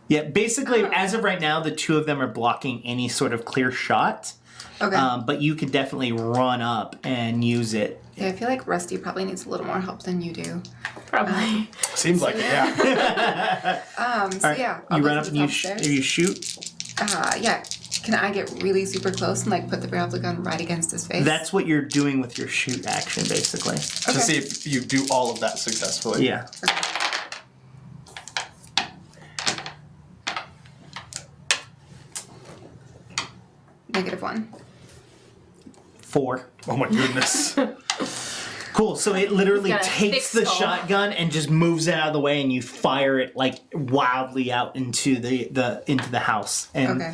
Yeah, basically, as of right now, the 2 of them are blocking any sort of clear shot. Okay. But you could definitely run up and use it. Yeah, I feel like Rusty probably needs a little more help than you do. Probably. Seems like it, yeah. So yeah, I'll You go run to up the and you top stairs. shoot. Yeah. Can I get really super close and like put the barrel of the gun right against his face? That's what you're doing with your shoot action, basically. To see if you do all of that successfully. Yeah. -1. 4. Oh my goodness. Cool. So it literally He's got a takes thick the skull. shotgun and just moves it out of the way, and you fire it like wildly out into the house. And Okay.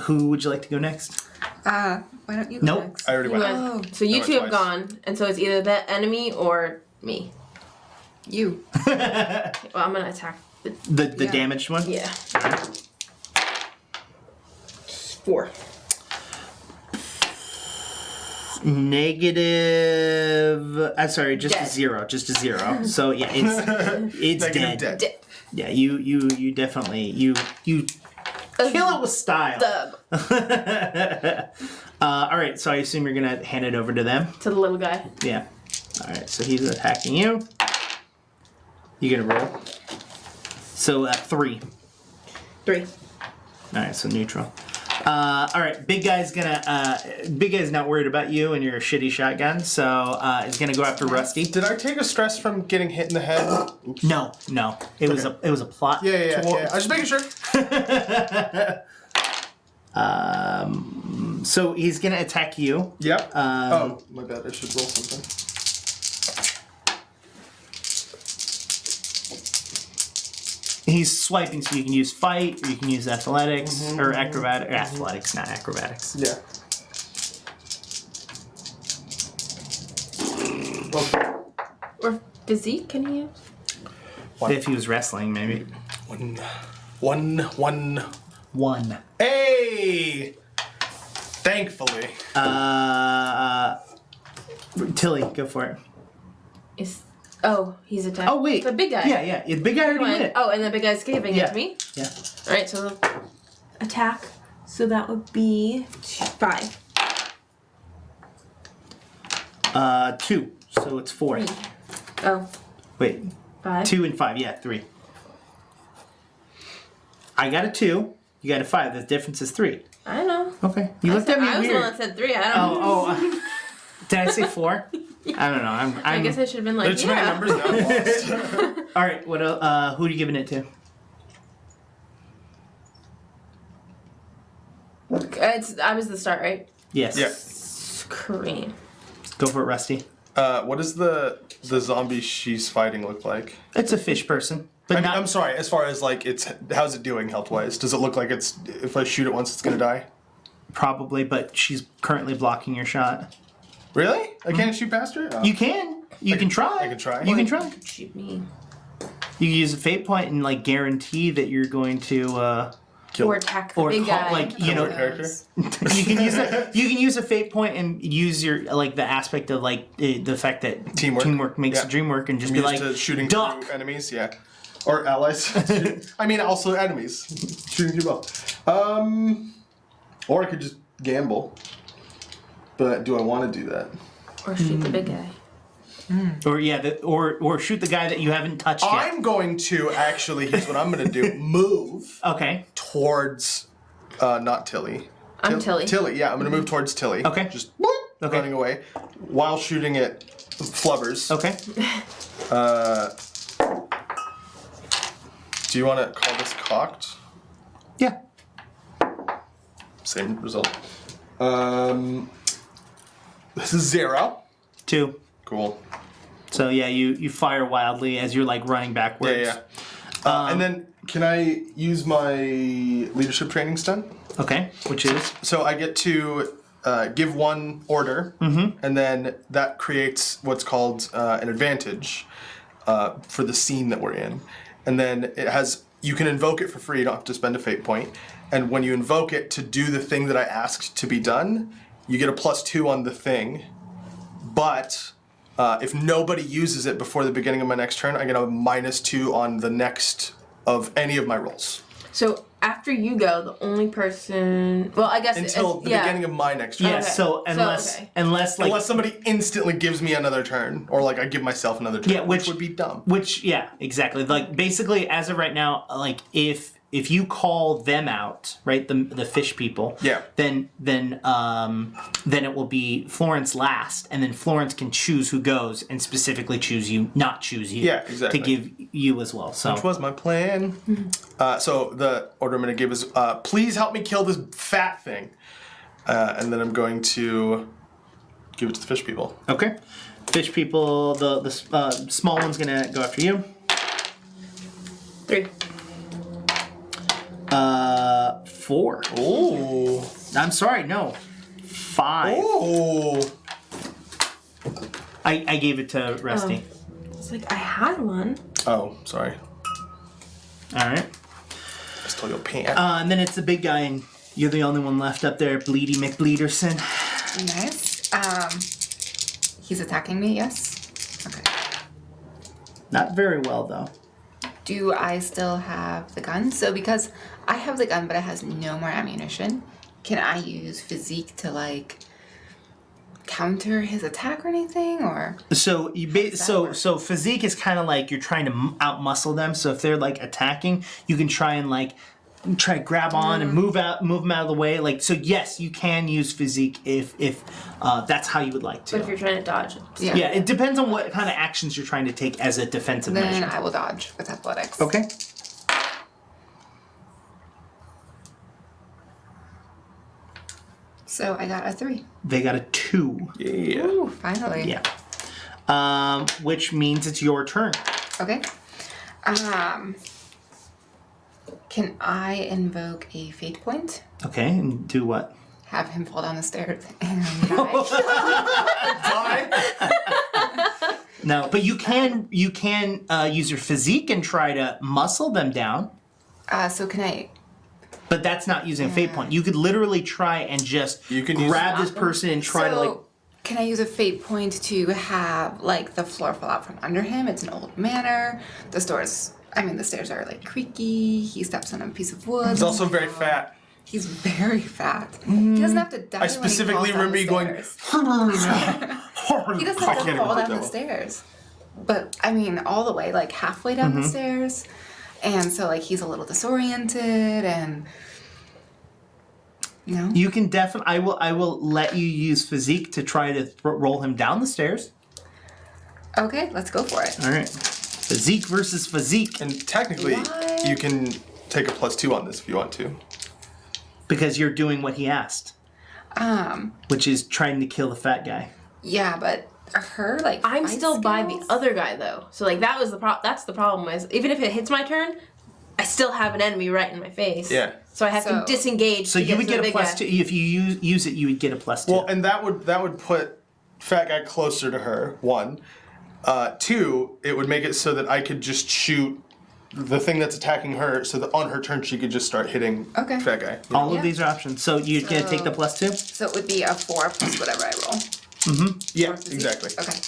who would you like to go next? Why don't you go Nope. next? I already You went. went- So you went 2 have twice. gone, and so it's either the enemy or me. You. Well, I'm gonna attack the The Yeah. damaged one? yeah. 4. Negative. I'm sorry, just a Dead. 0. Just a 0. So yeah, it's Negative dead. dead. Yeah, you definitely you kill it with style. Dub All right, so I assume you're gonna hand it over to them. to the little guy. Yeah. All right, so he's attacking you. You gonna roll? So 3. 3. All right, so neutral. All right, big guy's not worried about you and your shitty shotgun, so he's gonna go after Rusty. Did I take a stress from getting hit in the head? Oops. No, it was a plot. Yeah. I was just making sure. So he's gonna attack you. Yep. Oh, my bad. I should roll something. He's swiping, so you can use fight, or you can use athletics, or acrobatic. Athletics, not acrobatics. Yeah. Okay. Or physique, can you use? If he was wrestling, maybe. One. Hey! Thankfully. Tilly, go for it. He's attacking. Oh, wait. The big guy. Yeah. The big guy already did it. Oh, and the big guy's giving it Yeah. to me? Yeah. Alright, so attack. So that would be 5. 2. So it's 4. Oh, Wait. 5. 2 and 5. Yeah, 3. I got a 2. You got a 5. The difference is 3. I don't know. Okay. You looked at me I was the weird. one that said 3. I don't know. Did I say 4? I don't know. I guess I should have been like, There's too many numbers now. I'm lost. All right. What? Who are you giving it to? I was the start, right? Yes. Yeah. Kareem. Go for it, Rusty. What does the zombie she's fighting look like? It's a fish person, but not. I'm sorry. As far as like how's it doing health wise? Does it look like it's if I shoot it once it's gonna die? Probably, but she's currently blocking your shot. Really? I can't shoot past her? Oh. You can. You can try. I can try. You can try. Shoot me. You can use a fate point and like guarantee that you're going to Kill. Or attack the or big call, guy. like you Kill know the character. you can use a fate point and use your like the aspect of like the fact that Teamwork. makes Yeah. the dream work and just I'm be used like to shooting duck. through enemies, yeah, or allies. I mean, also enemies. Shooting through both. Or I could just gamble. But do I want to do that? Or shoot the big guy. Or or shoot the guy that you haven't touched yet. I'm going to actually. Here's what I'm going to do: move Okay. towards, not Tilly. I'm Tilly. Tilly, yeah, I'm going to move towards Tilly. Okay. Just whoop, Okay. running away while shooting at flubbers. Okay. Do you want to call this cocked? Yeah. Same result. This is 0. 2. Cool. So yeah, you fire wildly as you're like running backwards. Yeah. And then can I use my leadership training stunt? Okay. Which is So I get to give one order, and then that creates what's called an advantage for the scene that we're in. And then it has, you can invoke it for free, you don't have to spend a fate point. And when you invoke it to do the thing that I asked to be done, you get a +2 on the thing. But if nobody uses it before the beginning of my next turn, I get a -2 on the next of any of my rolls. So after you go, the only person. Well, I guess Until the beginning of my next turn. yeah. Okay. So unless okay. unless like Unless somebody instantly gives me another turn, or like I give myself another turn, Yeah, which would be dumb. Which, yeah, exactly. Like, basically, as of right now, like, if you call them out, right, the fish people, Yeah. then it will be Florence last, and then Florence can choose who goes and specifically not choose you. Yeah, exactly. To give you as well. So Which was my plan. So the order I'm going to give is, please help me kill this fat thing. And then I'm going to give it to the fish people. okay, fish people. The small one's gonna go after you. 3. 4. Ooh. I'm sorry, no, 5. Ooh. I gave it to Rusty. It's like I had one. Oh, sorry. All right. I stole your pants. And then it's the big guy, and you're the only one left up there, Bleedy McBleederson. Nice. He's attacking me, yes? Okay. Not very well, though. Do I still have the gun? So because I have the gun, but it has no more ammunition, can I use physique to like counter his attack or anything? Or So so physique is kind of like you're trying to outmuscle them. So if they're like attacking, you can try and like grab on and move them out of the way. Like so, yes, you can use physique if that's how you would like to. But if you're trying to dodge it. Yeah, it depends on what kind of actions you're trying to take as a defensive then measure. I will dodge with athletics. Okay. So I got a 3. They got a 2. Yeah. Ooh, finally. Yeah. Which means it's your turn. Okay. Can I invoke a fate point? Okay, and do what? Have him fall down the stairs and die? No, but you can use your physique and try to muscle them down. So can I... But that's not using a fate point. You could literally try and just You can grab this person and try to like. Can I use a fate point to have like the floor fall out from under him? It's an old manor. The stairs are like creaky. He steps on a piece of wood. He's also very fat. He's very fat. He doesn't have to die. I specifically remember you going. He doesn't have to fall down the stairs. But I mean, all the way, like halfway down the stairs, and so like he's a little disoriented, and you know. You can definitely. I will let you use physique to try to roll him down the stairs. Okay, let's go for it. All right, physique versus physique, And technically, What? you can take a +2 on this if you want to. because you're doing what he asked, which is trying to kill the fat guy. Yeah, but her like I'm fight still by the skills? other guy though. So like that was that's the problem is even if it hits my turn, I still have an enemy right in my face. Yeah. So I have to So- disengage. So to you would to get the a big guy. +2 if you use it. You would get a +2. Well, and that would put fat guy closer to her. 1, 2, it would make it so that I could just shoot the thing that's attacking her, so that on her turn she could just start hitting Okay. fat guy. all Yeah. of these are options. So you're gonna take the +2. So it would be a 4 plus whatever I roll. Yeah, Or physique? exactly. Okay.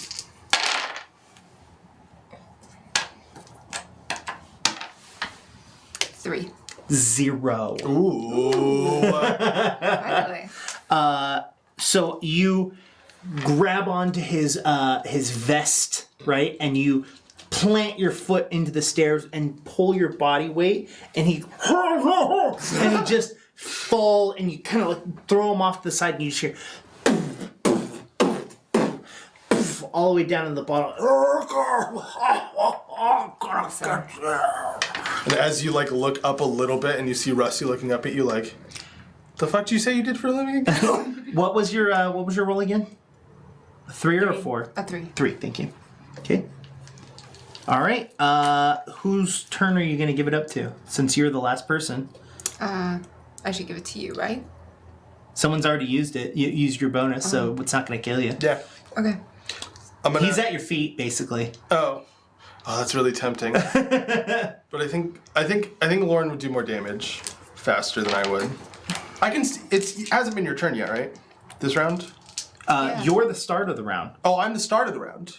Three. 0. Ooh. Finally. So you grab onto his vest, right, and you plant your foot into the stairs and pull your body weight, and he just fall, and you kind of like throw him off to the side, and you just hear all the way down to the bottom. And as you like look up a little bit and you see Rusty looking up at you like, the fuck did you say you did for a living again? What was your roll again? A 3 or a 4? A 3. 3, thank you. Okay. All right. Whose turn are you going to give it up to? Since you're the last person. I should give it to you, right? Someone's already used it. You used your bonus, so it's not going to kill you. Yeah. Okay. I'm gonna. He's at your feet, basically. Oh, that's really tempting. But I think Lauren would do more damage faster than I would. I can. It hasn't been your turn yet, right? This round. Yeah. You're the start of the round Oh, I'm the start of the round.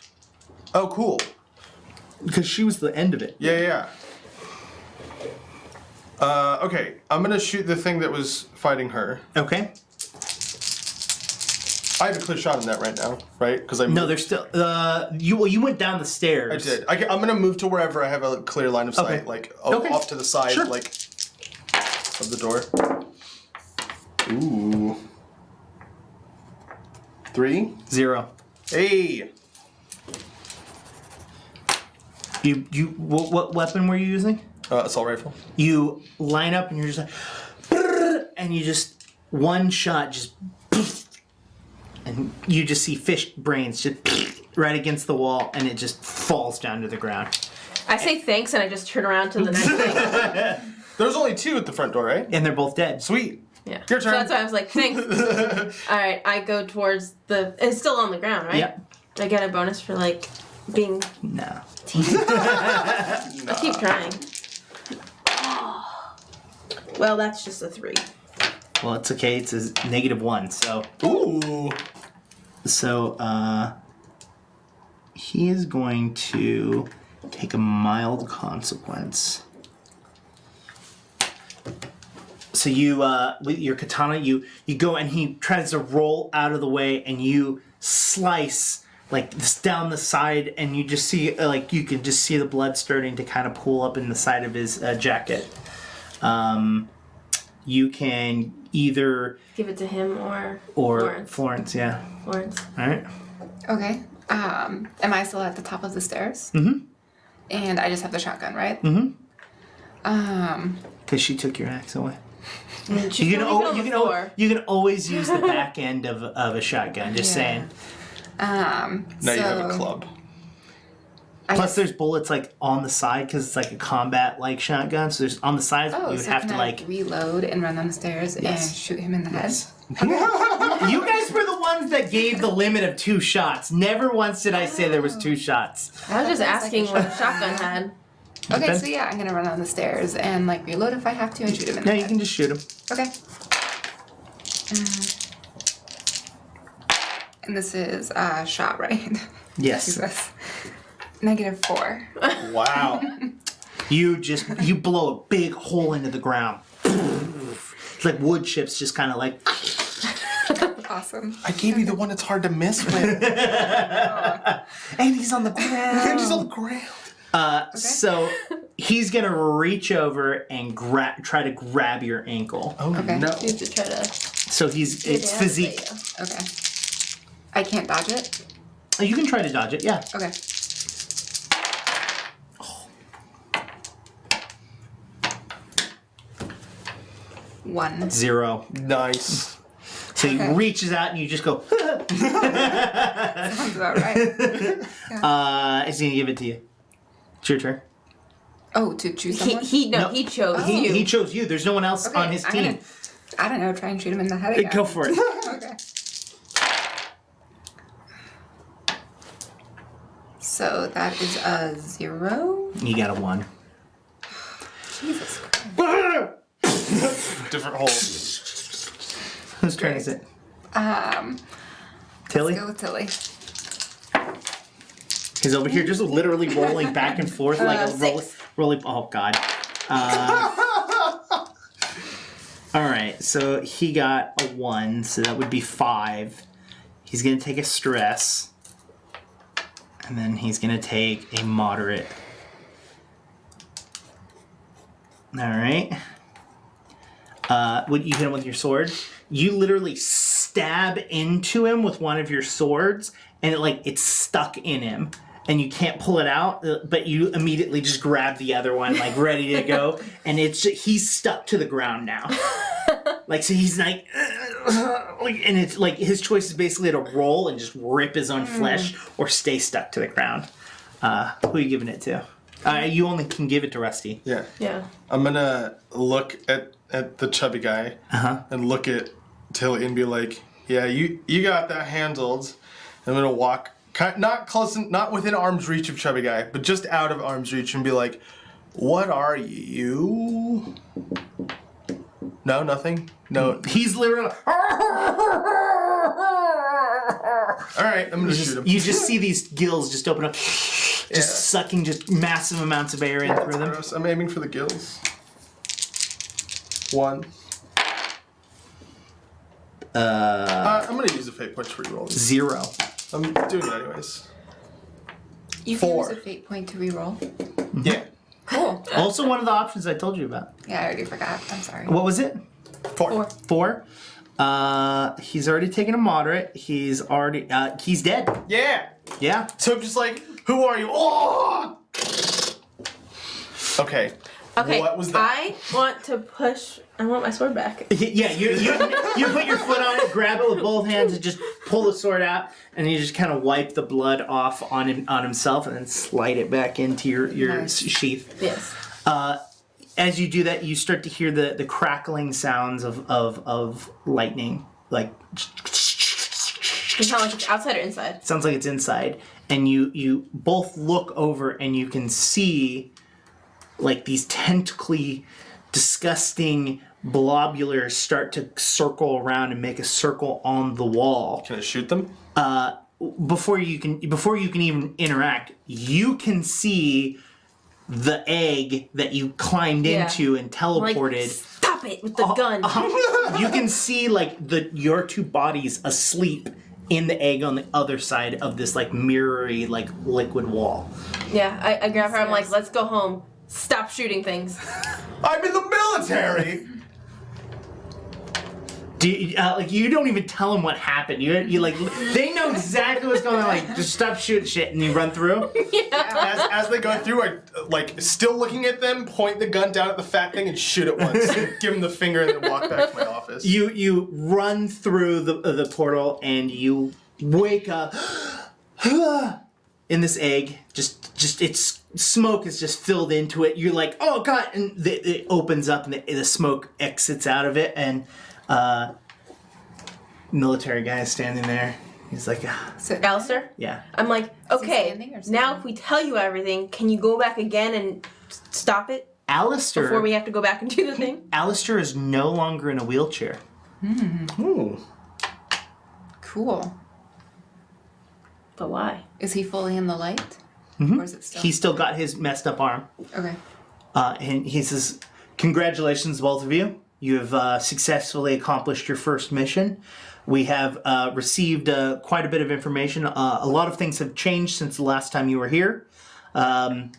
Oh, cool. because she was the end of it. Yeah. Okay, I'm gonna shoot the thing that was fighting her. Okay. I have a clear shot on that right now, right? Because No, there's still. You went down the stairs. I did. I'm gonna move to wherever I have a clear line of sight, Okay. like Okay. off to the side, Sure. like of the door. Ooh. 3. 0. Hey. What weapon were you using? Assault rifle. You line up and you're just like, and you just one shot just, and you just see fish brains just right against the wall, and it just falls down to the ground. I say thanks and I just turn around to the next thing. There's only 2 at the front door, right? And they're both dead. Sweet. Yeah. Your So turn. that's why I was like, thanks. All right, I go towards the. It's still on the ground, right? Yeah. Do I get a bonus for like being? No. I keep trying. Well, that's just a 3. Well, it's okay. It's a -1. So, Ooh. he is going to take a mild consequence. So you, with your katana, you go and he tries to roll out of the way, and you slice like this down the side, and you just see you can just see the blood starting to kind of pool up in the side of his jacket. You can either Give it to him or Florence, yeah. Florence. All right. Okay. Am I still at the top of the stairs? Mm-hmm. And I just have the shotgun, right? Because she took your axe away. You can always use the back end of a shotgun. Just saying. Now you have a club. Plus, there's bullets like on the side because it's like a combat like shotgun. So there's on the sides. You would have to like reload and run down the stairs and shoot him in the head. You guys were the ones that gave the limit of 2 shots. Never once did I say there was 2 shots. I was just asking what a shotgun had. Okay, so yeah, I'm gonna run down the stairs and like reload if I have to and shoot him in the head. Yeah, you can just shoot him. Okay. And this is shot, right? Yes. Jesus. -4. Wow. You blow a big hole into the ground. It's like wood chips just kind of like... Awesome. I gave you the one that's hard to miss with. And he's on the ground. And he's on the ground. So he's going to reach over and try to grab your ankle. Oh, Okay. no. You have to try to... So it's physique. Okay. I can't dodge it? You can try to dodge it, yeah. Okay. One. 0. Nice. So he reaches out and you just go... Sounds about right. He's going to give it to you. It's your turn. Oh, to choose someone? He chose you. He chose you. There's no one else on his team. I don't know, try and shoot him in the head again. Go for it. Okay. So that is a 0. You got a 1. Jesus Christ. Different hole. Whose turn is it? Tilly? Let's go with Tilly. He's over here just literally rolling back and forth like a rolling. Oh, God. All right, so he got a 1, so that would be 5. He's going to take a stress. And then he's going to take a moderate. All right. Would you hit him with your sword? You literally stab into him with one of your swords, and it's stuck in him. And you can't pull it out, but you immediately just grab the other one, ready to go. And he's stuck to the ground now. So he's and it's his choice is basically to roll and just rip his own flesh or stay stuck to the ground. Who are you giving it to? You only can give it to Rusty. Yeah. Yeah. I'm gonna look at the chubby guy and look at Tilly and be like, yeah, you got that handled. I'm gonna walk not close, not within arm's reach of chubby guy, but just out of arm's reach and be like, what are you? No, nothing. No. He's literally. All right, I'm gonna shoot him. You just see these gills just open up, sucking just massive amounts of air in through them. Gross. I'm aiming for the gills. 1. I'm gonna use a fate point to reroll. 0. I'm doing it anyways. You can 4. use a fate point to reroll. Yeah. Cool. Also, one of the options I told you about. Yeah, I already forgot. I'm sorry. What was it? 4. 4. He's already taken a moderate. He's already. He's dead. Yeah. Yeah. So I'm just like, who are you? Oh! Okay. Okay, What was that? I want to push... I want my sword back. Yeah, you put your foot on it, grab it with both hands, and just pull the sword out, and you just kind of wipe the blood off on himself, and then slide it back into your sheath. Yes. As you do that, you start to hear the crackling sounds of lightning, like. It sounds like it's outside or inside? Sounds like it's inside, and you both look over, and you can see these tentacly, disgusting blobulars start to circle around and make a circle on the wall. Can I shoot them? Before you can even interact, you can see the egg that you climbed into and teleported. Stop it with the gun. You can see your two bodies asleep in the egg on the other side of this mirrory liquid wall. Yeah, I grab her. I'm like, let's go home. Stop shooting things. I'm in the military. Like you don't even tell them what happened. You like they know exactly what's going on. Like just stop shooting shit and you run through. Yeah. As they go through, I like still looking at them, point the gun down at the fat thing and shoot it once. Give them the finger and then walk back to my office. You run through the portal and you wake up in this egg. Just its smoke is just filled into it. You're like, oh god, and it opens up and the smoke exits out of it and. Military guy is standing there. He's like, So, Alistair? yeah. I'm like, he okay, standing or sitting? now if we tell you everything, can you go back again and stop it Alistair. before we have to go back and do the thing? Alistair is no longer in a wheelchair. Ooh. cool. But why? Is he fully in the light? Or is it still? He's still got his messed up arm. Okay. And he says, congratulations, both of you. You have successfully accomplished your first mission. We have received quite a bit of information. A lot of things have changed since the last time you were here. I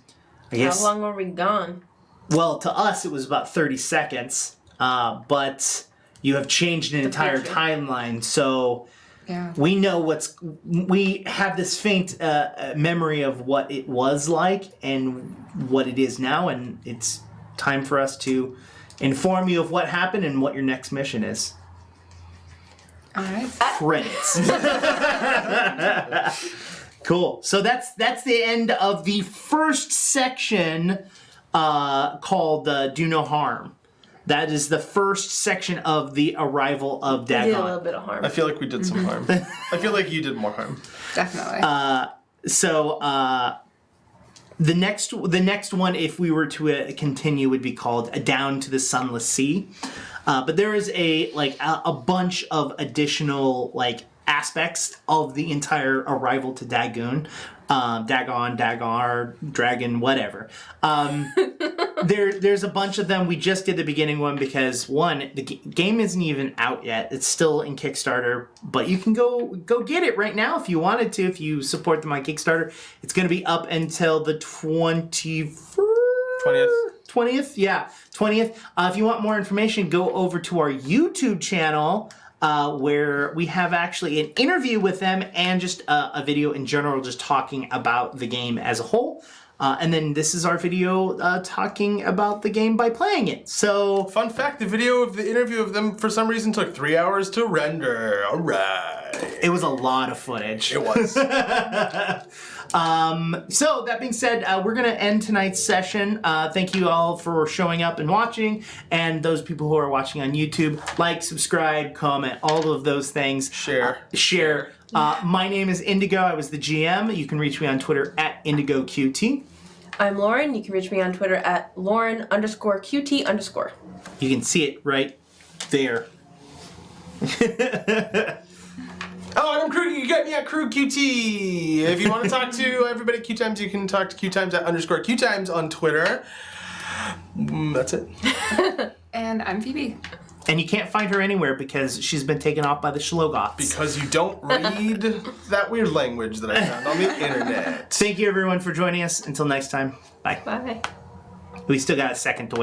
guess. How long were we gone? Well, to us, it was about 30 seconds. But you have changed an entire future. timeline. So Yeah. we know we have this faint memory of what it was like and what it is now. And it's time for us to inform you of what happened and what your next mission is. All right. Credits. Cool. So that's the end of the first section called Do No Harm. That is the first section of the arrival of We did a little Dagon. bit of harm. I feel like we did some harm. I feel like you did more harm. Definitely. So the next one, if we were to continue, would be called Down to the Sunless Sea. But there is a bunch of additional aspects of the entire arrival to Dagon, Dagar, Dragon, whatever. There's a bunch of them. We just did the beginning one because the game isn't even out yet. It's still in Kickstarter, but you can go get it right now if you wanted to. If you support them on Kickstarter, it's going to be up until the 21st. 20th, yeah, 20th. If you want more information, go over to our YouTube channel where we have actually an interview with them and just a video in general just talking about the game as a whole. And then this is our video talking about the game by playing it. So, Fun fact, the video of the interview of them for some reason took 3 hours to render. All right. it was a lot of footage. It was. So that being said, we're going to end tonight's session. Thank you all for showing up and watching, and those people who are watching on YouTube, like, subscribe, comment, all of those things. Share. Share. My name is Indigo. I was the GM. You can reach me on Twitter at IndigoQT. I'm Lauren. You can reach me on Twitter at Lauren_QT_. You can see it right there. Oh, and I'm Crew. You got me at Crew QT. If you want to talk to everybody at QueueTimes, you can talk to QueueTimes at _QueueTimes on Twitter. That's it. And I'm Phoebe. And you can't find her anywhere because she's been taken off by the Shlogoths. Because you don't read that weird language that I found on the internet. Thank you everyone for joining us. Until next time. Bye. Bye. We still got a second to wait.